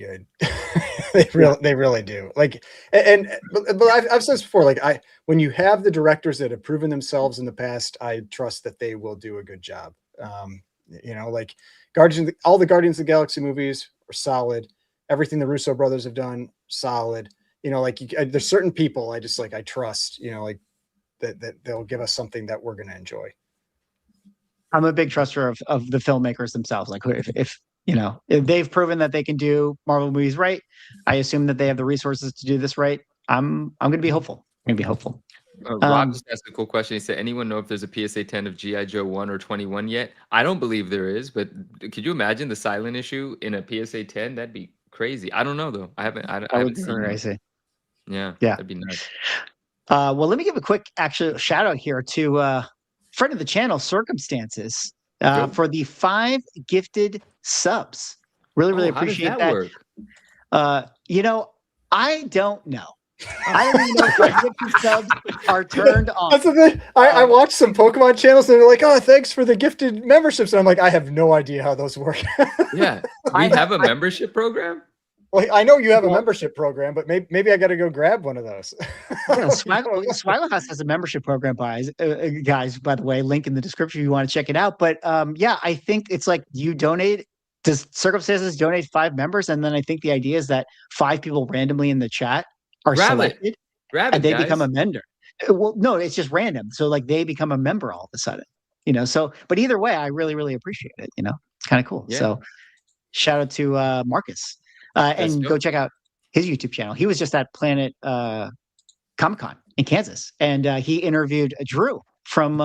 They really do. Like, but I've said this before. Like, when you have the directors that have proven themselves in the past, I trust that they will do a good job. Like all the Guardians of the Galaxy movies are solid. Everything the Russo brothers have done, solid. There's certain people I trust. That they'll give us something that we're going to enjoy. I'm a big truster of the filmmakers themselves. Like if they've proven that they can do Marvel movies right, I assume that they have the resources to do this right. I'm going to be hopeful. Rob just asked a cool question. He said, anyone know if there's a PSA 10 of G.I. Joe 1 or 21 yet? I don't believe there is, but could you imagine the silent issue in a PSA 10? That'd be crazy. I don't know, though. I haven't seen it. Crazy. Yeah. Yeah. That'd be nice. Well, let me give a quick actual shout out here to friend of the channel, Circumstances, for the 5 gifted subs. Really appreciate that. Work? I don't know. I don't even know if my gifted subs are turned on. That's the thing. I watched some Pokemon channels and they're like, "Oh, thanks for the gifted memberships," and I'm like, I have no idea how those work. Yeah, we have a membership program. Well, I know you have a membership program, but maybe I got to go grab one of those. Swaggle House has a membership program, guys. By the way, link in the description if you want to check it out. But yeah, I think it's like you donate. Does Circumstances donate 5 members, and then I think the idea is that 5 people randomly in the chat are selected, and they become a member. Well, no, it's just random. So like they become a member all of a sudden. So but either way, I really appreciate it. It's kind of cool. Yeah. So shout out to Marcus. And go check out his YouTube channel. He was just at Planet Comic-Con in Kansas, and he interviewed Drew from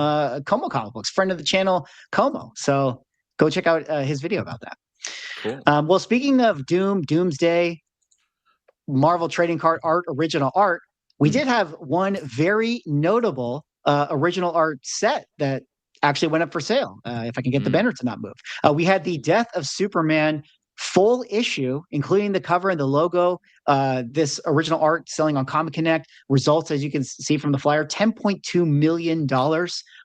Como Comic Books, friend of the channel, Como. So go check out his video about that. Cool. Well, speaking of Doomsday, Marvel trading card art, original art, we did have one very notable original art set that actually went up for sale. If I can get the banner to not move. We had the Death of Superman full issue, including the cover and the logo. This original art selling on Comic Connect results, as you can see from the flyer, $10.2 million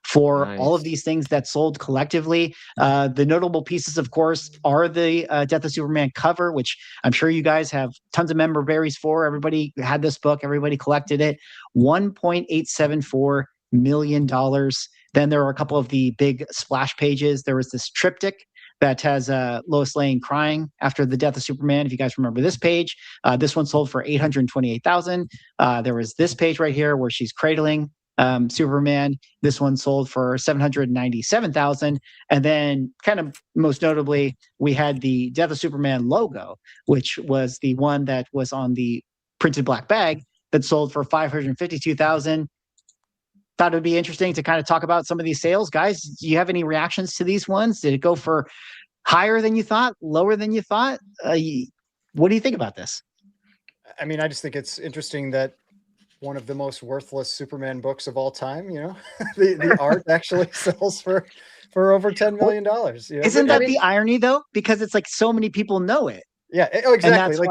for all of these things that sold collectively. The notable pieces, of course, are the Death of Superman cover, which I'm sure you guys have tons of memorabilia for. Everybody had this book. Everybody collected it. $1.874 million. Then there are a couple of the big splash pages. There was this triptych that has Lois Lane crying after the death of Superman. If you guys remember this page, this one sold for $828,000. There was this page right here where she's cradling Superman. This one sold for $797,000. And then, kind of most notably, we had the Death of Superman logo, which was the one that was on the printed black bag that sold for $552,000. Thought it would be interesting to kind of talk about some of these sales. Guys, do you have any reactions to these ones? Did it go for higher than you thought, lower than you thought? What do you think about this? I mean, I just think it's interesting that one of the most worthless Superman books of all time, the art actually sells for over $10 million. Isn't that the irony, though? Because it's like so many people know it. Yeah, exactly.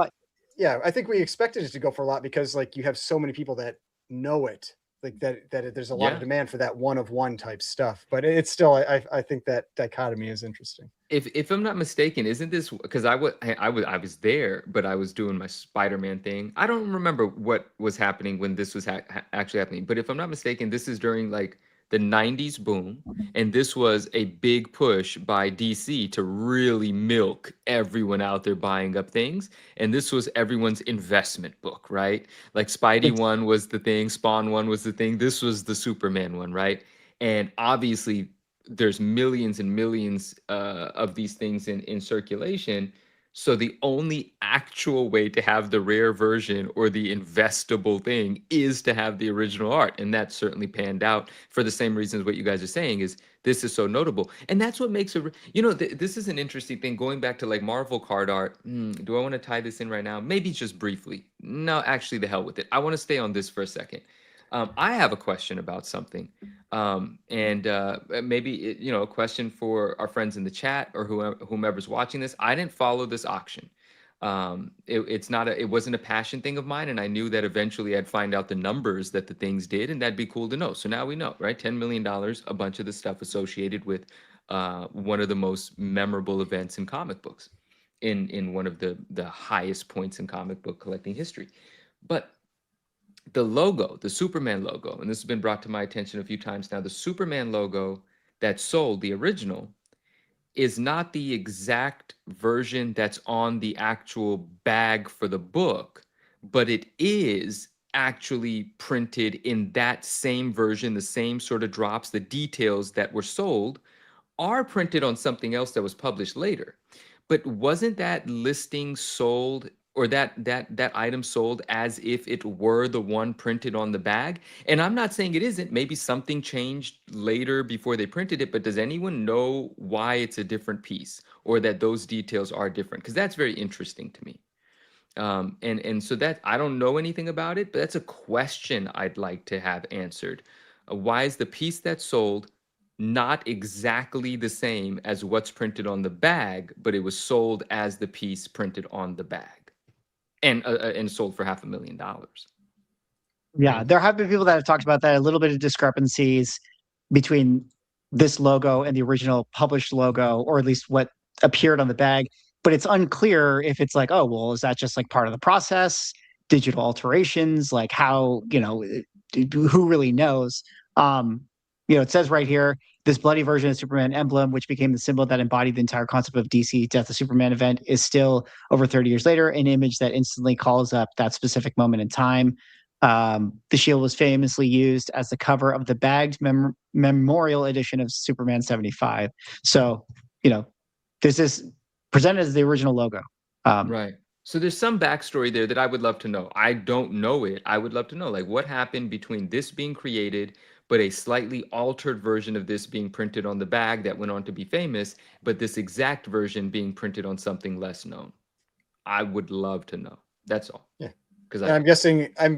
Yeah, I think we expected it to go for a lot because like you have so many people that know it like that there's a lot Yeah. of demand for that one of one type stuff. But it's still, I think that dichotomy is interesting. If I'm not mistaken, isn't this because I was there, but I was doing my Spider-Man thing. I don't remember what was happening when this was actually happening. But if I'm not mistaken, this is during like the 90s boom, and this was a big push by DC to really milk everyone out there buying up things. And this was everyone's investment book, right? Like Spidey one was the thing, Spawn one was the thing. This was the Superman one, right? And obviously there's millions and millions of these things in circulation. So the only actual way to have the rare version or the investable thing is to have the original art. And that certainly panned out for the same reasons what you guys are saying is this is so notable. And that's what makes it, this is an interesting thing going back to like Marvel card art. Do I want to tie this in right now? Maybe just briefly. No, actually the hell with it. I want to stay on this for a second. I have a question about something, and maybe a question for our friends in the chat or whomever's watching this. I didn't follow this auction. It wasn't a passion thing of mine, and I knew that eventually I'd find out the numbers that the things did, and that'd be cool to know. So now we know, right? $10 million, a bunch of the stuff associated with one of the most memorable events in comic books, in one of the highest points in comic book collecting history, but the logo, the Superman logo, and this has been brought to my attention a few times now, the Superman logo that sold, the original, is not the exact version that's on the actual bag for the book, but it is actually printed in that same version, the same sort of drops, the details that were sold are printed on something else that was published later. But wasn't that listing sold or that item sold as if it were the one printed on the bag? And I'm not saying it isn't. Maybe something changed later before they printed it, but does anyone know why it's a different piece or that those details are different? Because that's very interesting to me. And so that I don't know anything about it, but that's a question I'd like to have answered. Why is the piece that sold not exactly the same as what's printed on the bag, but it was sold as the piece printed on the bag and sold for $500,000? Yeah, there have been people that have talked about that, a little bit of discrepancies between this logo and the original published logo, or at least what appeared on the bag. But it's unclear if it's like, oh, well, is that just like part of the process, digital alterations, like how, who really knows? It says right here, this bloody version of Superman emblem, which became the symbol that embodied the entire concept of DC Death of Superman event, is still over 30 years later an image that instantly calls up that specific moment in time. The shield was famously used as the cover of the bagged memorial edition of Superman 75. So, this is presented as the original logo. Right. So there's some backstory there that I would love to know. I don't know it. I would love to know, like, what happened between this being created, but a slightly altered version of this being printed on the bag that went on to be famous, but this exact version being printed on something less known. I would love to know. That's all. Yeah. Because I'm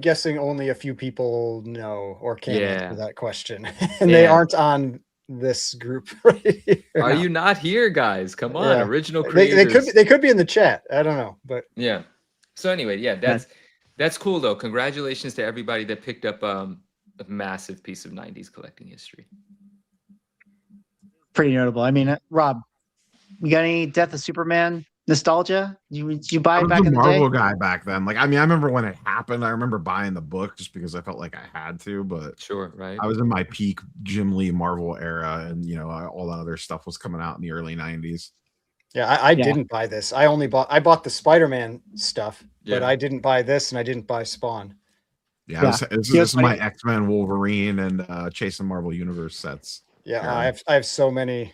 guessing only a few people know or can answer that question, and they aren't on this group right here. Are you not here, guys? Come on, original creators. They could be in the chat. I don't know, but yeah. So anyway, that's cool though. Congratulations to everybody that picked up a massive piece of 90s collecting history. Pretty notable. I mean, Rob, you got any Death of Superman nostalgia? You buy it back in the day? Marvel guy back then. Like, I mean, I remember when it happened. I remember buying the book just because I felt like I had to. But sure, right. I was in my peak Jim Lee Marvel era, and all that other stuff was coming out in the early 90s. Yeah, I didn't buy this. I bought the Spider-Man stuff, but I didn't buy this, and I didn't buy Spawn. Yeah, this is my X-Men, Wolverine, and Chasing Marvel Universe sets. Yeah, I have so many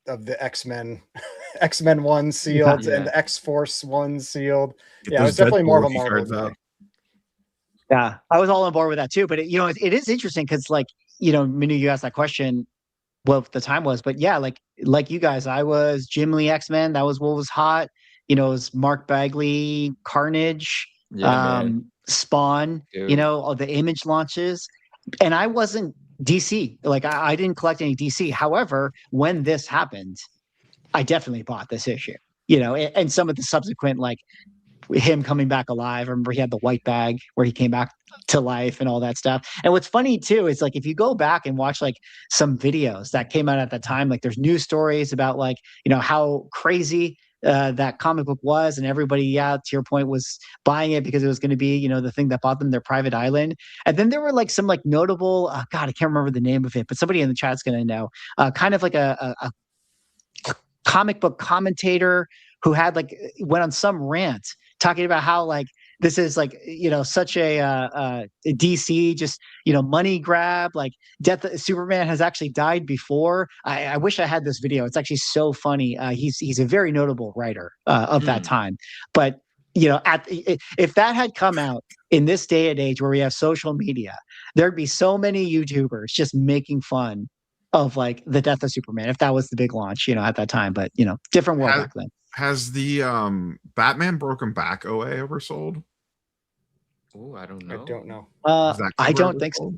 of the X-Men ones sealed and the X-Force ones sealed. I was definitely more of a Marvel guy. Yeah, I was all on board with that too. But it is interesting because, like, Manu, you asked that question. Well, the time was, but yeah, like you guys, I was Jim Lee X-Men. That was what was hot. It was Mark Bagley, Carnage, Spawn. Dude. All the Image launches, and I wasn't DC. Like I didn't collect any DC. However, when this happened, I definitely bought this issue. And some of the subsequent like him coming back alive. I remember he had the white bag where he came back to life and all that stuff. And what's funny too is like if you go back and watch like some videos that came out at the time, like there's news stories about like, you know, how crazy that comic book was, and everybody, yeah, to your point, was buying it because it was going to be, you know, the thing that bought them their private island. And then there were like some like notable, God, I can't remember the name of it, but somebody in the chat's going to know, kind of like a comic book commentator who had like went on some rant talking about how like this is like, you know, such a DC just, you know, money grab, like Superman has actually died before. I wish I had this video. It's actually so funny. He's a very notable writer of that time. But, you know, if that had come out in this day and age where we have social media, there'd be so many YouTubers just making fun of like the death of Superman, if that was the big launch, you know, at that time. But, you know, different world back then. Has the Batman Broken Back OA ever sold? Oh, I don't know. I don't know. I don't think so.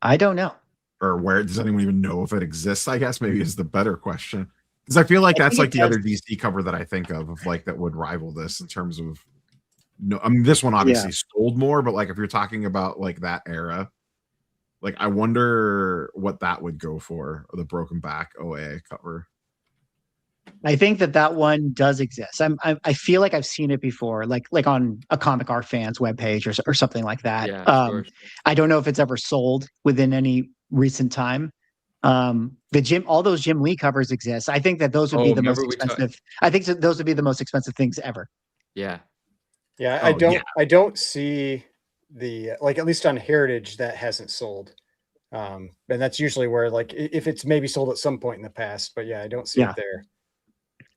I don't know. Or where does anyone even know if it exists? I guess maybe is the better question. Because I feel like that's like the other DC cover that I think of like that would rival this in terms of no. I mean, this one obviously sold more, but like if you're talking about like that era, like I wonder what that would go for, the Broken Back OA cover. I think that one does exist. I feel like I've seen it before, like on a Comic Art Fans webpage or something like that. Yeah, sure. I don't know if it's ever sold within any recent time. All those Jim Lee covers exist. I think that those would be the most expensive. I think those would be the most expensive things ever. Yeah. Yeah, I don't see the like, at least on Heritage, that hasn't sold. And that's usually where like if it's maybe sold at some point in the past, but yeah, I don't see it there.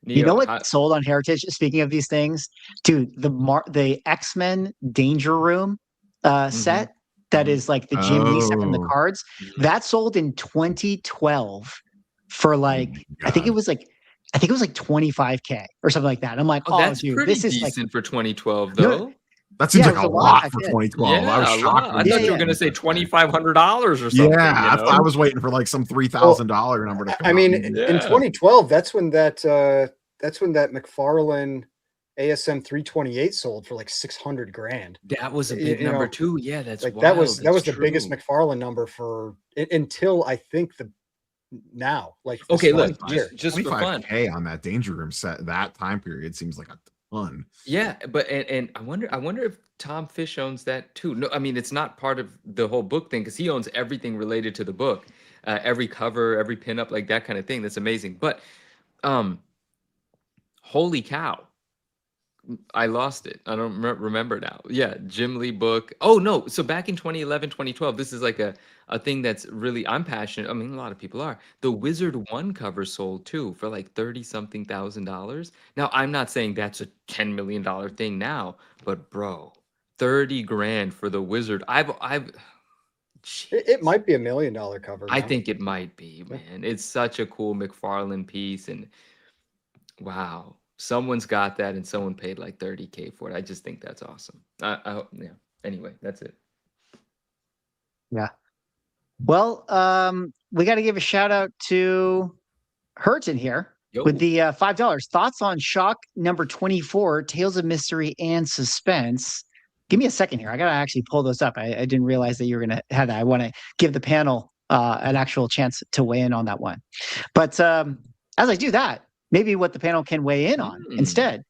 You know what sold on Heritage? Speaking of these things, dude, the X-Men Danger Room set that is like the Jim Lee set from the cards, that sold in 2012 for like I think it was like $25K or something like that. I'm like, that's dude, pretty this is decent for 2012 though. No, that seems like a lot for 2012. Yeah, I was shocked. I thought you were going to say $2,500 or something. Yeah, you know? I was waiting for like some $3,000 number to come. I mean, in 2012, that's when that McFarlane ASM 328 sold for like 600 grand. That was a big number too. Yeah, that's like wild. that was the biggest McFarlane number for until I think now. Like okay, look, just for fun, on that Danger Room set, that time period seems like a ton. Yeah, but and I wonder if Tom Fish owns that too. No, I mean it's not part of the whole book thing because he owns everything related to the book, every cover, every pinup, like that kind of thing. That's amazing. But holy cow, I lost it. I don't remember now. Yeah, Jim Lee book. Oh no, so back in 2011, 2012, this is like a thing that's really, I'm passionate. I mean, a lot of people are. The Wizard 1 cover sold too for like $30-something thousand. Now, I'm not saying that's a $10 million thing now, but bro, 30 grand for the Wizard. It might be $1 million cover. I think it might be, man. It's such a cool McFarlane piece, and wow. Someone's got that and someone paid like $30K for it. I just think that's awesome. Yeah. Anyway, that's it. Yeah. Well, we got to give a shout out to Hurton here with the $5. Thoughts on Shock number 24, Tales of Mystery and Suspense. Give me a second here. I got to actually pull those up. I didn't realize that you were going to have that. I want to give the panel an actual chance to weigh in on that one. But as I do that, maybe what the panel can weigh in on instead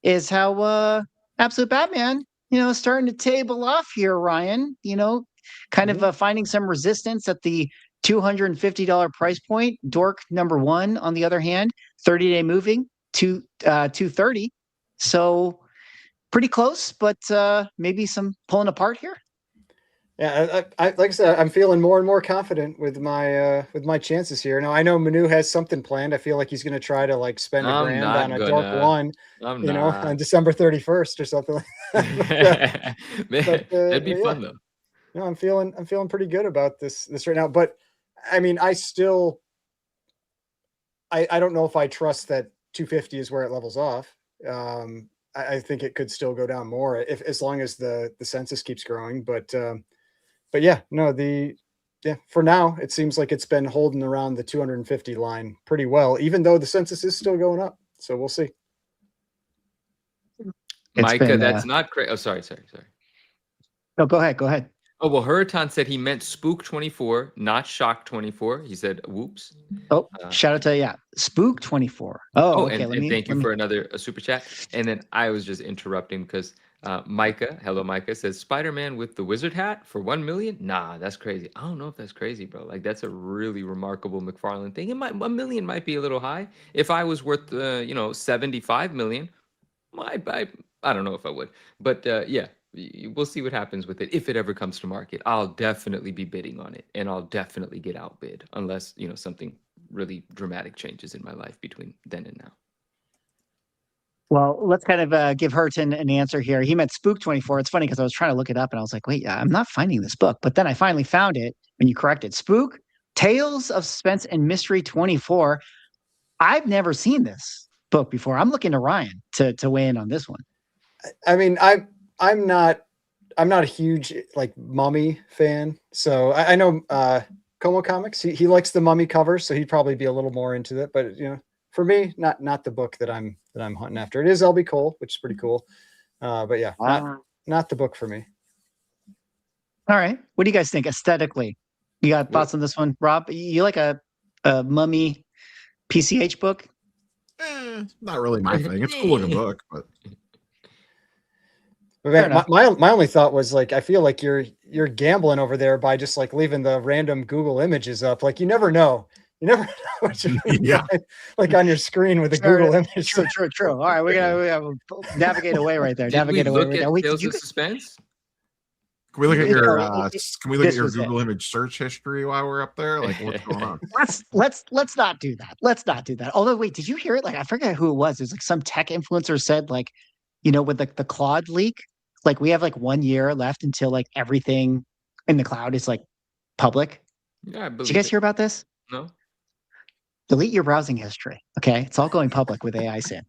is how Absolute Batman, you know, starting to table off here, Ryan, you know, kind of finding some resistance at the $250 price point. Dork number 1, on the other hand, 30-day moving to 230. So pretty close, but maybe some pulling apart here. Yeah, I like I said, I'm feeling more and more confident with my chances here. Now I know Manu has something planned. I feel like he's going to try to like spend $1,000 on a Dork 1, on December 31st or something like that. Man, that'd be fun though. No, I'm feeling pretty good about this right now. But I mean, I don't know if I trust that 250 is where it levels off. I think it could still go down more as long as the census keeps growing. But yeah, no, for now, it seems like it's been holding around the 250 line pretty well, even though the census is still going up. So we'll see. Micah, been, that's not crazy. Oh, sorry. No, go ahead. Oh, well, Huraton said he meant Spook 24, not Shock 24. He said, whoops. Oh, shout out to Spook 24. Oh, okay. And thank you for another super chat. And then I was just interrupting because Micah, hello Micah, says Spider-Man with the wizard hat for 1 million. Nah, that's crazy. I don't know if that's crazy, bro. Like that's a really remarkable McFarlane thing. 1 million might be a little high. If I was worth 75 million, I don't know if I would. But yeah, we'll see what happens with it if it ever comes to market. I'll definitely be bidding on it, and I'll definitely get outbid unless something really dramatic changes in my life between then and now. Well, let's kind of give Hurton an answer here. He meant Spook 24. It's funny because I was trying to look it up and I was like, wait, I'm not finding this book. But then I finally found it when you corrected. Spook, Tales of Suspense and Mystery 24. I've never seen this book before. I'm looking to Ryan to weigh in on this one. I mean, I'm not a huge like Mummy fan. So I know Como Comics, he likes the Mummy cover, so he'd probably be a little more into it. But for me, not the book that I'm hunting after. It is L.B. Cole, which is pretty cool. But yeah, not the book for me. All right. What do you guys think aesthetically? You got thoughts on this one, Rob? You like a Mummy PCH book? Not really my thing. It's a cool looking book, but my only thought was like, I feel like you're gambling over there by just like leaving the random Google images up. Like you never know what you like on your screen with a Google image. True. All right, we gotta navigate away right there. Navigate away right there. Wait, Tales of Suspense? Can we look at your Google image search history while we're up there? Like what's going on? Let's not do that. Let's not do that. Although, wait, did you hear it? Like I forget who it was. There's like some tech influencer said like, with the Claude leak, like we have like 1 year left until like everything in the cloud is like public. Yeah, I believe Did you guys hear about this? No. Delete your browsing history. Okay, it's all going public with AI soon.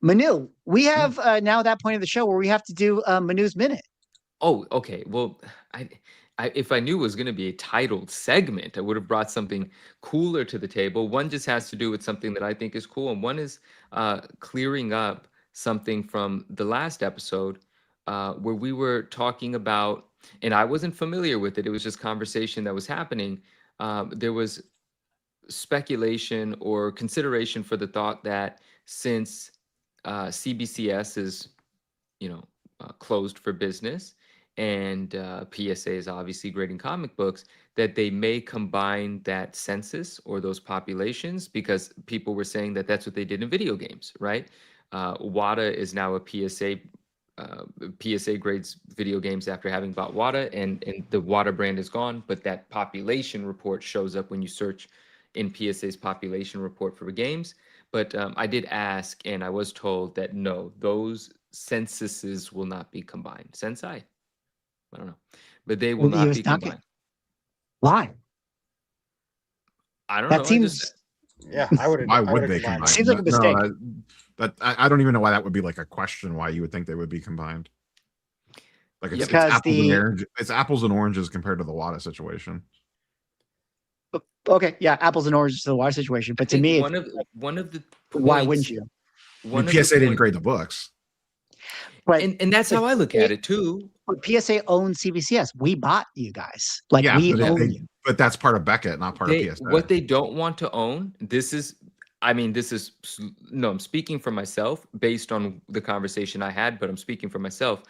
Manu, we have now that point of the show where we have to do Manu's Minute. Oh, okay. Well, I if I knew it was going to be a titled segment, I would have brought something cooler to the table. One just has to do with something that I think is cool, and one is clearing up something from the last episode where we were talking about, and I wasn't familiar with it. It was just conversation that was happening. There was speculation or consideration for the thought that since CBCS is, closed for business, and PSA is obviously grading comic books, that they may combine that census or those populations, because people were saying that that's what they did in video games, right? WATA is now a PSA. PSA grades video games after having bought WATA, and the WATA brand is gone, but that population report shows up when you search in PSA's population report for games. But I did ask, and I was told that no, those censuses will not be combined. Sensei? I don't know. But they will not be combined. Why? I don't know. Seems... I would. Why would they combine? Seems like a mistake. I don't even know why that would be like a question. Why you would think they would be combined? Like it's apples and oranges compared to the WATA situation. Okay, yeah, apples and oranges to the WATA situation. But to me, one of the points, why wouldn't you? PSA didn't grade the books. But and that's how I look at it too. But PSA owns CBCS. We bought you guys. Like we own you. But that's part of Beckett, not part of PSA. What they don't want to own, I'm speaking for myself based on the conversation I had, but I'm speaking for myself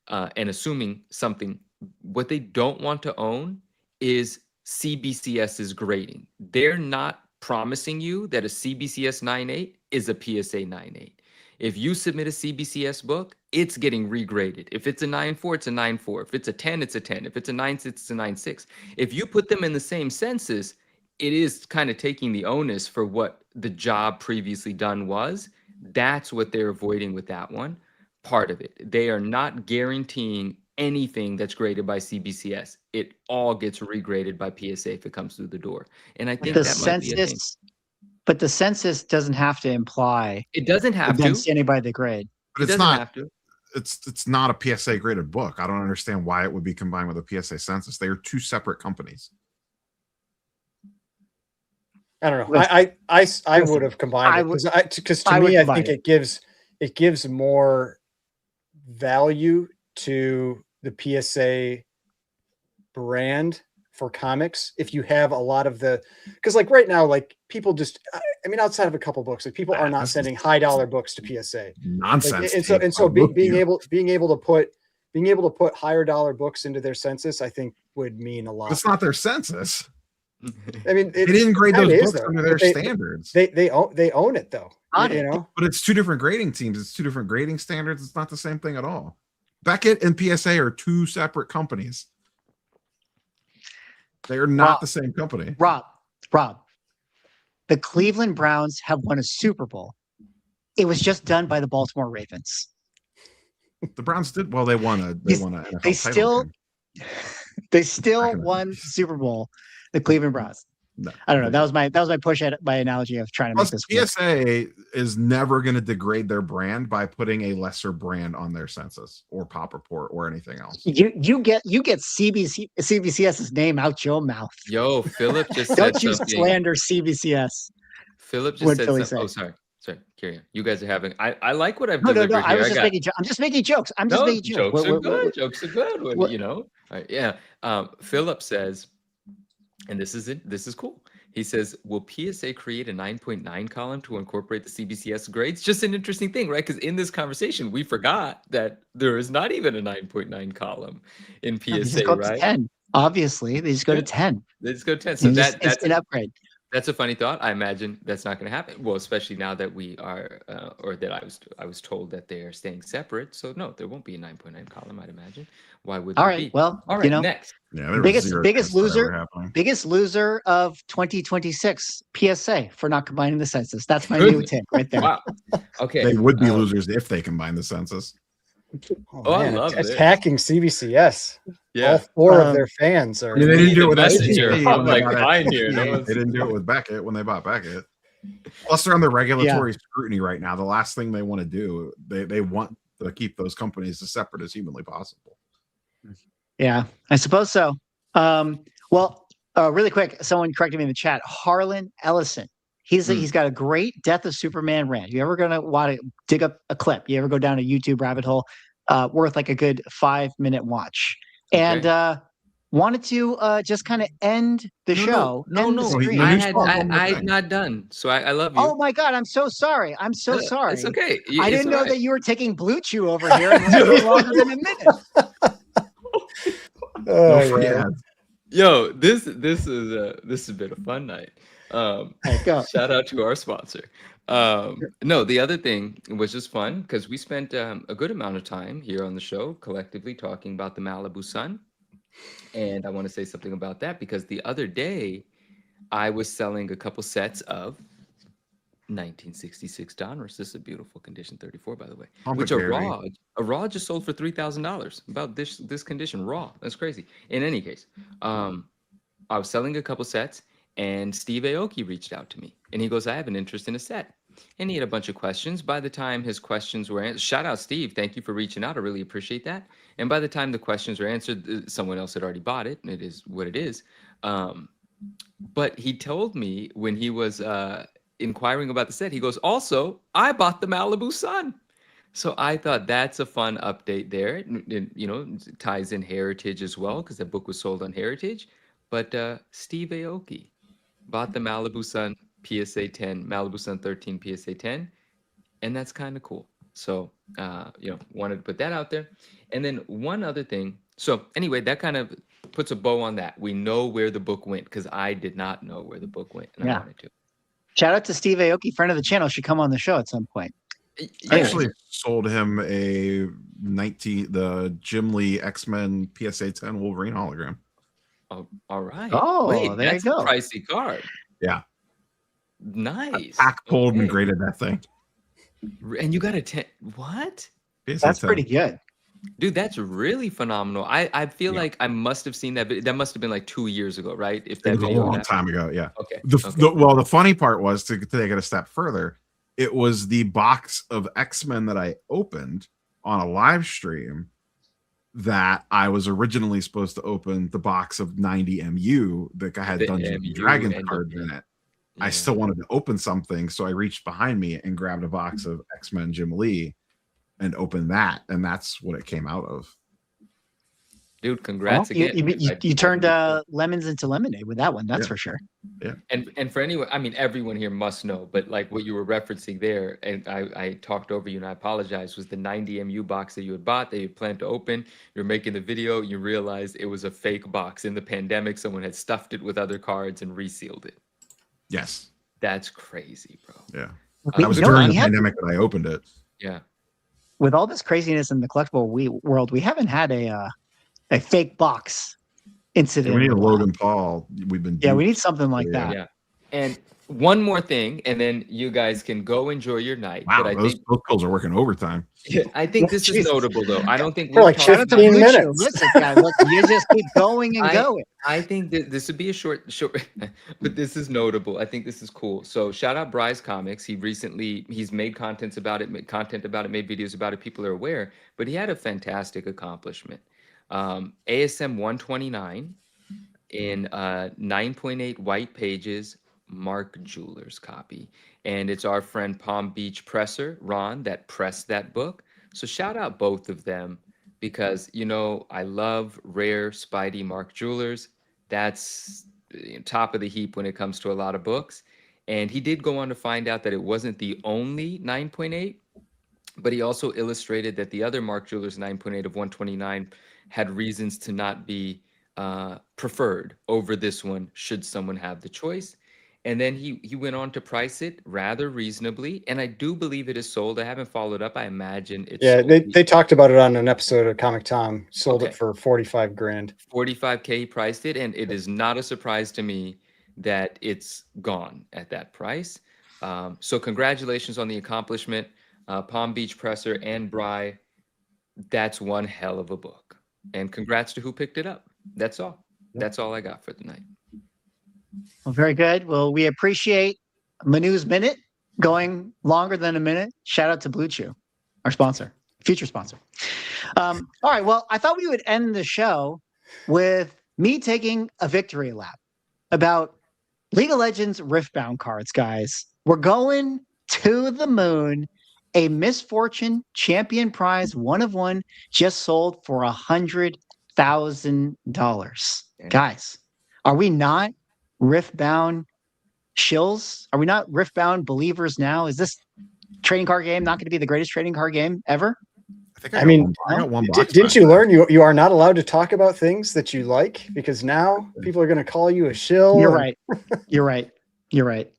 and assuming something. What they don't want to own is CBCS's grading. They're not promising you that a CBCS 9.8 is a PSA 9.8. If you submit a CBCS book, it's getting regraded. If it's a 9.4, it's a 9.4. If it's a 10, it's a 10. If it's a 9.6, it's a 9.6. If you put them in the same census, it is kind of taking the onus for what the job previously done was. That's what they're avoiding with that one. Part of it. They are not guaranteeing anything that's graded by CBCS. It all gets regraded by PSA if it comes through the door. And I think the that census, might be a thing. But the census doesn't have to imply it doesn't have to standing by the grade. But it's not. It's not a PSA graded book. I don't understand why it would be combined with a PSA census. They are two separate companies. I don't know. I would have combined it because to me, I think it gives it gives more value to the PSA brand for comics if you have a lot of the, because like right now, like people just, I mean, outside of a couple books, like people are not sending high dollar books to PSA. Nonsense. Like, and so being able to put higher dollar books into their census, I think would mean a lot. It's not their census. I mean, They didn't grade those books under their standards. They own it though. You know, but it's two different grading teams. It's two different grading standards. It's not the same thing at all. Beckett and PSA are two separate companies. They are not the same company. Rob, the Cleveland Browns have won a Super Bowl. It was just done by the Baltimore Ravens. The Browns did well. They won a NFL title. They still won Super Bowl. The Cleveland Browns. No, I don't know. That was my push at my analogy of trying to make this work. PSA is never going to degrade their brand by putting a lesser brand on their census or Pop Report or anything else. You get CBCS's name out your mouth. Yo, Philip just said Don't you something. slander CBCS. Philip just said something. Oh, sorry. Carry on. You guys are having. I like what I've delivered here. I'm just making jokes. Jokes are good. Jokes are good. You know. All right, yeah. Philip says, and this is cool. He says, will PSA create a 9.9 column to incorporate the CBCS grades? Just an interesting thing, right? Because in this conversation, we forgot that there is not even a 9.9 column in PSA, right? To 10. Obviously, they just go to 10. They just go to 10. So that's an upgrade. That's a funny thought. I imagine that's not going to happen. Well, especially now that we are, or that I was told that they are staying separate. So no, there won't be a 9.9 column. I'd imagine. Why would? All there right. be? Well, all right. Next, biggest loser of 2026 PSA for not combining the census. That's my new take right there. Wow. Okay. They would be losers if they combine the census. Oh, man, I love attacking CBCS. Yeah, all four of their fans are. I mean, they didn't do it with Messenger. I'm like fine here. They didn't do it with Beckett when they bought Beckett. Plus, they're under regulatory scrutiny right now. The last thing they want to do, they want to keep those companies as separate as humanly possible. Yeah, I suppose so. Really quick, someone corrected me in the chat. Harlan Ellison. He's got a great Death of Superman rant. You ever gonna want to dig up a clip? You ever go down a YouTube rabbit hole? Worth like a good 5-minute watch. And wanted to just kind of end the show. I'm not done. So I love you. Oh my God, I'm so sorry. I'm so sorry. It's okay. I didn't know that you were taking Blue Chew over here and it took longer than a minute. Yo, this has been a fun night. Shout out to our sponsor. No, the other thing was just fun because we spent a good amount of time here on the show collectively talking about the Malibu Sun. And I want to say something about that because the other day I was selling a couple sets of 1966 Donruss. This is a beautiful condition 34, by the way, which a raw just sold for $3,000 about this condition raw. That's crazy. In any case, I was selling a couple sets and Steve Aoki reached out to me and he goes, I have an interest in a set. And he had a bunch of questions. By the time his questions were answered, shout out Steve, thank you for reaching out. I really appreciate that. And by the time the questions were answered, someone else had already bought it, and it is what it is. But he told me when he was inquiring about the set, he goes, also, I bought the Malibu Sun. So I thought that's a fun update there. It ties in heritage as well because the book was sold on heritage. But Steve Aoki bought the Malibu Sun PSA 10, Malibu Sun 13 PSA 10, and that's kind of cool. So, wanted to put that out there. And then one other thing. So anyway, that kind of puts a bow on that. We know where the book went because I did not know where the book went, and I wanted to. Shout out to Steve Aoki, friend of the channel. Should come on the show at some point. I actually sold him the Jim Lee X-Men PSA 10 Wolverine hologram. Oh, all right. Oh, wait, there that's you go. A pricey card. Yeah. Nice. Pack pulled and graded that thing. And you got a 10. What? That's pretty good. Dude, that's really phenomenal. I feel like I must have seen that. That must have been like 2 years ago, right? If that was a long time ago, yeah. Okay. The funny part was to take it a step further. It was the box of X-Men that I opened on a live stream that I was originally supposed to open the box of 90 MU that I had Dungeons and Dragons cards in it. I still wanted to open something, so I reached behind me and grabbed a box of X-Men Jim Lee and opened that, and that's what it came out of. Dude, congrats Well, again. you turned lemons into lemonade with that one. That's for sure. Yeah. And for anyone, I mean, everyone here must know, but like what you were referencing there, and I talked over you and I apologize, was the 90 MU box that you had bought that you planned to open. You're making the video, you realized it was a fake box. In the pandemic, someone had stuffed it with other cards and resealed it. Yes. That's crazy, bro. Yeah. We- That was no, during we the had- pandemic that I opened it. Yeah. With all this craziness in the collectible world, we haven't had a fake box incident. We need in a a while. Logan Paul. We've been Yeah, we duped. need something like Yeah. that. Yeah. And one more thing, and then you guys can go enjoy your night. Wow, but I those think pills are working overtime. I think this is Jesus. notable though. I don't think For like we've Shout talked out to 15 Blue Chew. minutes. Listen, guys, look, you just keep going and going. I think that this would be a short, but this is notable. I think this is cool. So shout out Bryce Comics. He's made content about it, made videos about it. People are aware, but he had a fantastic accomplishment. ASM 129 in 9.8 white pages, Mark Jewelers copy. And it's our friend Palm Beach Presser, Ron, that pressed that book. So shout out both of them because, you know, I love rare Spidey Mark Jewelers. That's top of the heap when it comes to a lot of books. And he did go on to find out that it wasn't the only 9.8, but he also illustrated that the other Mark Jewelers 9.8 of 129 had reasons to not be preferred over this one should someone have the choice. And then he went on to price it rather reasonably, and I do believe it is sold. I haven't followed up. I imagine it's sold. they talked about it on an episode of Comic Tom. Sold Okay. it for 45 grand. 45K he priced it, and it is not a surprise to me that it's gone at that price. So congratulations on the accomplishment, Palm Beach Presser and Bry. That's one hell of a book, and congrats to who picked it up. That's all. That's all I got for the night. Well, very good. Well, we appreciate Manu's Minute going longer than a minute. Shout out to Blue Chew, our sponsor, future sponsor. All right. Well, I thought we would end the show with me taking a victory lap about League of Legends Riftbound cards, guys. We're going to the moon. A Misfortune Champion Prize 1 of 1 just sold for $100,000. Guys, are we not Riftbound shills? Are we not Riftbound believers now? Is this trading card game not going to be the greatest trading card game ever? I think I mean, I got one box. Didn't back. you learn you are not allowed to talk about things that you like because now people are going to call you a shill? You're and- right. You're right. You're right.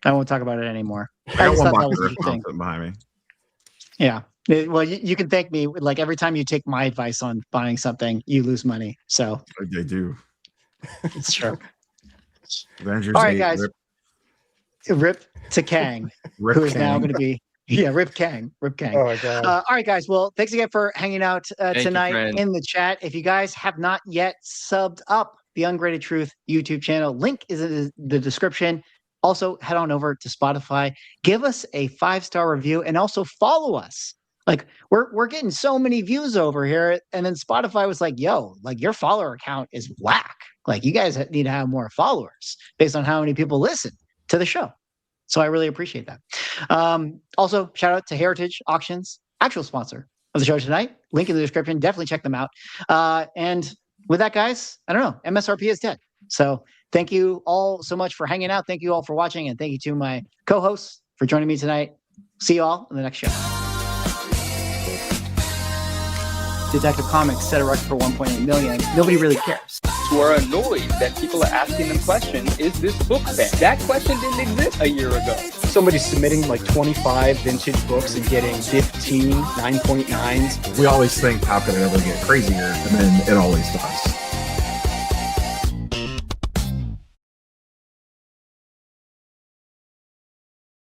I won't talk about it anymore. I got just one thought that box was of interesting. sitting behind me. Yeah. Well, you can thank me. Like every time you take my advice on buying something, you lose money. So They do. it's true. Avengers All right, 8, guys. Rip to Kang, Rip who is now Kang. going to be Rip Kang. Rip Kang. Oh my god. All right, guys. Well, thanks again for hanging out you, tonight friend. in the chat. If you guys have not yet subbed up the Ungraded Truth YouTube channel, link is in the description. Also, head on over to Spotify, give us a 5-star review, and also follow us. Like we're getting so many views over here, and then Spotify was like, "Yo, like your follower account is whack. Like you guys need to have more followers based on how many people listen to the show." So I really appreciate that. Also, shout out to Heritage Auctions, actual sponsor of the show tonight. Link in the description. Definitely check them out. And with that, guys, I don't know. MSRP is dead. So thank you all so much for hanging out. Thank you all for watching. And thank you to my co-hosts for joining me tonight. See you all in the next show. Detective Comics set a record for 1.8 million. Nobody really cares. Who are annoyed that people are asking them questions, is this book banned? That question didn't exist a year ago. Somebody's submitting like 25 vintage books and getting 15 9.9s. We always think, how could it ever get crazier? And then it always does.